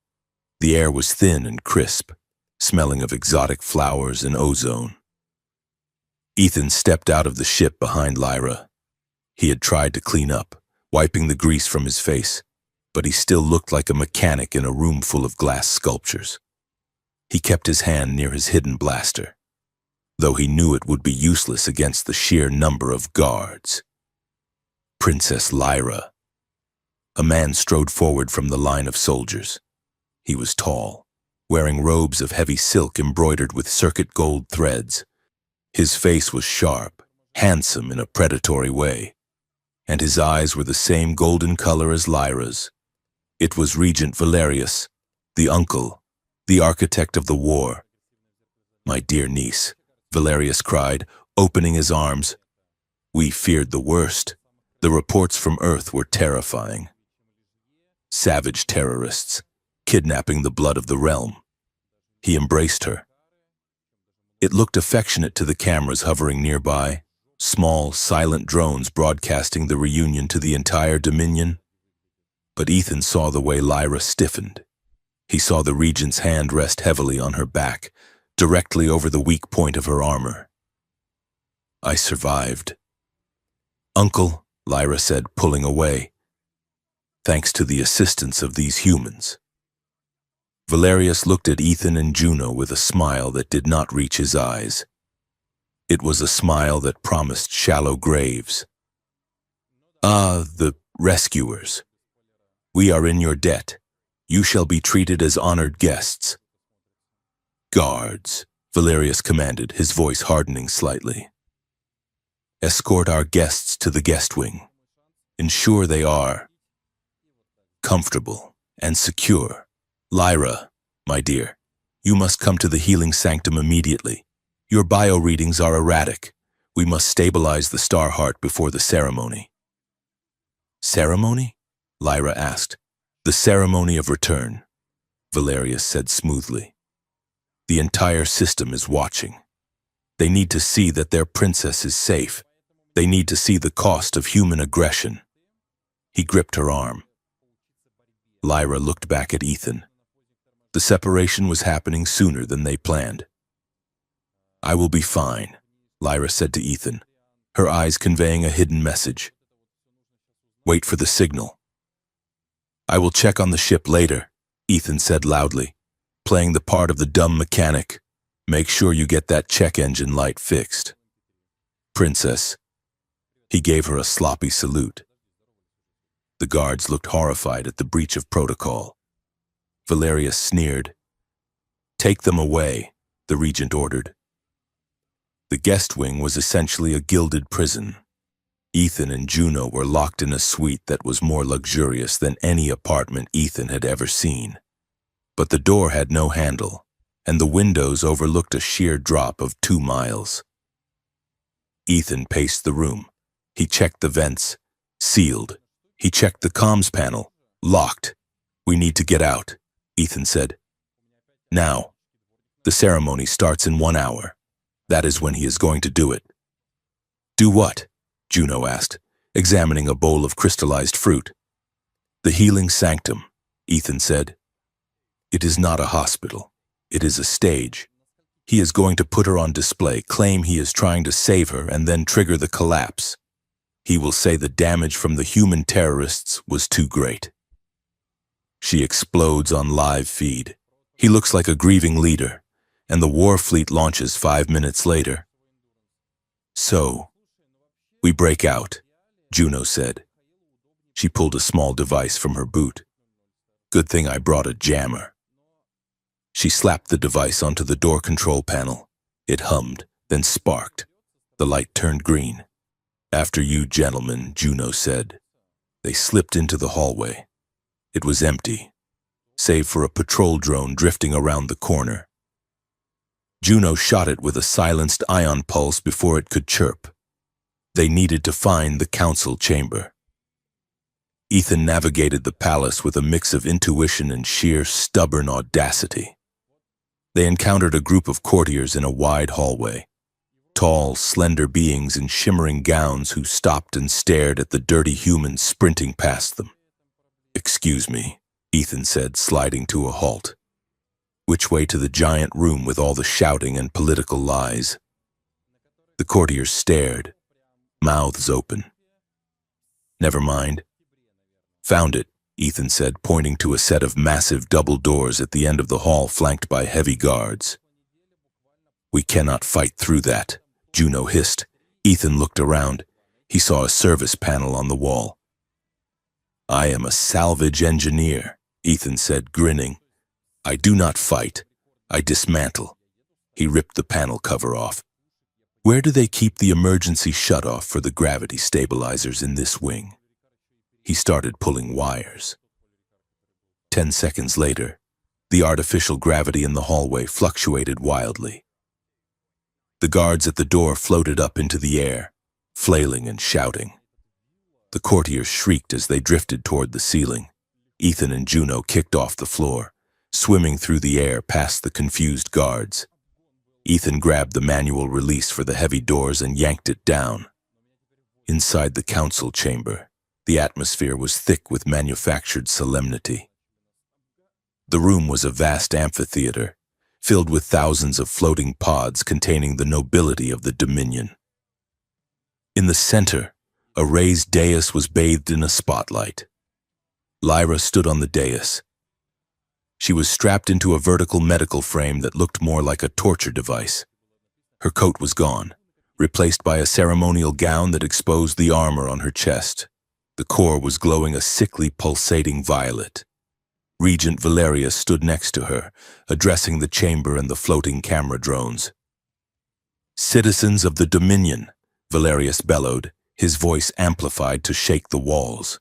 The air was thin and crisp, smelling of exotic flowers and ozone. Ethan stepped out of the ship behind Lyra. He had tried to clean up, wiping the grease from his face, but he still looked like a mechanic in a room full of glass sculptures. He kept his hand near his hidden blaster, though he knew it would be useless against the sheer number of guards. Princess Lyra. A man strode forward from the line of soldiers. He was tall, wearing robes of heavy silk embroidered with circuit gold threads. His face was sharp, handsome in a predatory way, and his eyes were the same golden color as Lyra's. It was Regent Valerius, the uncle, the architect of the war. "My dear niece," Valerius cried, opening his arms. We feared the worst. The reports from Earth were terrifying. Savage terrorists, kidnapping the blood of the realm. He embraced her. It looked affectionate to the cameras hovering nearby, small, silent drones broadcasting the reunion to the entire Dominion. But Ethan saw the way Lyra stiffened. He saw the Regent's hand rest heavily on her back, directly over the weak point of her armor. I survived. Uncle, Lyra said, pulling away. Thanks to the assistance of these humans. Valerius looked at Ethan and Juno with a smile that did not reach his eyes. It was a smile that promised shallow graves. Ah, the rescuers. We are in your debt. You shall be treated as honored guests. Guards, Valerius commanded, his voice hardening slightly. Escort our guests to the guest wing. Ensure they are comfortable and secure. Lyra, my dear, you must come to the healing sanctum immediately. Your bio readings are erratic. We must stabilize the star heart before the ceremony. Ceremony? Lyra asked. The ceremony of return, Valerius said smoothly. The entire system is watching. They need to see that their princess is safe. They need to see the cost of human aggression. He gripped her arm. Lyra looked back at Ethan. The separation was happening sooner than they planned. I will be fine, Lyra said to Ethan, her eyes conveying a hidden message. Wait for the signal. I will check on the ship later, Ethan said loudly, playing the part of the dumb mechanic. Make sure you get that check engine light fixed. Princess. He gave her a sloppy salute. The guards looked horrified at the breach of protocol. Valerius sneered. Take them away, the regent ordered. The guest wing was essentially a gilded prison. Ethan and Juno were locked in a suite that was more luxurious than any apartment Ethan had ever seen. But the door had no handle, and the windows overlooked a sheer drop of 2 miles. Ethan paced the room. He checked the vents. Sealed. He checked the comms panel. Locked. We need to get out, Ethan said. Now. The ceremony starts in 1 hour. That is when he is going to do it. Do what? Juno asked, examining a bowl of crystallized fruit. The healing sanctum, Ethan said. It is not a hospital. It is a stage. He is going to put her on display, claim he is trying to save her, and then trigger the collapse. He will say the damage from the human terrorists was too great. She explodes on live feed. He looks like a grieving leader, and the war fleet launches 5 minutes later. So, we break out, Juno said. She pulled a small device from her boot. Good thing I brought a jammer. She slapped the device onto the door control panel. It hummed, then sparked. The light turned green. After you, gentlemen, Juno said. They slipped into the hallway. It was empty, save for a patrol drone drifting around the corner. Juno shot it with a silenced ion pulse before it could chirp. They needed to find the council chamber. Ethan navigated the palace with a mix of intuition and sheer stubborn audacity. They encountered a group of courtiers in a wide hallway. Tall, slender beings in shimmering gowns who stopped and stared at the dirty humans sprinting past them. Excuse me, Ethan said, sliding to a halt. Which way to the giant room with all the shouting and political lies? The courtiers stared, mouths open. Never mind. Found it, Ethan said, pointing to a set of massive double doors at the end of the hall flanked by heavy guards. We cannot fight through that, Juno hissed. Ethan looked around. He saw a service panel on the wall. I am a salvage engineer, Ethan said, grinning. I do not fight. I dismantle. He ripped the panel cover off. Where do they keep the emergency shutoff for the gravity stabilizers in this wing? He started pulling wires. 10 seconds later, the artificial gravity in the hallway fluctuated wildly. The guards at the door floated up into the air. flailing and shouting. The courtiers shrieked as they drifted toward the ceiling. Ethan and Juno kicked off the floor, swimming through the air past the confused guards. Ethan grabbed the manual release for the heavy doors and yanked it down. Inside the council chamber, the atmosphere was thick with manufactured solemnity. The room was a vast amphitheater, filled with thousands of floating pods containing the nobility of the Dominion. In the center, a raised dais was bathed in a spotlight. Lyra stood on the dais. She was strapped into a vertical medical frame that looked more like a torture device. Her coat was gone, replaced by a ceremonial gown that exposed the armor on her chest. The core was glowing a sickly, pulsating violet. Regent Valerius stood next to her, addressing the chamber and the floating camera drones. "Citizens of the Dominion," Valerius bellowed, his voice amplified to shake the walls.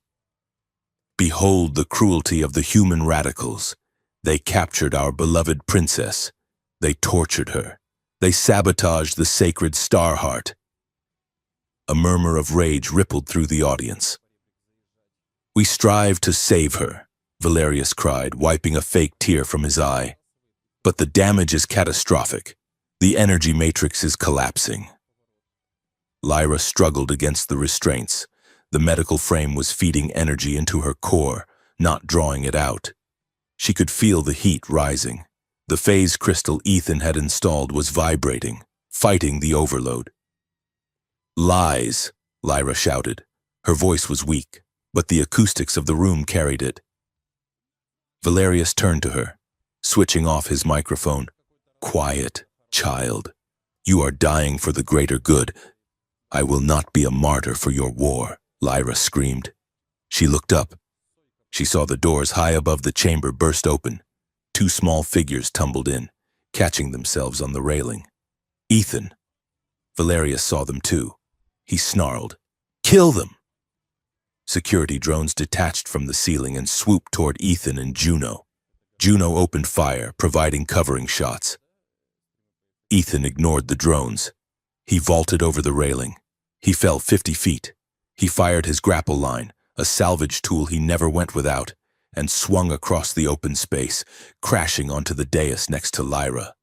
"Behold the cruelty of the human radicals. They captured our beloved princess. They tortured her. They sabotaged the sacred Starheart." A murmur of rage rippled through the audience. "We strive to save her," Valerius cried, wiping a fake tear from his eye. "But the damage is catastrophic. The energy matrix is collapsing." Lyra struggled against the restraints. The medical frame was feeding energy into her core, not drawing it out. She could feel the heat rising. The phase crystal Ethan had installed was vibrating, fighting the overload. "Lies," Lyra shouted. Her voice was weak, but the acoustics of the room carried it. Valerius turned to her, switching off his microphone. "Quiet, child. You are dying for the greater good. I will not be a martyr for your war," Lyra screamed. She looked up. She saw the doors high above the chamber burst open. Two small figures tumbled in, catching themselves on the railing. "Ethan." Valerius saw them too. He snarled, "Kill them!" Security drones detached from the ceiling and swooped toward Ethan and Juno. Juno opened fire, providing covering shots. Ethan ignored the drones. He vaulted over the railing. He fell 50 feet. He fired his grapple line, a salvage tool he never went without, and swung across the open space, crashing onto the dais next to Lyra.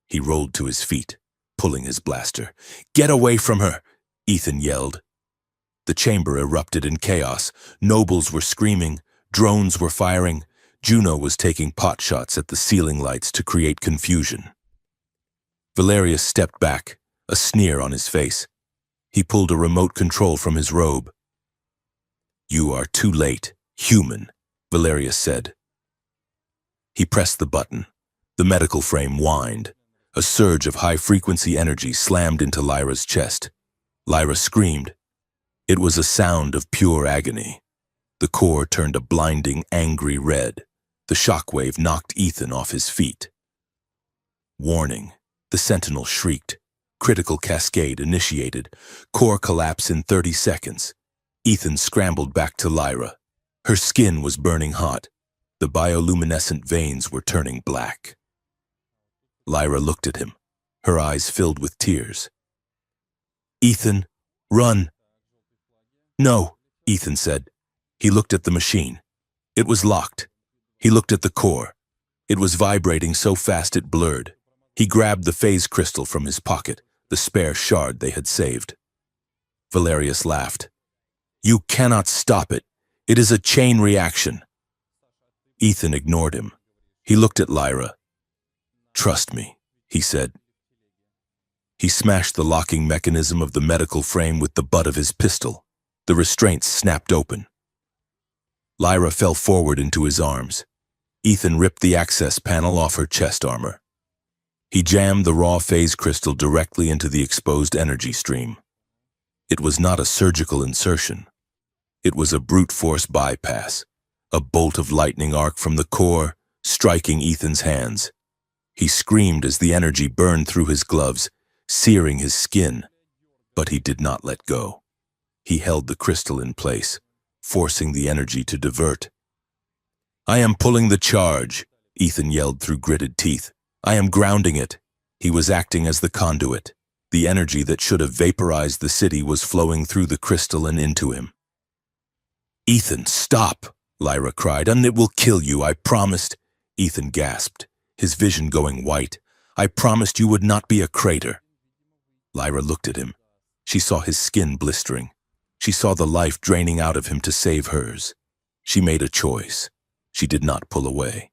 He rolled to his feet, pulling his blaster. "Get away from her!" Ethan yelled. The chamber erupted in chaos. Nobles were screaming. Drones were firing. Juno was taking pot shots at the ceiling lights to create confusion. Valerius stepped back, a sneer on his face. He pulled a remote control from his robe. "You are too late, human," Valerius said. He pressed the button. The medical frame whined. A surge of high-frequency energy slammed into Lyra's chest. Lyra screamed. It was a sound of pure agony. The core turned a blinding, angry red. The shockwave knocked Ethan off his feet. "Warning," the sentinel shrieked. Critical cascade initiated. Core collapse in 30 seconds. Ethan scrambled back to Lyra. Her skin was burning hot. The bioluminescent veins were turning black. Lyra looked at him, her eyes filled with tears. "Ethan, run!" "No," Ethan said. He looked at the machine. It was locked. He looked at the core. It was vibrating so fast it blurred. He grabbed the phase crystal from his pocket, the spare shard they had saved. Valerius laughed. "You cannot stop it. It is a chain reaction." Ethan ignored him. He looked at Lyra. "Trust me," he said. He smashed the locking mechanism of the medical frame with the butt of his pistol. The restraints snapped open. Lyra fell forward into his arms. Ethan ripped the access panel off her chest armor. He jammed the raw phase crystal directly into the exposed energy stream. It was not a surgical insertion. It was a brute force bypass, a bolt of lightning arc from the core, striking Ethan's hands. He screamed as the energy burned through his gloves, searing his skin, but he did not let go. He held the crystal in place, forcing the energy to divert. "I am pulling the charge," Ethan yelled through gritted teeth. "I am grounding it." He was acting as the conduit. The energy that should have vaporized the city was flowing through the crystal and into him. "Ethan, stop!" Lyra cried. "And it will kill you, I promised." Ethan gasped, his vision going white. "I promised you would not be a crater." Lyra looked at him. She saw his skin blistering. She saw the life draining out of him to save hers. She made a choice. She did not pull away.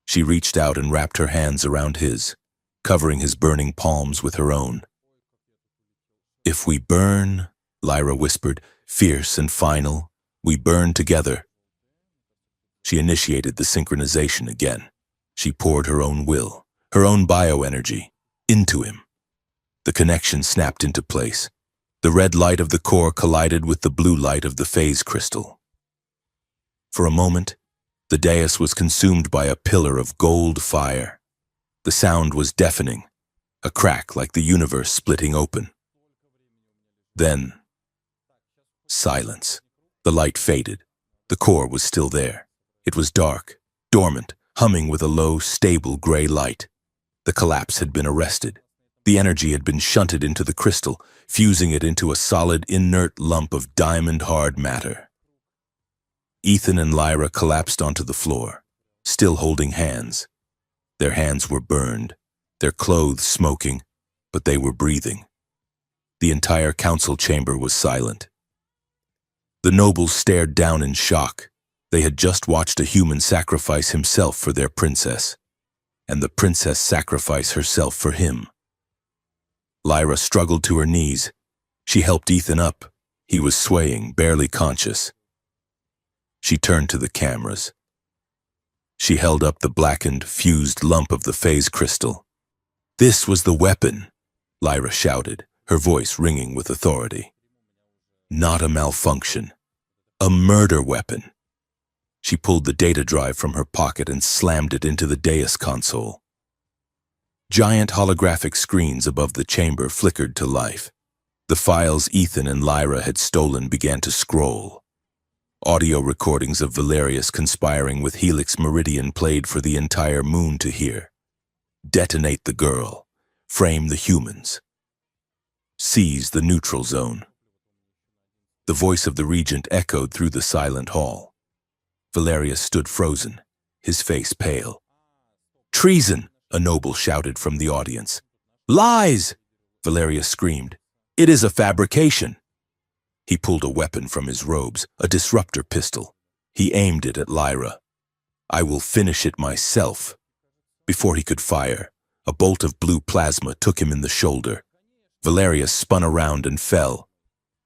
She reached out and wrapped her hands around his, covering his burning palms with her own. "If we burn," Lyra whispered, fierce and final, "we burn together." She initiated the synchronization again. She poured her own will, her own bioenergy, into him. The connection snapped into place. The red light of the core collided with the blue light of the phase crystal. For a moment, the dais was consumed by a pillar of gold fire. The sound was deafening, a crack like the universe splitting open. Then, silence. The light faded. The core was still there. It was dark, dormant, humming with a low, stable gray light. The collapse had been arrested. The energy had been shunted into the crystal, fusing it into a solid, inert lump of diamond-hard matter. Ethan and Lyra collapsed onto the floor, still holding hands. Their hands were burned, their clothes smoking, but they were breathing. The entire council chamber was silent. The nobles stared down in shock. They had just watched a human sacrifice himself for their princess, and the princess sacrifice herself for him. Lyra struggled to her knees. She helped Ethan up. He was swaying, barely conscious. She turned to the cameras. She held up the blackened, fused lump of the phase crystal. "This was the weapon," Lyra shouted, her voice ringing with authority. "Not a malfunction. A murder weapon." She pulled the data drive from her pocket and slammed it into the dais console. Giant holographic screens above the chamber flickered to life. The files Ethan and Lyra had stolen began to scroll. Audio recordings of Valerius conspiring with Helix Meridian played for the entire moon to hear. "Detonate the girl. Frame the humans. Seize the neutral zone." The voice of the regent echoed through the silent hall. Valerius stood frozen, his face pale. "Treason!" a noble shouted from the audience. "Lies!" Valerius screamed. "It is a fabrication." He pulled a weapon from his robes, a disruptor pistol. He aimed it at Lyra. "I will finish it myself." Before he could fire, a bolt of blue plasma took him in the shoulder. Valerius spun around and fell.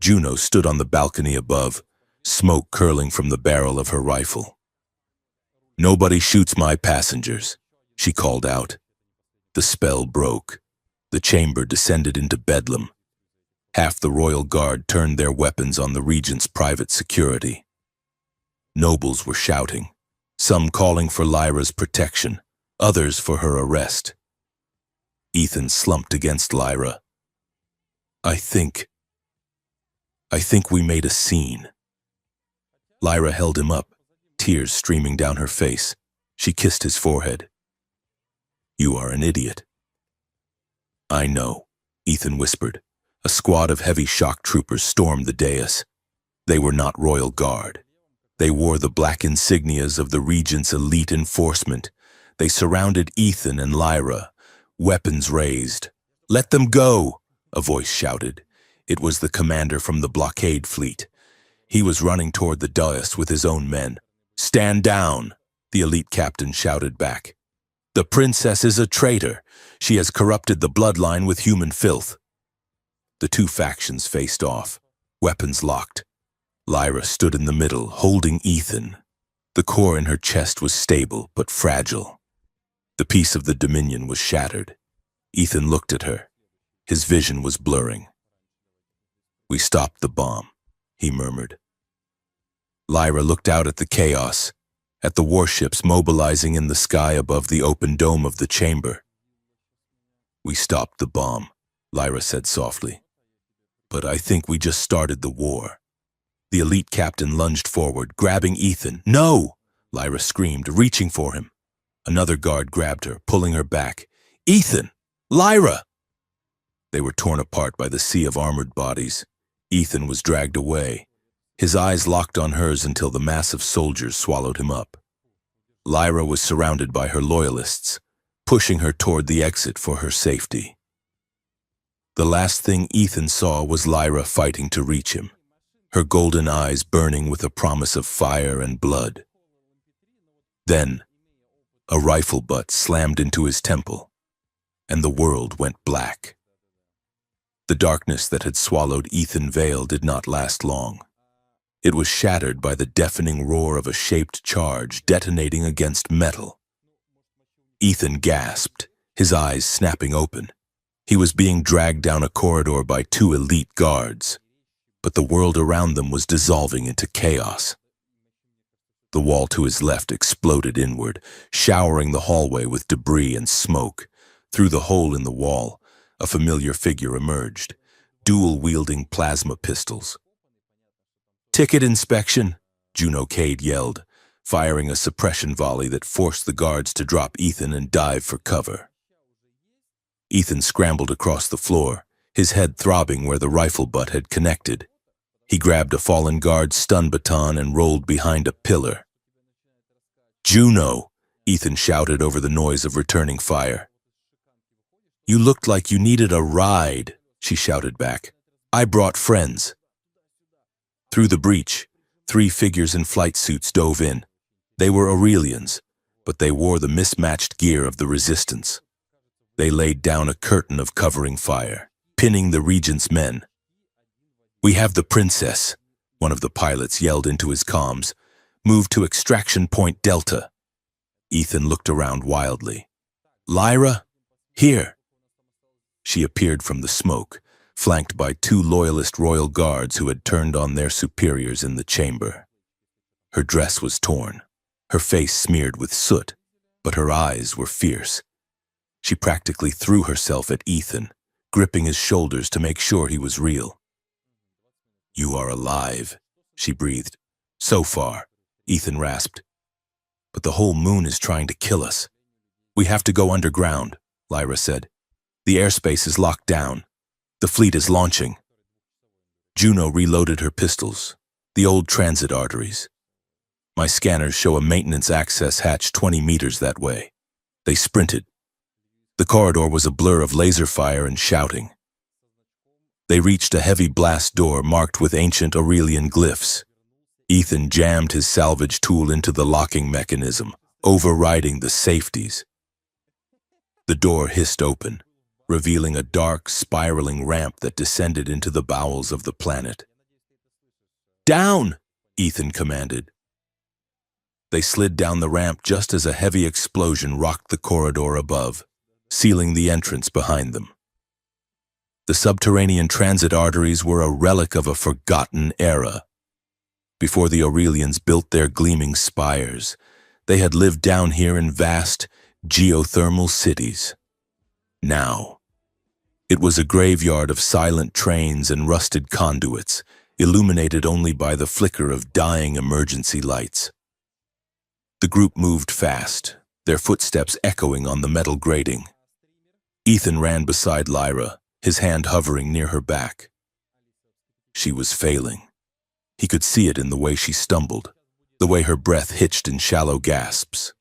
Juno stood on the balcony above, smoke curling from the barrel of her rifle. "Nobody shoots my passengers," she called out. The spell broke. The chamber descended into bedlam. Half the royal guard turned their weapons on the regent's private security. Nobles were shouting, some calling for Lyra's protection, others for her arrest. Ethan slumped against Lyra. I think we made a scene." Lyra held him up, tears streaming down her face. She kissed his forehead. "You are an idiot." "I know," Ethan whispered. A squad of heavy shock troopers stormed the dais. They were not royal guard. They wore the black insignias of the regent's elite enforcement. They surrounded Ethan and Lyra, weapons raised. "Let them go!" a voice shouted. It was the commander from the blockade fleet. He was running toward the dais with his own men. "Stand down!" the elite captain shouted back. "The princess is a traitor. She has corrupted the bloodline with human filth." The two factions faced off, weapons locked. Lyra stood in the middle, holding Ethan. The core in her chest was stable but fragile. The piece of the Dominion was shattered. Ethan looked at her. His vision was blurring. "We stopped the bomb," he murmured. Lyra looked out at the chaos, at the warships mobilizing in the sky above the open dome of the chamber. "We stopped the bomb," Lyra said softly. "But I think we just started the war." The elite captain lunged forward, grabbing Ethan. "No!" Lyra screamed, reaching for him. Another guard grabbed her, pulling her back. "Ethan! Lyra!" They were torn apart by the sea of armored bodies. Ethan was dragged away, his eyes locked on hers until the mass of soldiers swallowed him up. Lyra was surrounded by her loyalists, pushing her toward the exit for her safety. The last thing Ethan saw was Lyra fighting to reach him, her golden eyes burning with a promise of fire and blood. Then, a rifle butt slammed into his temple, and the world went black. The darkness that had swallowed Ethan Vale did not last long. It was shattered by the deafening roar of a shaped charge detonating against metal. Ethan gasped, his eyes snapping open. He was being dragged down a corridor by two elite guards, but the world around them was dissolving into chaos. The wall to his left exploded inward, showering the hallway with debris and smoke. Through the hole in the wall, a familiar figure emerged, dual-wielding plasma pistols. "Ticket inspection," Juno Cade yelled, firing a suppression volley that forced the guards to drop Ethan and dive for cover. Ethan scrambled across the floor, his head throbbing where the rifle butt had connected. He grabbed a fallen guard's stun baton and rolled behind a pillar. "Juno!" Ethan shouted over the noise of returning fire. "You looked like you needed a ride," she shouted back. "I brought friends." Through the breach, three figures in flight suits dove in. They were Aurelians, but they wore the mismatched gear of the Resistance. They laid down a curtain of covering fire, pinning the Regent's men. "We have the princess," one of the pilots yelled into his comms. "Move to extraction point Delta." Ethan looked around wildly. "Lyra? Here." She appeared from the smoke, flanked by two loyalist royal guards who had turned on their superiors in the chamber. Her dress was torn, her face smeared with soot, but her eyes were fierce. She practically threw herself at Ethan, gripping his shoulders to make sure he was real. "You are alive," she breathed. "So far," Ethan rasped. "But the whole moon is trying to kill us." "We have to go underground," Lyra said. "The airspace is locked down. The fleet is launching." Juno reloaded her pistols, the old transit arteries. "My scanners show a maintenance access hatch 20 meters that way." They sprinted. The corridor was a blur of laser fire and shouting. They reached a heavy blast door marked with ancient Aurelian glyphs. Ethan jammed his salvage tool into the locking mechanism, overriding the safeties. The door hissed open, revealing a dark, spiraling ramp that descended into the bowels of the planet. "Down!" Ethan commanded. They slid down the ramp just as a heavy explosion rocked the corridor above, sealing the entrance behind them. The subterranean transit arteries were a relic of a forgotten era. Before the Aurelians built their gleaming spires, they had lived down here in vast, geothermal cities. Now, it was a graveyard of silent trains and rusted conduits, illuminated only by the flicker of dying emergency lights. The group moved fast, their footsteps echoing on the metal grating. Ethan ran beside Lyra, his hand hovering near her back. She was failing. He could see it in the way she stumbled, the way her breath hitched in shallow gasps.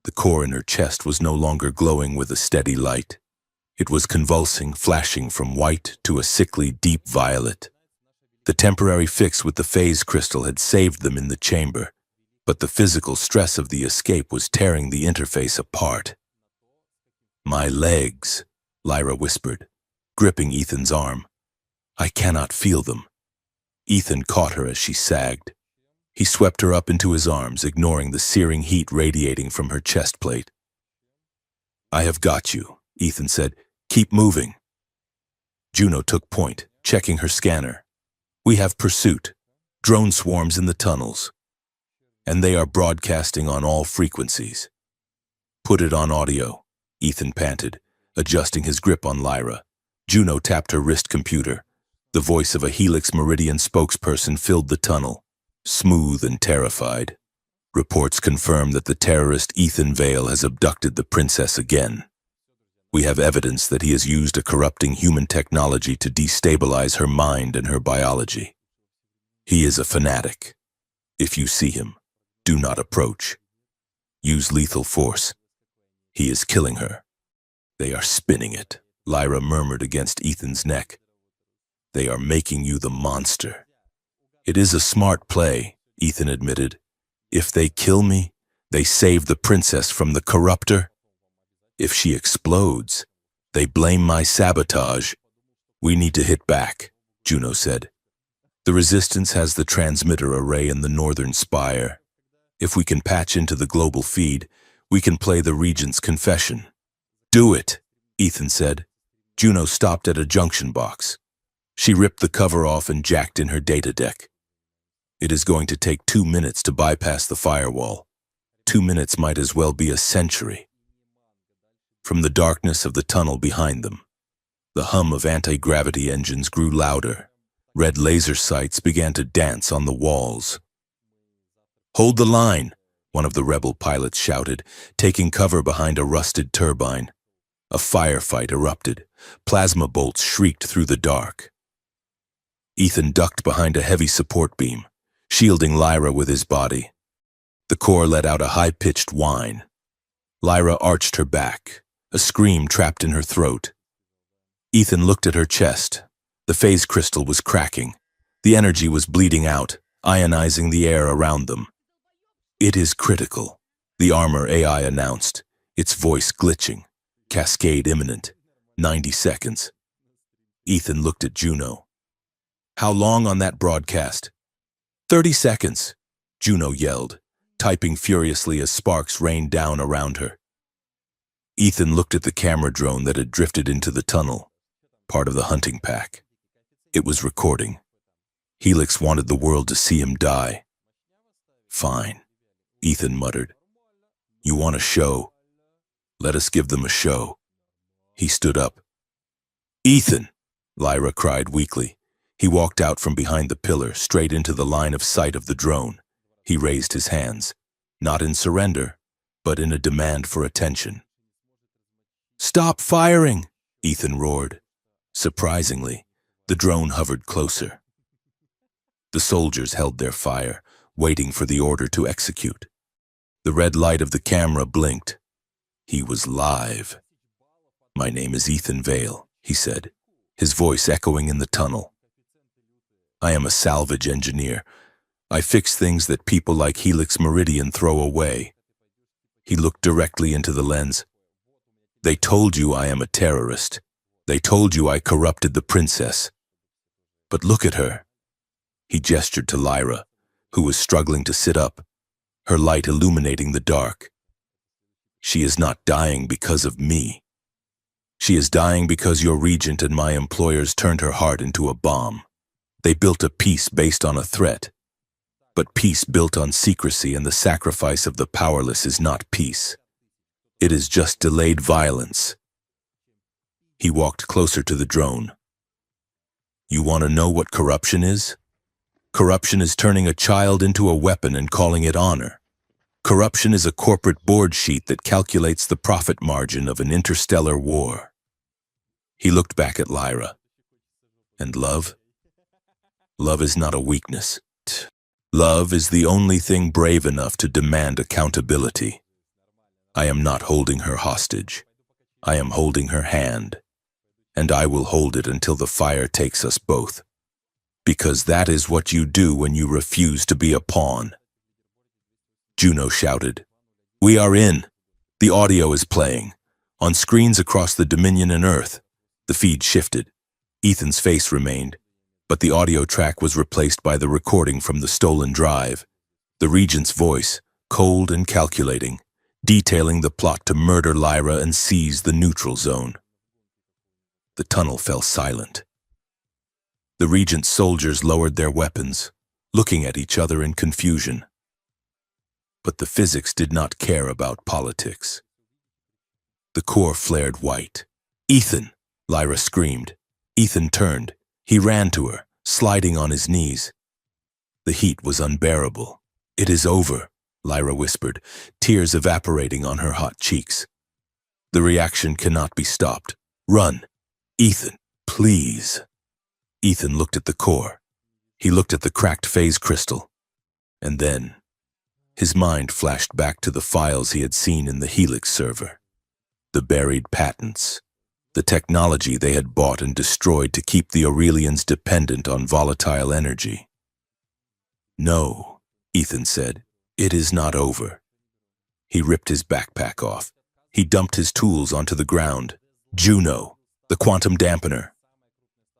The core in her chest was no longer glowing with a steady light. It was convulsing, flashing from white to a sickly deep violet. The temporary fix with the phase crystal had saved them in the chamber, but the physical stress of the escape was tearing the interface apart. "My legs," Lyra whispered, gripping Ethan's arm. "I cannot feel them." Ethan caught her as she sagged. He swept her up into his arms, ignoring the searing heat radiating from her chest plate. "I have got you," Ethan said. "Keep moving." Juno took point, checking her scanner. "We have pursuit, drone swarms in the tunnels, and they are broadcasting on all frequencies." "Put it on audio," Ethan panted, adjusting his grip on Lyra. Juno tapped her wrist computer. The voice of a Helix Meridian spokesperson filled the tunnel, smooth and terrified. "Reports confirm that the terrorist Ethan Vale has abducted the princess again." We have evidence that he has used a corrupting human technology to destabilize her mind and her biology. He is a fanatic. If you see him, do not approach. Use lethal force. He is killing her. They are spinning it, Lyra murmured against Ethan's neck. They are making you the monster. It is a smart play, Ethan admitted. If they kill me, they save the princess from the corruptor. If she explodes, they blame my sabotage. We need to hit back, Juno said. The Resistance has the transmitter array in the northern spire. If we can patch into the global feed, we can play the Regent's confession. Do it, Ethan said. Juno stopped at a junction box. She ripped the cover off and jacked in her data deck. It is going to take 2 minutes to bypass the firewall. 2 minutes might as well be a century. From the darkness of the tunnel behind them, the hum of anti-gravity engines grew louder. Red laser sights began to dance on the walls. Hold the line, one of the rebel pilots shouted, taking cover behind a rusted turbine. A firefight erupted. Plasma bolts shrieked through the dark. Ethan ducked behind a heavy support beam, shielding Lyra with his body. The core let out a high-pitched whine. Lyra arched her back, a scream trapped in her throat. Ethan looked at her chest. The phase crystal was cracking. The energy was bleeding out, ionizing the air around them. It is critical, the armor AI announced, its voice glitching. Cascade imminent. 90 seconds. Ethan looked at Juno. How long on that broadcast? 30 seconds, Juno yelled, typing furiously as sparks rained down around her. Ethan looked at the camera drone that had drifted into the tunnel, part of the hunting pack. It was recording. Helix wanted the world to see him die. Fine, Ethan muttered. You want a show? Let us give them a show. He stood up. Ethan, Lyra cried weakly. He walked out from behind the pillar, straight into the line of sight of the drone. He raised his hands, not in surrender, but in a demand for attention. Stop firing, Ethan roared. Surprisingly, the drone hovered closer. The soldiers held their fire, waiting for the order to execute. The red light of the camera blinked. He was live. My name is Ethan Vale, he said, his voice echoing in the tunnel. I am a salvage engineer. I fix things that people like Helix Meridian throw away. He looked directly into the lens. They told you I am a terrorist. They told you I corrupted the princess. But look at her. He gestured to Lyra, who was struggling to sit up, her light illuminating the dark. She is not dying because of me. She is dying because your regent and my employers turned her heart into a bomb. They built a peace based on a threat. But peace built on secrecy and the sacrifice of the powerless is not peace. It is just delayed violence. He walked closer to the drone. You want to know what corruption is? Corruption is turning a child into a weapon and calling it honor. Corruption is a corporate board sheet that calculates the profit margin of an interstellar war. He looked back at Lyra. And love? Love is not a weakness. Love is the only thing brave enough to demand accountability. I am not holding her hostage. I am holding her hand. And I will hold it until the fire takes us both. Because that is what you do when you refuse to be a pawn. Juno shouted. We are in. The audio is playing. On screens across the Dominion and Earth. The feed shifted. Ethan's face remained, but the audio track was replaced by the recording from the stolen drive. The Regent's voice, cold and calculating, detailing the plot to murder Lyra and seize the neutral zone. The tunnel fell silent. The Regent's soldiers lowered their weapons, looking at each other in confusion. But the physics did not care about politics. The core flared white. Ethan, Lyra screamed. Ethan turned. He ran to her, sliding on his knees. The heat was unbearable. It is over, Lyra whispered, tears evaporating on her hot cheeks. The reaction cannot be stopped. Run. Ethan, please. Ethan looked at the core. He looked at the cracked phase crystal. And then, his mind flashed back to the files he had seen in the Helix server. The buried patents. The technology they had bought and destroyed to keep the Aurelians dependent on volatile energy. No, Ethan said. It is not over. He ripped his backpack off. He dumped his tools onto the ground. Juno, the quantum dampener.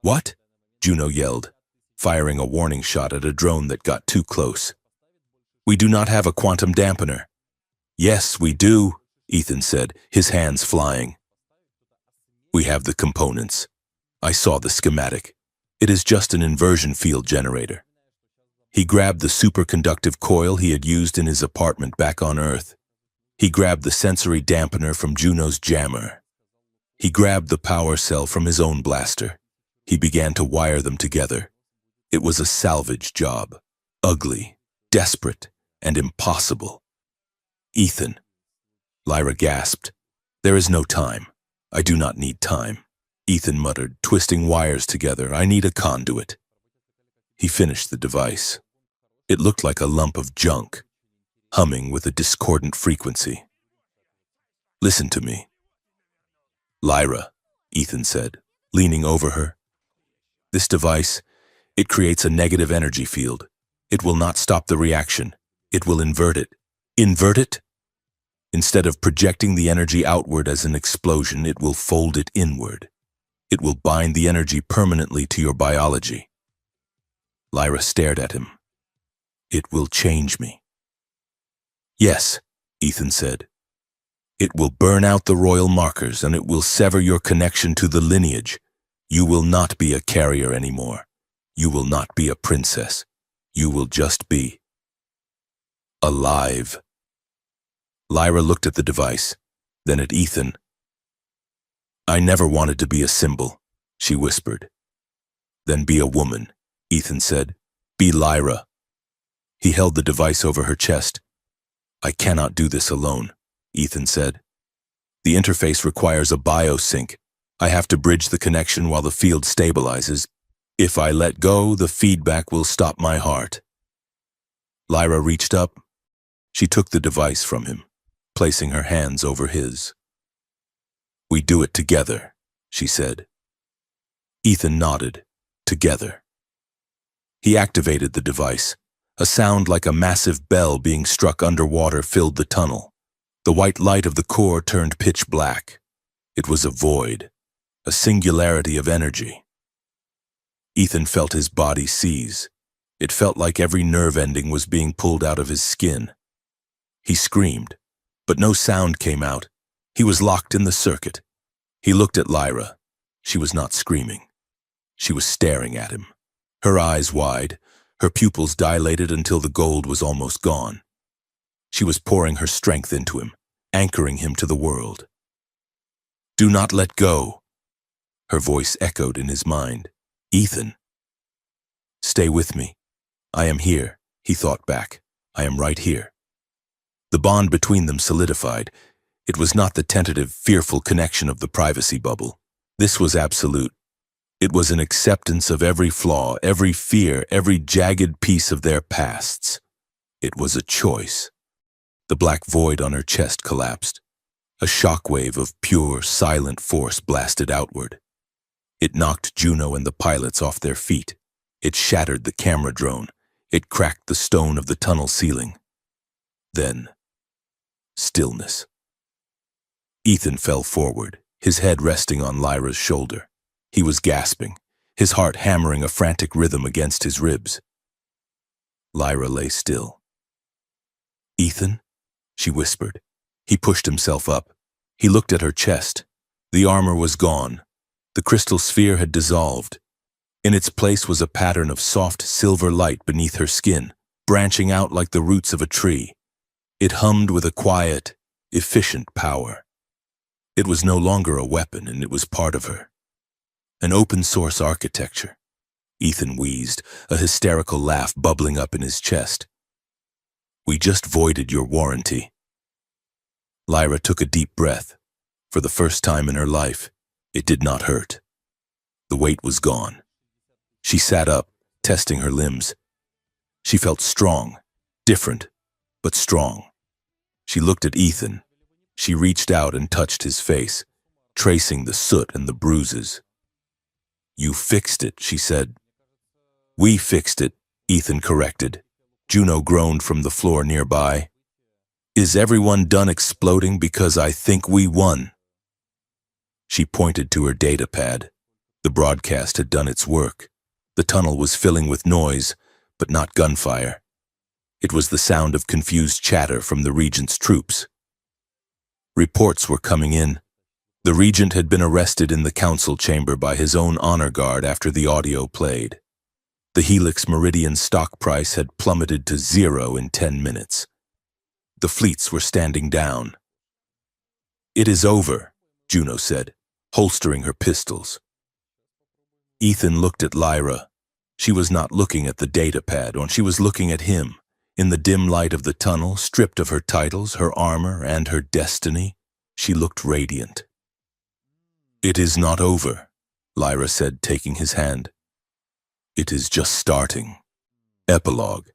What? Juno yelled, firing a warning shot at a drone that got too close. We do not have a quantum dampener. Yes, we do, Ethan said, his hands flying. We have the components. I saw the schematic. It is just an inversion field generator. He grabbed the superconductive coil he had used in his apartment back on Earth. He grabbed the sensory dampener from Juno's jammer. He grabbed the power cell from his own blaster. He began to wire them together. It was a salvage job. Ugly, desperate, and impossible. Ethan. Lyra gasped. There is no time. I do not need time. Ethan muttered, twisting wires together. I need a conduit. He finished the device. It looked like a lump of junk, humming with a discordant frequency. Listen to me. Lyra, Ethan said, leaning over her. This device, it creates a negative energy field. It will not stop the reaction. It will invert it. Invert it? Instead of projecting the energy outward as an explosion, it will fold it inward. It will bind the energy permanently to your biology. Lyra stared at him. It will change me. Yes, Ethan said. It will burn out the royal markers and it will sever your connection to the lineage. You will not be a carrier anymore. You will not be a princess. You will just be alive. Lyra looked at the device, then at Ethan. I never wanted to be a symbol, she whispered. Then be a woman, Ethan said. Be Lyra. He held the device over her chest. I cannot do this alone, Ethan said. The interface requires a biosync. I have to bridge the connection while the field stabilizes. If I let go, the feedback will stop my heart. Lyra reached up. She took the device from him, placing her hands over his. We do it together, she said. Ethan nodded. Together. He activated the device. A sound like a massive bell being struck underwater filled the tunnel. The white light of the core turned pitch black. It was a void, a singularity of energy. Ethan felt his body seize. It felt like every nerve ending was being pulled out of his skin. He screamed, but no sound came out. He was locked in the circuit. He looked at Lyra. She was not screaming. She was staring at him, her eyes wide, her pupils dilated until the gold was almost gone. She was pouring her strength into him, anchoring him to the world. Do not let go. Her voice echoed in his mind. Ethan. Stay with me. I am here, he thought back. I am right here. The bond between them solidified. It was not the tentative, fearful connection of the privacy bubble. This was absolute. It was an acceptance of every flaw, every fear, every jagged piece of their pasts. It was a choice. The black void on her chest collapsed. A shockwave of pure, silent force blasted outward. It knocked Juno and the pilots off their feet. It shattered the camera drone. It cracked the stone of the tunnel ceiling. Then, stillness. Ethan fell forward, his head resting on Lyra's shoulder. He was gasping, his heart hammering a frantic rhythm against his ribs. Lyra lay still. Ethan? She whispered. He pushed himself up. He looked at her chest. The armor was gone. The crystal sphere had dissolved. In its place was a pattern of soft silver light beneath her skin, branching out like the roots of a tree. It hummed with a quiet, efficient power. It was no longer a weapon, and it was part of her. An open-source architecture. Ethan wheezed, a hysterical laugh bubbling up in his chest. We just voided your warranty. Lyra took a deep breath. For the first time in her life, it did not hurt. The weight was gone. She sat up, testing her limbs. She felt strong, different, but strong. She looked at Ethan. She reached out and touched his face, tracing the soot and the bruises. "You fixed it," she said. "We fixed it," Ethan corrected. Juno groaned from the floor nearby. "Is everyone done exploding? Because I think we won." She pointed to her data pad. The broadcast had done its work. The tunnel was filling with noise, but not gunfire. It was the sound of confused chatter from the Regent's troops. Reports were coming in. The Regent had been arrested in the council chamber by his own honor guard after the audio played. The Helix Meridian stock price had plummeted to 0 in 10 minutes. The fleets were standing down. "It is over," Juno said, holstering her pistols. Ethan looked at Lyra. She was not looking at the data pad, she was looking at him. In the dim light of the tunnel, stripped of her titles, her armor, and her destiny, she looked radiant. "It is not over," Lyra said, taking his hand. "It is just starting." Epilogue.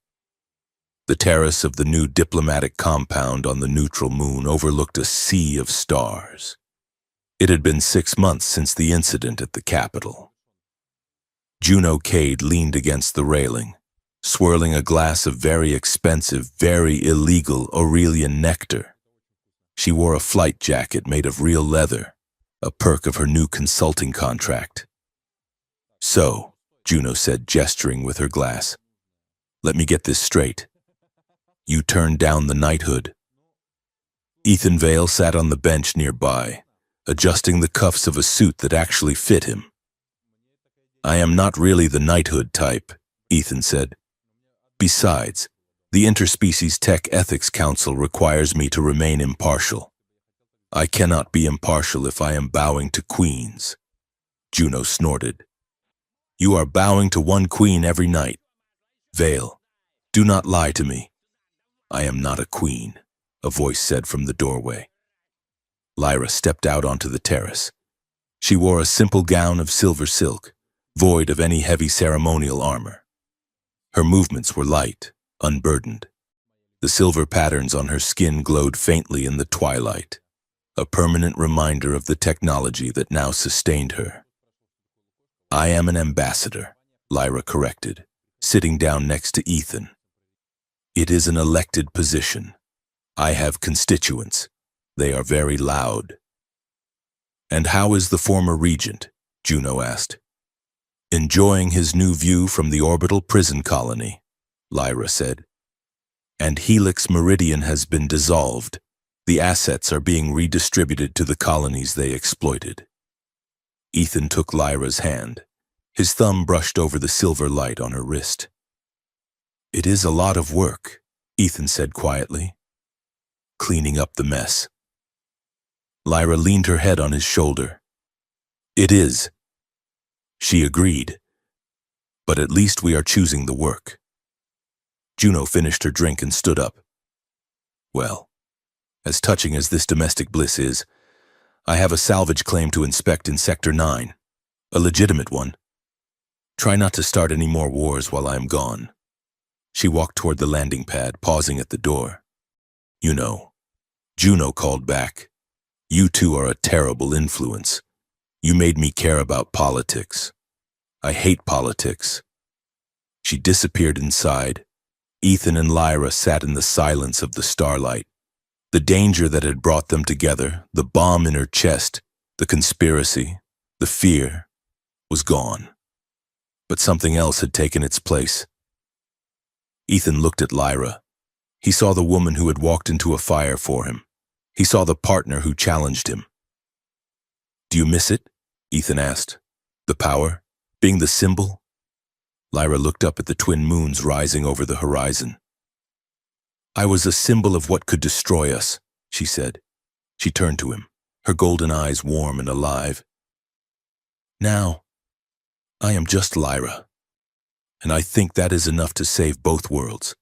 The terrace of the new diplomatic compound on the neutral moon overlooked a sea of stars. It had been 6 months since the incident at the Capitol. Juno Cade leaned against the railing, swirling a glass of very expensive, very illegal Aurelian nectar. She wore a flight jacket made of real leather, a perk of her new consulting contract. "So," Juno said, gesturing with her glass, "let me get this straight. You turned down the knighthood." Ethan Vale sat on the bench nearby, adjusting the cuffs of a suit that actually fit him. "I am not really the knighthood type," Ethan said. "Besides, the Interspecies Tech Ethics Council requires me to remain impartial. I cannot be impartial if I am bowing to queens." Juno snorted. "You are bowing to one queen every night. Vale, do not lie to me." "I am not a queen," a voice said from the doorway. Lyra stepped out onto the terrace. She wore a simple gown of silver silk, void of any heavy ceremonial armor. Her movements were light, unburdened. The silver patterns on her skin glowed faintly in the twilight, a permanent reminder of the technology that now sustained her. "I am an ambassador," Lyra corrected, sitting down next to Ethan. "It is an elected position. I have constituents. They are very loud." "And how is the former regent?" Juno asked. "Enjoying his new view from the orbital prison colony," Lyra said. "And Helix Meridian has been dissolved. The assets are being redistributed to the colonies they exploited." Ethan took Lyra's hand. His thumb brushed over the silver light on her wrist. "It is a lot of work," Ethan said quietly. "Cleaning up the mess." Lyra leaned her head on his shoulder. "It is." She agreed. "But at least we are choosing the work." Juno finished her drink and stood up. "Well, as touching as this domestic bliss is, I have a salvage claim to inspect in Sector 9. A legitimate one. Try not to start any more wars while I am gone." She walked toward the landing pad, pausing at the door. "You know," Juno called back, "you two are a terrible influence. You made me care about politics. I hate politics." She disappeared inside. Ethan and Lyra sat in the silence of the starlight. The danger that had brought them together, the bomb in her chest, the conspiracy, the fear, was gone. But something else had taken its place. Ethan looked at Lyra. He saw the woman who had walked into a fire for him. He saw the partner who challenged him. "Do you miss it?" Ethan asked. "The power? Being the symbol?" Lyra looked up at the twin moons rising over the horizon. "I was a symbol of what could destroy us," she said. She turned to him, her golden eyes warm and alive. "Now, I am just Lyra, and I think that is enough to save both worlds."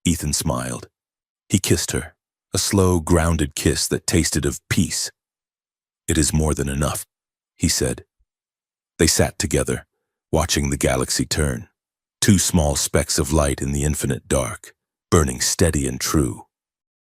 Ethan smiled. He kissed her, a slow, grounded kiss that tasted of peace. It is more than enough, he said. They sat together, watching the galaxy turn, two small specks of light in the infinite dark, burning steady and true.